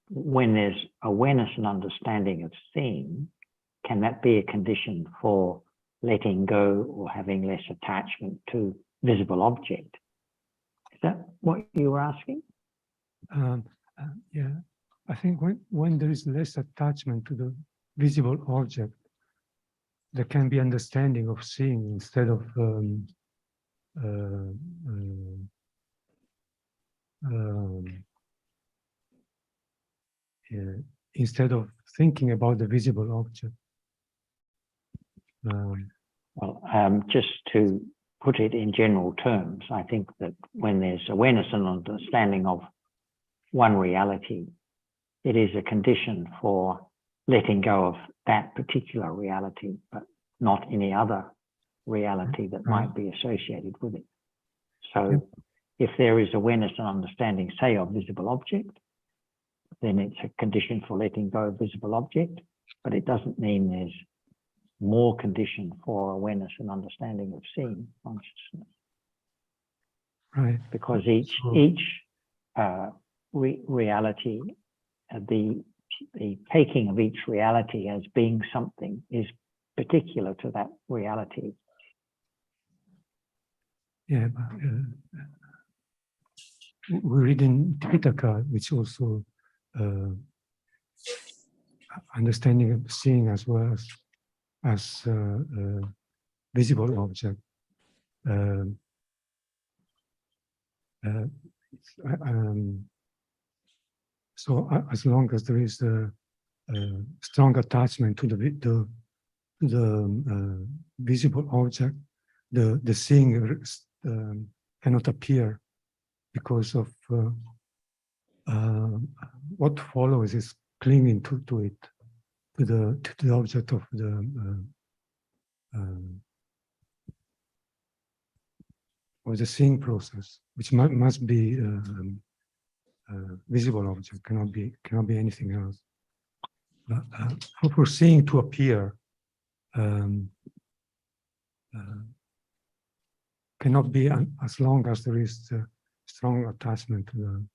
when there's awareness and understanding of seeing, can that be a condition for letting go or having less attachment to visible object? Is that what you were asking? Yeah, I think when there is less attachment to the visible object, there can be understanding of seeing instead of instead of thinking about the visible object. Just to put it in general terms, I think that when there's awareness and understanding of one reality, it is a condition for letting go of that particular reality, but not any other reality that might be associated with it. So if there is awareness and understanding, say, of visible object, then it's a condition for letting go of visible object, but it doesn't mean there's more condition for awareness and understanding of seeing consciousness. Right. Because each reality, the taking of each reality as being something is particular to that reality. Yeah, but we read in Tipitaka, which also understanding of seeing as well as visible object. So as long as there is a strong attachment to the visible object, the seeing cannot appear, because of what follows is clinging to it, to the object of the seeing process, which must be visible object, cannot be anything else. For seeing to appear, cannot be as long as there is strong attachment to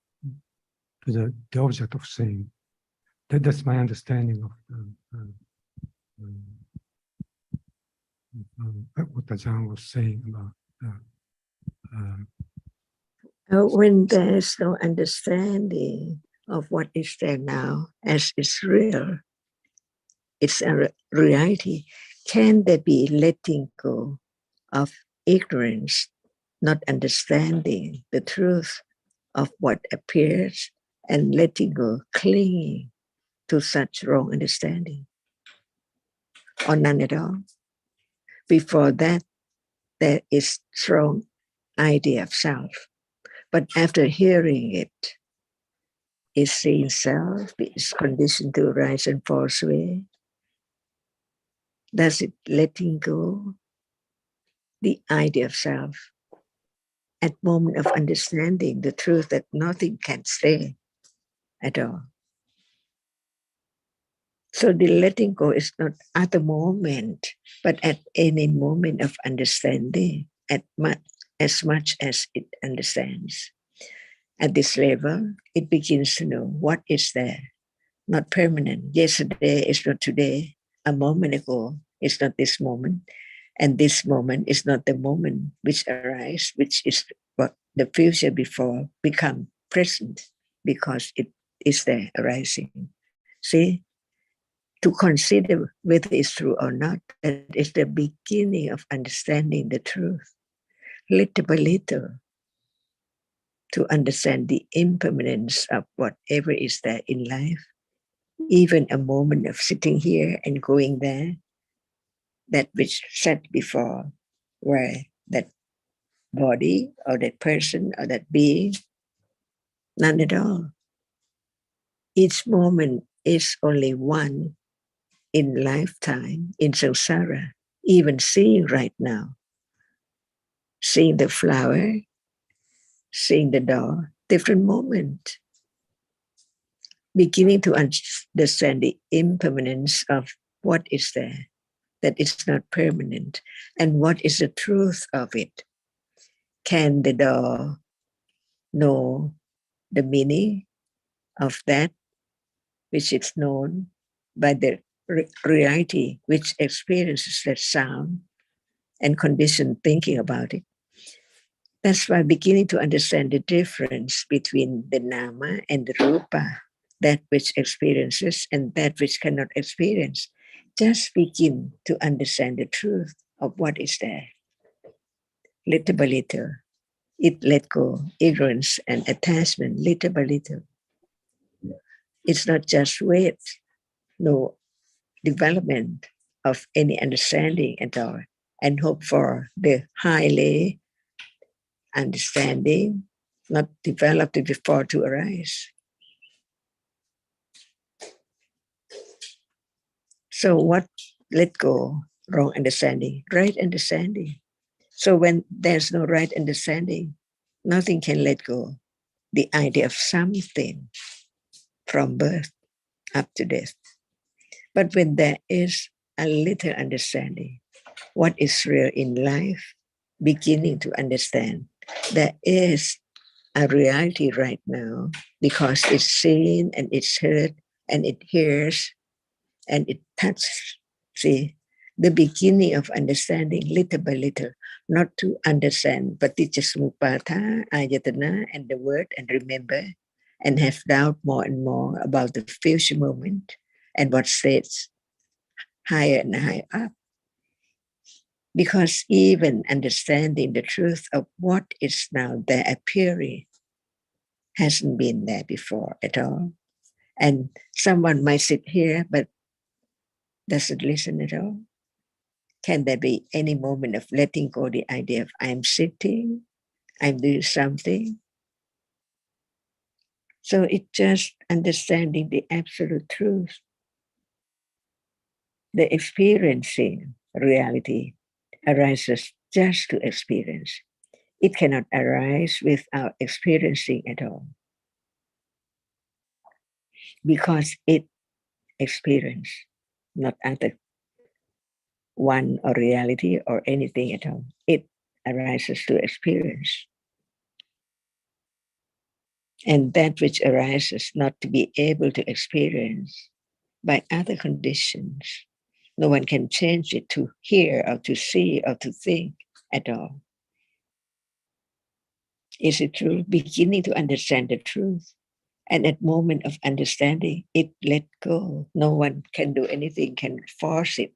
the object of seeing. That's my understanding of what Ajahn was saying about. When there is no understanding of what is there now as is real, it's a reality, can there be letting go of ignorance, not understanding the truth of what appears, and letting go, clinging to such wrong understanding? Or none at all? Before that, there is strong idea of self. But after hearing it, is seeing self, is conditioned to rise and fall away. Does it letting go the idea of self at moment of understanding the truth that nothing can stay at all? So the letting go is not at the moment, but at any moment of understanding, as much as it understands. At this level, it begins to know what is there, not permanent. Yesterday is not today. A moment ago is not this moment. And this moment is not the moment which arises, which is what the future before become present, because it is there arising. See, to consider whether it's true or not, that is the beginning of understanding the truth. Little by little, to understand the impermanence of whatever is there in life, even a moment of sitting here and going there, that which said before, where that body or that person or that being, none at all. Each moment is only one in lifetime, in samsara. Even seeing right now, seeing the flower, seeing the door, different moment. Beginning to understand the impermanence of what is there, that it's not permanent, and what is the truth of it. Can the door know the meaning of that which is known by the reality which experiences that sound and conditioned thinking about it? That's why beginning to understand the difference between the nama and the rupa, that which experiences and that which cannot experience, just begin to understand the truth of what is there. Little by little, it let go ignorance and attachment, little by little. It's not just with no development of any understanding at all, and hope for the highly understanding not developed before to arise. So what let go? Wrong understanding, right understanding. So when there's no right understanding, Nothing can let go. The idea of something from birth up to death. But when there is a little understanding, what is real in life, beginning to understand, there is a reality right now because it's seen and it's heard and it hears and it touches. See, the beginning of understanding little by little, not to understand Paticca Ayatana and the word and remember and have doubt more and more about the future moment and what stays higher and higher up. Because even understanding the truth of what is now there appearing hasn't been there before at all. And someone might sit here but doesn't listen at all. Can there be any moment of letting go the idea of I'm sitting, I'm doing something? So it's just understanding the absolute truth. The experiencing reality arises just to experience. It cannot arise without experiencing at all. Because it experience, not other one or reality or anything at all. It arises to experience. And that which arises not to be able to experience by other conditions, no one can change it to hear or to see or to think at all. Is it true? Beginning to understand the truth. And at moment of understanding, it let go. No one can do anything, can force it,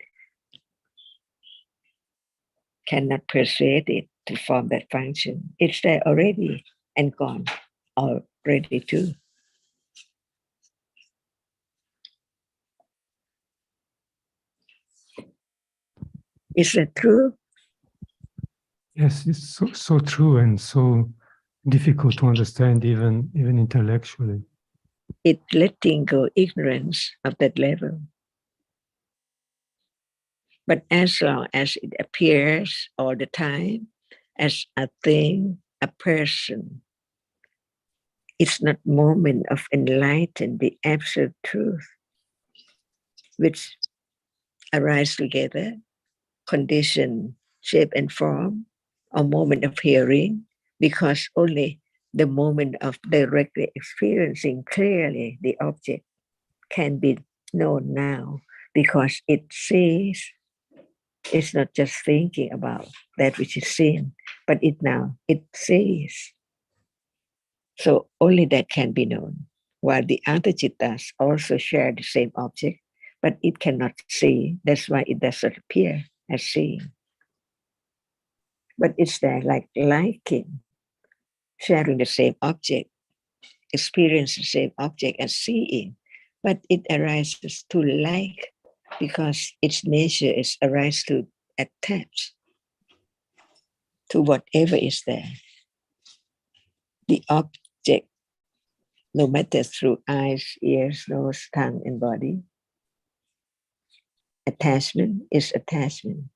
cannot persuade it to form that function. It's there already and gone already too. Is that true? Yes, it's so true and so difficult to understand even intellectually. It letting go ignorance of that level. But as long as it appears all the time as a thing, a person, it's not moment of enlighten the absolute truth, which arise together, condition, shape and form, or moment of hearing, because only the moment of directly experiencing clearly the object can be known now, because it sees. It's not just thinking about that which is seen, but it sees. So only that can be known. While the other chittas also share the same object, but it cannot see. That's why it doesn't appear as seeing. But it's there like liking, sharing the same object, experience the same object as seeing, but it arises to like because its nature is arise to attach to whatever is there. The object, no matter through eyes, ears, nose, tongue, and body, attachment is attachment.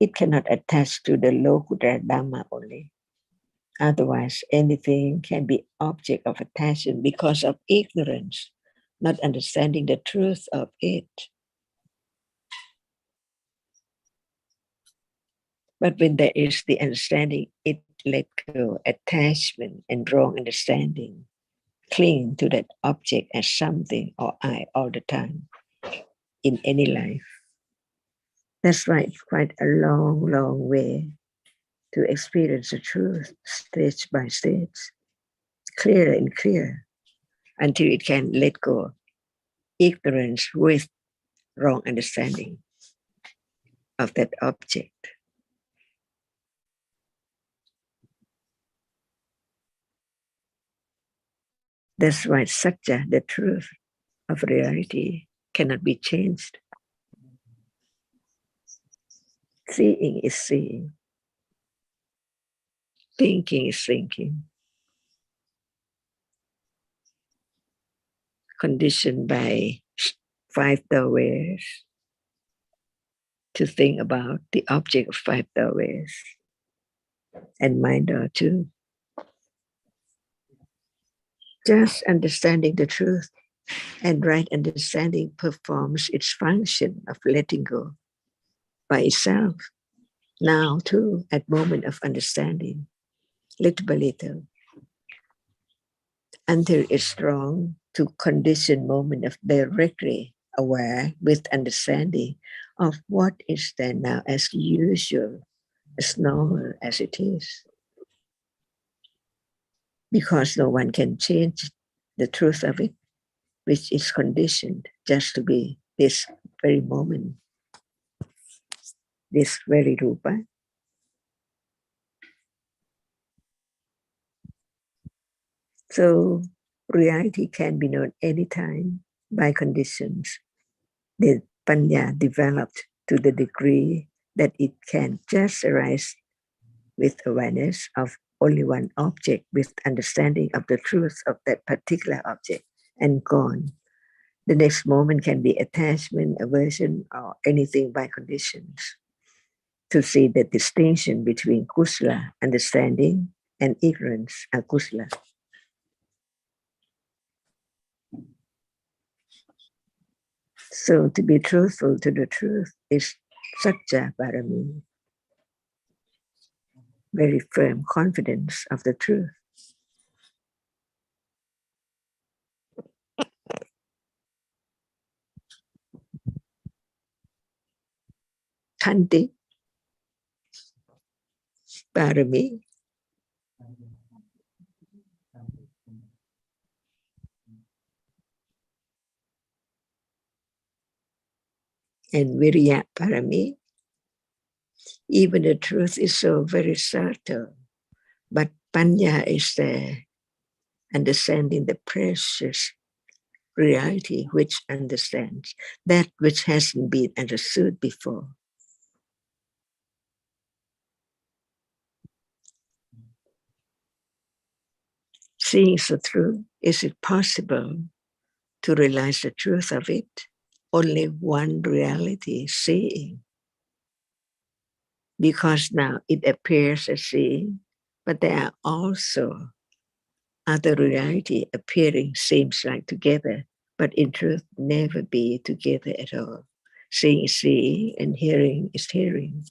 It cannot attach to the Intl.Dhamma only. Otherwise, anything can be object of attachment because of ignorance, not understanding the truth of it. But when there is the understanding, it let go attachment and wrong understanding. Cling to that object as something or I all the time in any life. That's why it's quite a long, long way to experience the truth stage by stage, clearer and clearer, until it can let go ignorance with wrong understanding of that object. That's why satya, the truth of reality, cannot be changed. Seeing is seeing. Thinking is thinking. Conditioned by 5 doorways to think about the object of 5 doorways. and mind are too. Just understanding the truth and right understanding performs its function of letting go by itself. Now too, at moment of understanding, little by little, until it's strong to condition moment of directly aware with understanding of what is there now as usual, as normal as it is. Because no one can change the truth of it, which is conditioned just to be this very moment, this very rupa. So reality can be known anytime by conditions. The panya developed to the degree that it can just arise with awareness of only one object, with understanding of the truth of that particular object, and gone. The next moment can be attachment, aversion, or anything by conditions. To see the distinction between kusala, understanding, and ignorance, akusala. So to be truthful to the truth is satya parami, very firm confidence of the truth. Khanti parami, and virya parami. Even the truth is so very subtle, but panya is there, understanding the precious reality which understands that which hasn't been understood before. Seeing the truth, is it possible to realize the truth of it? Only one reality, seeing. Because now it appears as seeing, but there are also other reality appearing seems like together, but in truth never be together at all. Seeing is seeing and hearing is hearing.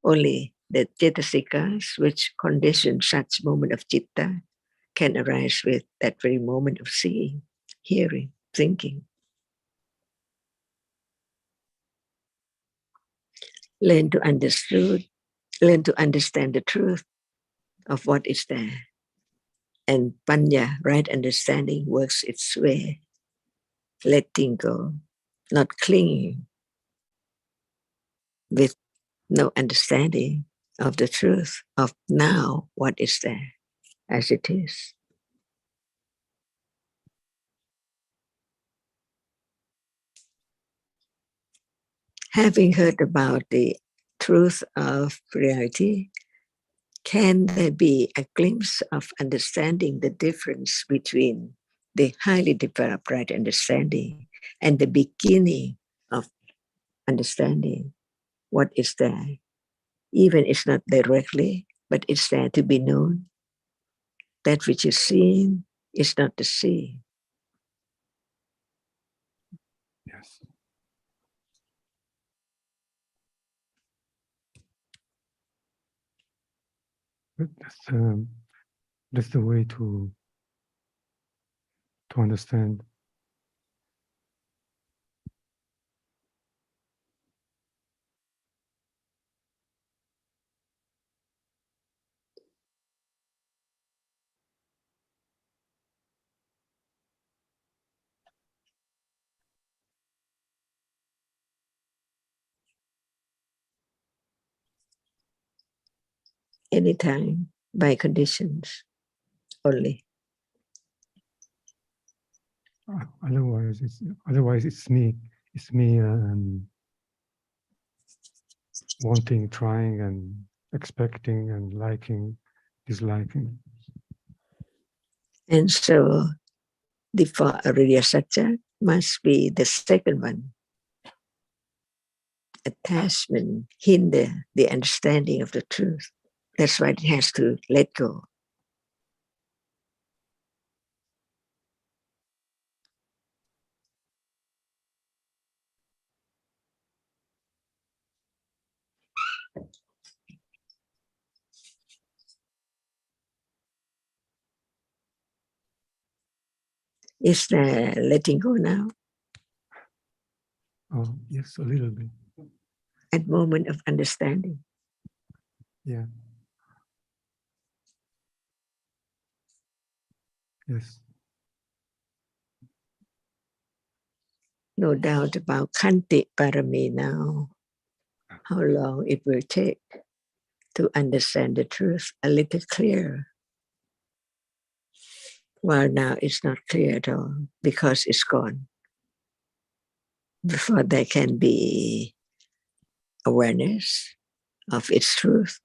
Only the cetasikas which condition such moment of citta can arise with that very moment of seeing, hearing, thinking. Learn to understand the truth of what is there. And panya, right understanding, works its way. Letting go, not clinging with no understanding of the truth of now what is there as it is. Having heard about the truth of reality, can there be a glimpse of understanding the difference between the highly developed right understanding and the beginning of understanding what is there? Even it's not directly, but it's there to be known. That which is seen is not the seen. Yes. But that's the way to understand. Anytime by conditions only. Otherwise, it's me. It's me wanting, trying, and expecting, and liking, disliking. And so the Ariya Satya must be the second one. Attachment hinder the understanding of the truth. That's why it has to let go. Is there letting go now? Oh, yes, a little bit. At moment of understanding. Yeah. Yes. No doubt about Khanti Parami now. How long it will take to understand the truth a little clearer. Well, now it's not clear at all because it's gone. Before there can be awareness of its truth.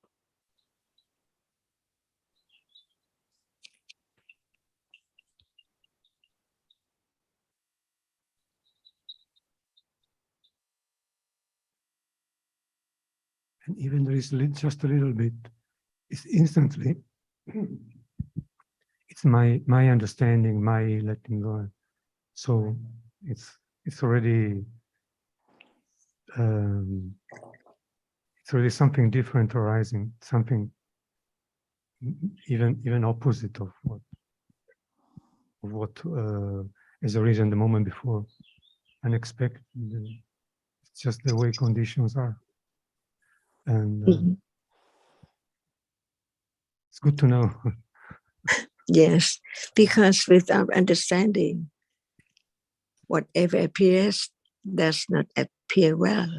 And even there is just a little bit, it's instantly, it's my understanding, my letting go. So it's already something different arising, something even opposite of what is arisen the moment before, unexpected. It's just the way conditions are, and it's good to know. Yes, because without understanding, whatever appears does not appear well.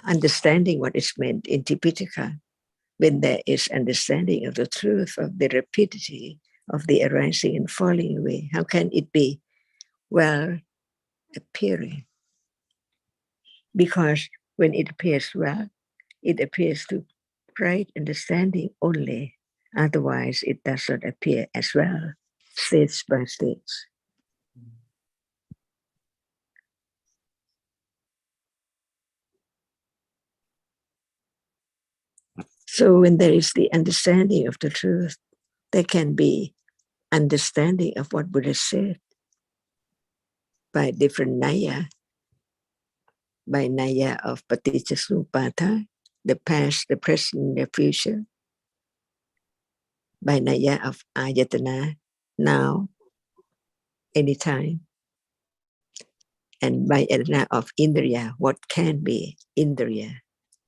Understanding what is meant in Tipitaka, when there is understanding of the truth of the rapidity of the arising and falling away, how can it be well appearing? Because when it appears well, it appears to right understanding only. Otherwise, it does not appear as well, stage by stage. So when there is the understanding of the truth, there can be understanding of what Buddha said by different naya, by naya of paticca-samuppada, the past, the present, the future, by naya of ayatana, now, anytime, and by naya of indriya, what can be indriya.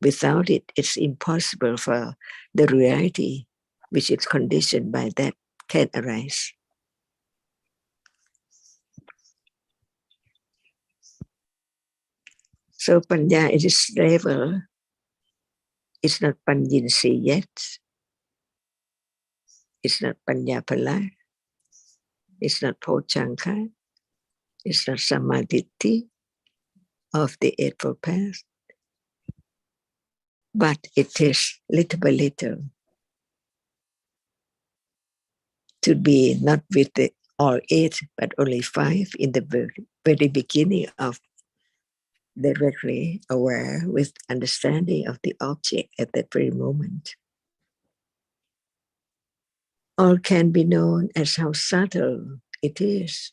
Without it, it's impossible for the reality which is conditioned by that can arise. So panya at this level is not panyinsi yet. It's not panya pala. It's not pochanka. It's not samadhi of the Eightfold Path. But it is little by little to be not with the all 8, but only 5 in the very beginning of directly aware with understanding of the object at that very moment. All can be known as how subtle it is.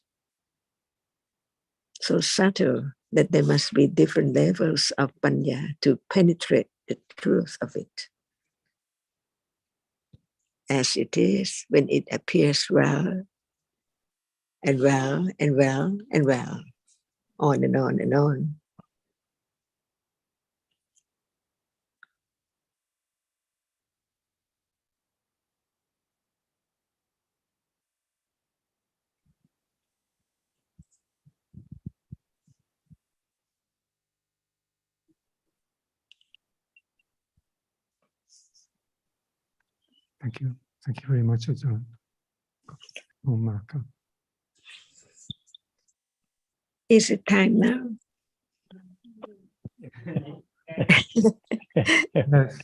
So subtle that there must be different levels of panya to penetrate the truth of it. As it is when it appears well and well and well and well, on and on and on. Thank you. Thank you very much, Ajahn. Is it time now? Yes.